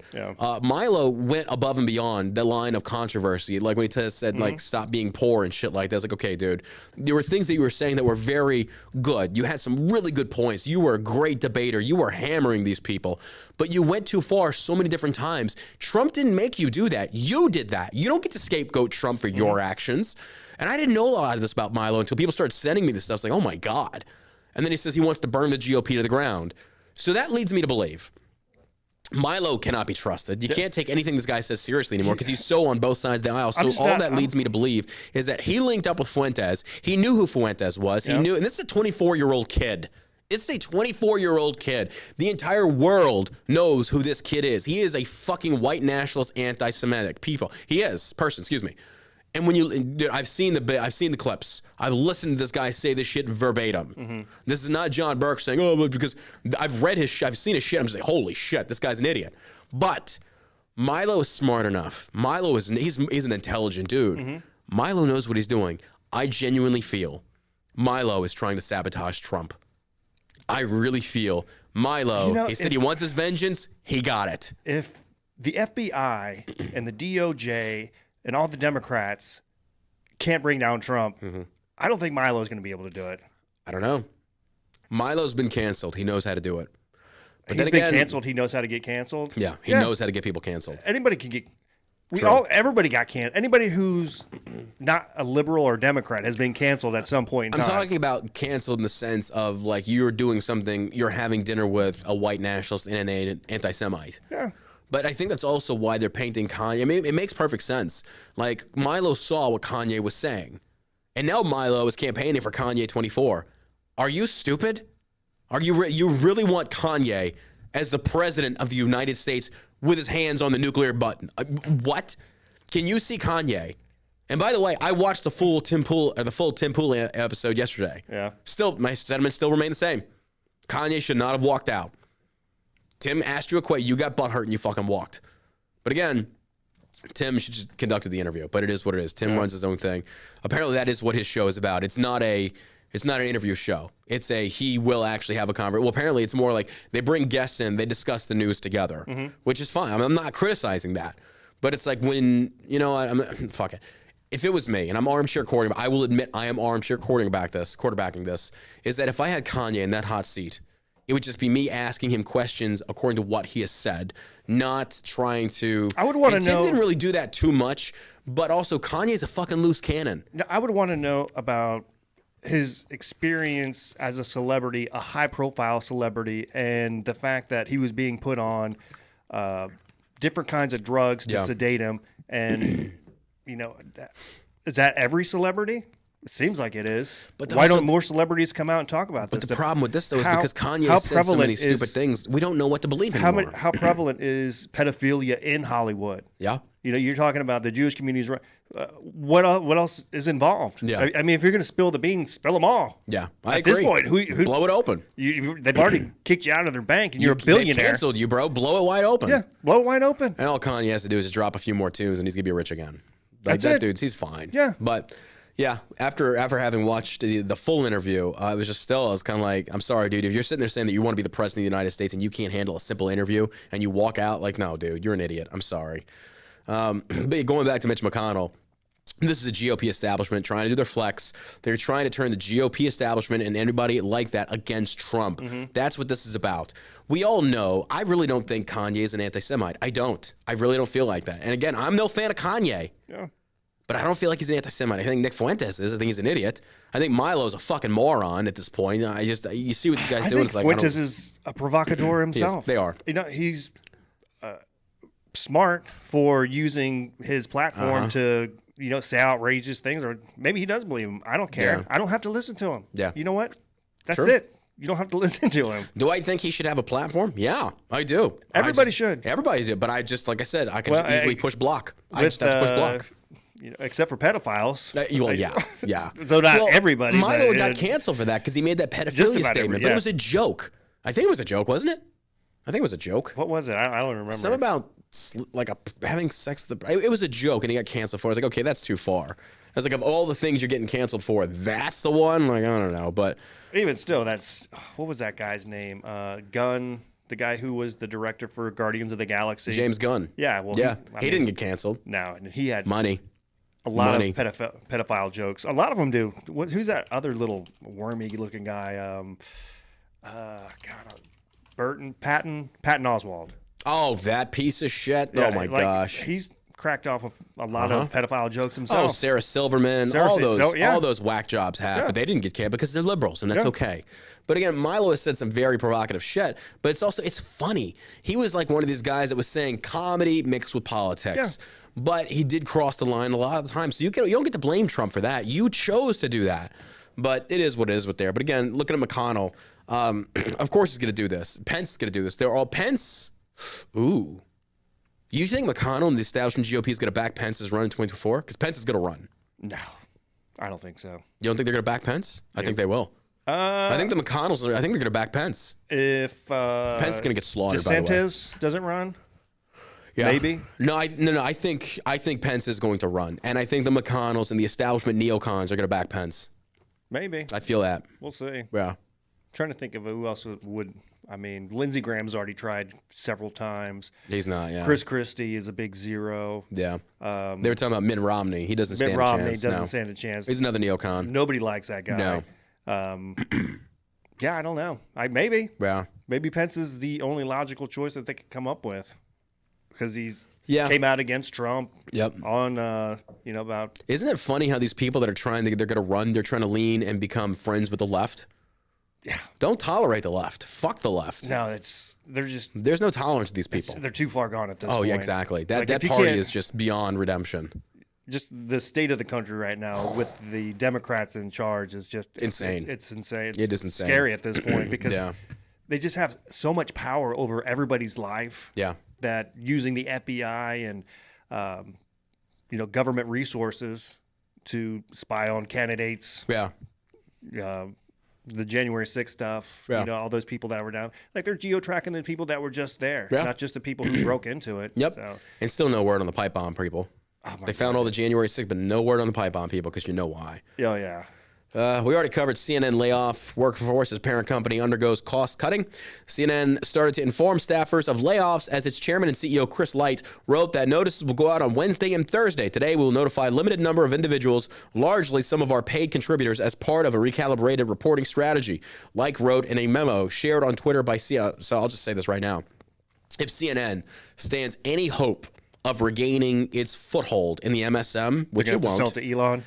A: Milo went above and beyond the line of controversy. Like when he said, like, stop being poor and shit like that. It's like, okay, dude, there were things that you were saying that were very good. You had some really good points. You were a great debater. You were hammering these people. But you went too far so many different times. Trump didn't make you do that. You did that. You don't get to scapegoat Trump for your actions. And I didn't know a lot of this about Milo until people started sending me this stuff. It's like, oh my God. And then he says he wants to burn the GOP to the ground. So that leads me to believe Milo cannot be trusted. You can't take anything this guy says seriously anymore because he's so on both sides of the aisle. So all that leads me to believe is that he linked up with Fuentes. He knew who Fuentes was. He knew, and this is a 24-year-old kid. It's a 24-year-old kid. The entire world knows who this kid is. He is a fucking white nationalist, anti-Semitic person, excuse me. And when dude, I've seen the clips. I've listened to this guy say this shit verbatim. This is not John Burke saying, "Oh, because I've read his shit, I've seen his shit." I'm just like, "Holy shit, this guy's an idiot." But Milo is smart enough. Milo he's an intelligent dude. Milo knows what he's doing. I genuinely feel Milo is trying to sabotage Trump. I really feel Milo. He said he wants his vengeance. He got it.
B: If the FBI and the DOJ and all the Democrats can't bring down Trump, I don't think Milo's going to be able to do it.
A: I don't know. Milo's been canceled. He knows how to do it.
B: But he's been canceled. He knows how to get canceled.
A: Yeah, he knows how to get people canceled.
B: Anybody can get. Everybody got canceled. Anybody who's not a liberal or Democrat has been canceled at some point in time.
A: I'm talking about canceled in the sense of like you're doing something, you're having dinner with a white nationalist and an anti-Semite. Yeah. But I think that's also why they're painting Kanye. I mean, it makes perfect sense. Like, Milo saw what Kanye was saying. And now Milo is campaigning for Kanye 24. Are you stupid? You really want Kanye as the president of the United States with his hands on the nuclear button? What? Can you see Kanye? And by the way, I watched the full Tim Pool episode yesterday. Yeah. Still, my sentiments still remain the same. Kanye should not have walked out. Tim asked you a question. You got butthurt and you fucking walked. But again, Tim should just conducted the interview. But it is what it is. Tim runs his own thing. Apparently, that is what his show is about. It's not an interview show. He will actually have a conversation. Well, apparently, it's more like they bring guests in, they discuss the news together, which is fine. I'm not criticizing that. But it's like when, fuck it. If it was me, and I'm armchair quarterbacking, I will admit I am armchair quarterbacking this, is that if I had Kanye in that hot seat, it would just be me asking him questions according to what he has said, not trying to. I would want to know. Tim didn't really do that too much, but also Kanye's a fucking loose cannon.
B: I would want to know about his experience as a celebrity, a high-profile celebrity, and the fact that he was being put on different kinds of drugs to sedate him. And, is that every celebrity? It seems like it is. But why don't more celebrities come out and talk about this?
A: But the problem with this, though, is because Kanye said so many stupid things, we don't know what to believe anymore.
B: How prevalent is pedophilia in Hollywood?
A: Yeah.
B: You're talking about the Jewish communities. What else is involved?
A: Yeah.
B: I mean, if you're going to spill the beans, spill them all.
A: Yeah, I
B: At
A: agree.
B: this point, who
A: blow it open?
B: They've already kicked you out of their bank, and you're a billionaire.
A: They canceled you, bro. Blow it wide open.
B: Yeah, blow it wide open.
A: And all Kanye has to do is just drop a few more tunes, and he's gonna be rich again.
B: That's
A: that
B: it.
A: dude, he's fine.
B: Yeah.
A: But yeah, after having watched the full interview, I was kind of like, I'm sorry, dude. If you're sitting there saying that you want to be the president of the United States and you can't handle a simple interview and you walk out like, no, dude, you're an idiot. I'm sorry. But going back to Mitch McConnell. This is a GOP establishment trying to do their flex. They're trying to turn the GOP establishment and anybody like that against Trump. Mm-hmm. That's what this is about. We all know, I really don't think Kanye is an anti-Semite. I don't. I really don't feel like that. And again, I'm no fan of Kanye. Yeah. But I don't feel like he's an anti-Semite. I think Nick Fuentes is. I think he's an idiot. I think Milo's a fucking moron at this point. You see what these guys doing.
B: It's like Fuentes is a provocateur himself.
A: They are.
B: He's smart for using his platform to say outrageous things, or maybe he does believe him. I don't care.
A: Yeah.
B: I don't have to listen to him.
A: Yeah.
B: You know what? That's
A: Sure.
B: it. You don't have to listen to him.
A: Do I think he should have a platform? Yeah, I do.
B: Everybody should.
A: Everybody's it, but I just, like I said, I can just easily push block. I just have to push block.
B: Except for pedophiles.
A: Yeah.
B: So not everybody.
A: Milo got canceled for that because he made that pedophilia statement, but it was a joke. I think it was a joke, wasn't it? I think it was a joke.
B: What was it? I don't remember.
A: Something about having sex with it was a joke, and he got canceled for it. I was like, okay, that's too far. I was like, of all the things you're getting canceled for, that's the one? Like, I don't know, but
B: even still, what was that guy's name? Gunn, the guy who was the director for Guardians of the Galaxy.
A: James Gunn.
B: Yeah, well,
A: he didn't get canceled.
B: No, and he had
A: money.
B: A lot of pedophile jokes. A lot of them do. Who's that other little wormy-looking guy? Patton Oswalt.
A: Oh, that piece of shit. Yeah, oh my gosh.
B: He's cracked off of a lot of pedophile jokes himself.
A: Oh, Sarah Silverman, all those whack jobs have, but they didn't get canceled because they're liberals, and that's okay. But again, Milo has said some very provocative shit, but it's funny. He was like one of these guys that was saying comedy mixed with politics. Yeah. But he did cross the line a lot of the time, so you don't get to blame Trump for that. You chose to do that. But it is what it is with there. But again, looking at McConnell, of course he's going to do this. Pence is going to do this. They're all Pence. Ooh. You think McConnell and the establishment GOP is going to back Pence's run in 2024? Because Pence is going to run.
B: No, I don't think so.
A: You don't think they're going to back Pence? I think they will. I think the McConnells, I think they're going to back Pence.
B: If
A: Pence is going to get slaughtered, by the way.
B: DeSantis doesn't run?
A: Yeah.
B: Maybe.
A: No. I think Pence is going to run, and I think the McConnells and the establishment neocons are going to back Pence.
B: Maybe.
A: I feel that.
B: We'll see.
A: Yeah.
B: I'm trying to think of who else would. I mean, Lindsey Graham's already tried several times.
A: He's not. Yeah.
B: Chris Christie is a big zero.
A: Yeah. They were talking about Mitt Romney. He doesn't stand a chance.
B: Mitt Romney doesn't stand a chance.
A: He's another neocon.
B: Nobody likes that guy.
A: No.
B: Yeah, I don't know. Maybe.
A: Yeah.
B: Maybe Pence is the only logical choice that they could come up with. Because he's came out against Trump.
A: Yep.
B: On about.
A: Isn't it funny how these people that are they're going to run, they're trying to lean and become friends with the left?
B: Yeah.
A: Don't tolerate the left. Fuck the left.
B: No,
A: there's no tolerance to these people.
B: They're too far gone at this point.
A: Oh yeah, exactly. That party is just beyond redemption.
B: Just the state of the country right now with the Democrats in charge is just
A: insane.
B: It's insane.
A: It is insane.
B: Scary at this point because they just have so much power over everybody's life.
A: Yeah.
B: That using the FBI and government resources to spy on candidates.
A: Yeah.
B: The January 6th stuff.
A: Yeah.
B: All those people that were down. Like they're geo-tracking the people that were just there, not just the people who broke into it.
A: Yep.
B: So.
A: And still no word on the pipe bomb people.
B: Oh
A: they found all the January 6th, but no word on the pipe bomb people because you know why.
B: Oh, yeah.
A: We already covered CNN layoff. Workforce's parent company undergoes cost cutting. CNN started to inform staffers of layoffs as its chairman and CEO, Chris Light, wrote that notices will go out on Wednesday and Thursday. Today, we will notify a limited number of individuals, largely some of our paid contributors, as part of a recalibrated reporting strategy. Light wrote in a memo shared on Twitter by CNN. So I'll just say this right now. If CNN stands any hope of regaining its foothold in the MSM, which it won't.
B: Sell to Elon.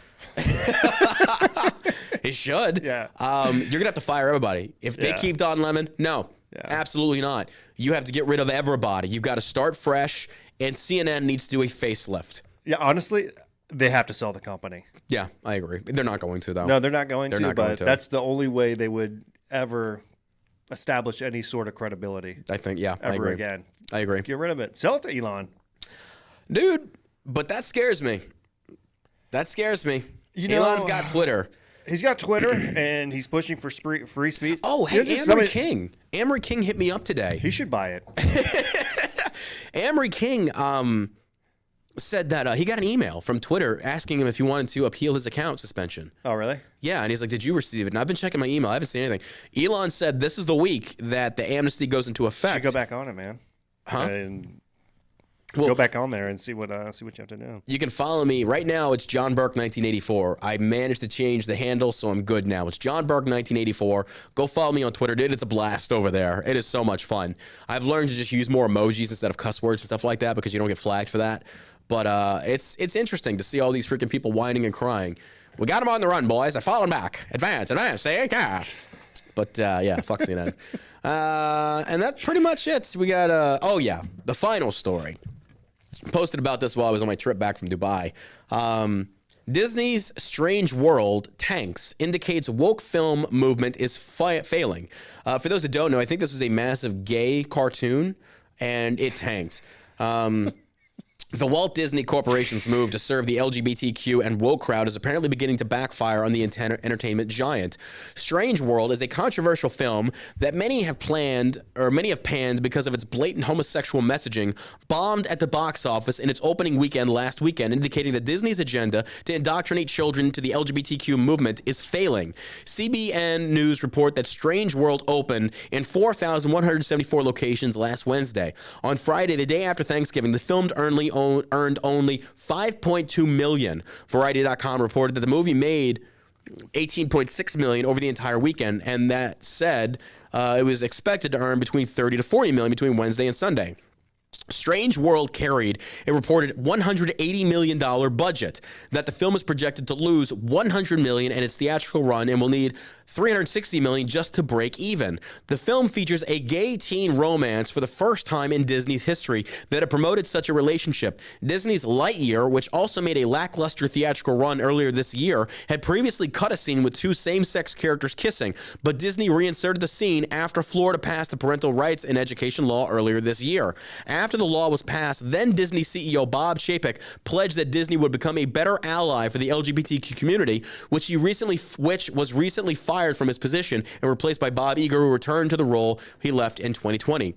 A: It should.
B: Yeah.
A: You're going to have to fire everybody. If they keep Don Lemon, no. Absolutely not. You have to get rid of everybody. You've got to start fresh, and CNN needs to do a facelift.
B: Yeah, honestly, they have to sell the company.
A: Yeah, I agree. They're not going to, though.
B: No, they're not going to, but
A: to.
B: that's the only way they would ever establish any sort of credibility.
A: I think, I
B: ever
A: agree.
B: again.
A: I agree.
B: Get rid of it. Sell it to Elon.
A: Dude, but that scares me. That scares me.
B: You know,
A: Elon's got Twitter.
B: He's got Twitter, and he's pushing for free speech.
A: Oh, hey, Amory King. Amory King hit me up today.
B: He should buy it.
A: Amory King said that he got an email from Twitter asking him if he wanted to appeal his account suspension.
B: Oh, really?
A: Yeah, and he's like, did you receive it? And I've been checking my email. I haven't seen anything. Elon said this is the week that the amnesty goes into effect.
B: You go back on it, man.
A: Huh?
B: And go back on there and see what you have to do.
A: You can follow me. Right now, it's John Burke 1984. I managed to change the handle, so I'm good now. It's John Burke 1984. Go follow me on Twitter, dude. It's a blast over there. It is so much fun. I've learned to just use more emojis instead of cuss words and stuff like that because you don't get flagged for that. But it's interesting to see all these freaking people whining and crying. We got them on the run, boys. I followed back. Advance, say yeah. But yeah, fuck CNN. And that's pretty much it. We got the final story. Posted about this while I was on my trip back from Dubai. Disney's Strange World tanks, indicates woke film movement is failing. For those that don't know, I think this was a massive gay cartoon, and it tanked. The Walt Disney Corporation's move to serve the LGBTQ and woke crowd is apparently beginning to backfire on the entertainment giant. Strange World is a controversial film that many have panned because of its blatant homosexual messaging, bombed at the box office in its opening weekend last weekend, indicating that Disney's agenda to indoctrinate children to the LGBTQ movement is failing. CBN News report that Strange World opened in 4,174 locations last Wednesday. On Friday, the day after Thanksgiving, the film earned only $5.2 million. Variety.com reported that the movie made $18.6 million over the entire weekend, and that said, it was expected to earn between $30 to $40 million between Wednesday and Sunday. Strange World carried a reported $180 million budget. That the film is projected to lose $100 million in its theatrical run and will need $360 million just to break even. The film features a gay teen romance for the first time in Disney's history that had promoted such a relationship. Disney's Lightyear, which also made a lackluster theatrical run earlier this year, had previously cut a scene with two same-sex characters kissing, but Disney reinserted the scene after Florida passed the parental rights and education law earlier this year. After the law was passed, then Disney CEO Bob Chapek pledged that Disney would become a better ally for the LGBTQ community, which was recently fired from his position and replaced by Bob Iger, who returned to the role he left in 2020.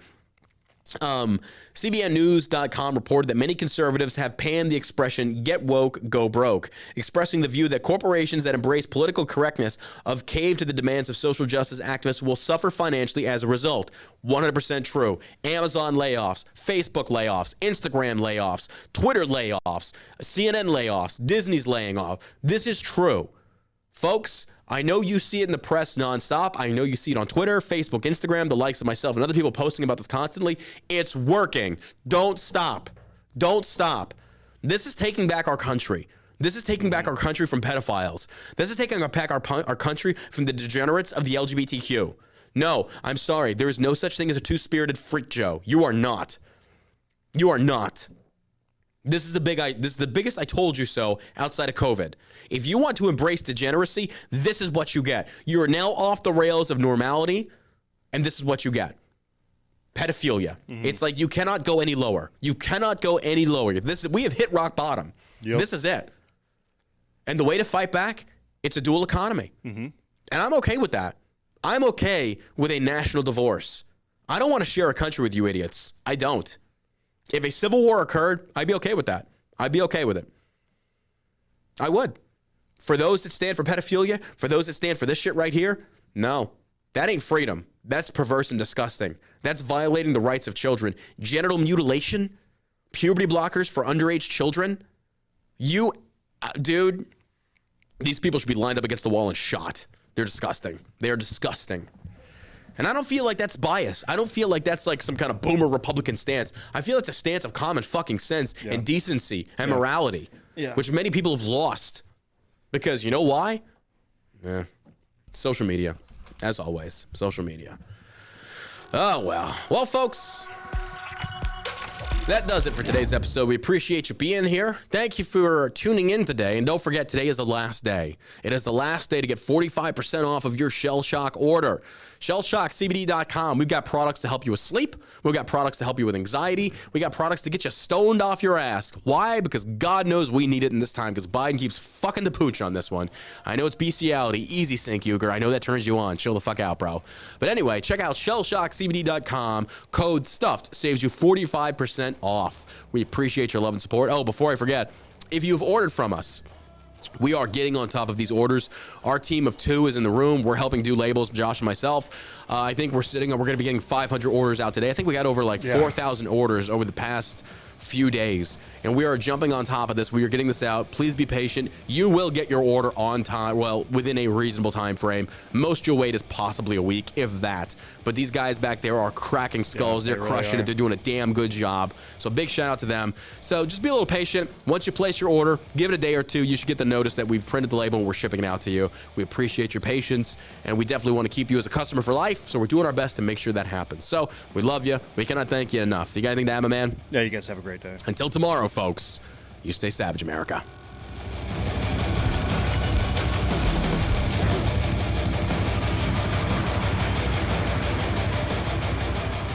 A: CBNnews.com reported that many conservatives have panned the expression "get woke, go broke," expressing the view that corporations that embrace political correctness of cave to the demands of social justice activists will suffer financially as a result. 100% true. Amazon layoffs, Facebook layoffs, Instagram layoffs, Twitter layoffs, CNN layoffs, Disney's laying off. This is true. Folks, I know you see it in the press nonstop. I know you see it on Twitter, Facebook, Instagram, the likes of myself and other people posting about this constantly. It's working. Don't stop. Don't stop. This is taking back our country. This is taking back our country from pedophiles. This is taking back our country from the degenerates of the LGBTQ. No, I'm sorry. There is no such thing as a two-spirited freak Joe. You are not. You are not. This is the biggest I told you so outside of COVID. If you want to embrace degeneracy, this is what you get. You are now off the rails of normality, and this is what you get. Pedophilia. Mm-hmm. It's like you cannot go any lower. You cannot go any lower. We have hit rock bottom. Yep. This is it. And the way to fight back, it's a dual economy. Mm-hmm. And I'm okay with that. I'm okay with a national divorce. I don't want to share a country with you idiots. I don't. If a civil war occurred, I'd be okay with that. I'd be okay with it. I would. For those that stand for pedophilia, for those that stand for this shit right here, no. That ain't freedom. That's perverse and disgusting. That's violating the rights of children. Genital mutilation, puberty blockers for underage children. Dude, these people should be lined up against the wall and shot. They're disgusting. They are disgusting. And I don't feel like that's bias. I don't feel like that's like some kind of boomer Republican stance. I feel it's a stance of common fucking sense and decency and morality, which many people have lost. Because you know why? Social media. As always, social media. Oh, well. Well, folks, that does it for today's episode. We appreciate you being here. Thank you for tuning in today. And don't forget, today is the last day. It is the last day to get 45% off of your Shell Shock order. ShellShockCBD.com. We've got products to help you with sleep. We've got products to help you with anxiety. We got products to get you stoned off your ass. Why? Because God knows we need it in this time, because Biden keeps fucking the pooch on this one. I know it's bestiality. Easy, Sink Euchre. I know that turns you on. Chill the fuck out, bro. But anyway, check out ShellShockCBD.com. Code STUFFED saves you 45% off. We appreciate your love and support. Oh, before I forget, if you've ordered from us, we are getting on top of these orders. Our team of 2 is in the room. We're helping do labels, Josh and myself. I think we're going to be getting 500 orders out today. I think we got over 4,000 orders over the past few days, and we are jumping on top of this. We are getting this out. Please be patient. You will get your order on time, well, within a reasonable time frame. Most you'll wait is possibly a week, if that. But these guys back there are cracking skulls. They're crushing it. They're doing a damn good job. So big shout out to them. So just be a little patient. Once you place your order, give it a day or 2. You should get the notice that we've printed the label and we're shipping it out to you. We appreciate your patience, and we definitely want to keep you as a customer for life. So we're doing our best to make sure that happens. So we love you. We cannot thank you enough. You got anything to add, my man?
B: Yeah, you guys have a great day.
A: Until tomorrow, folks, you stay savage, America.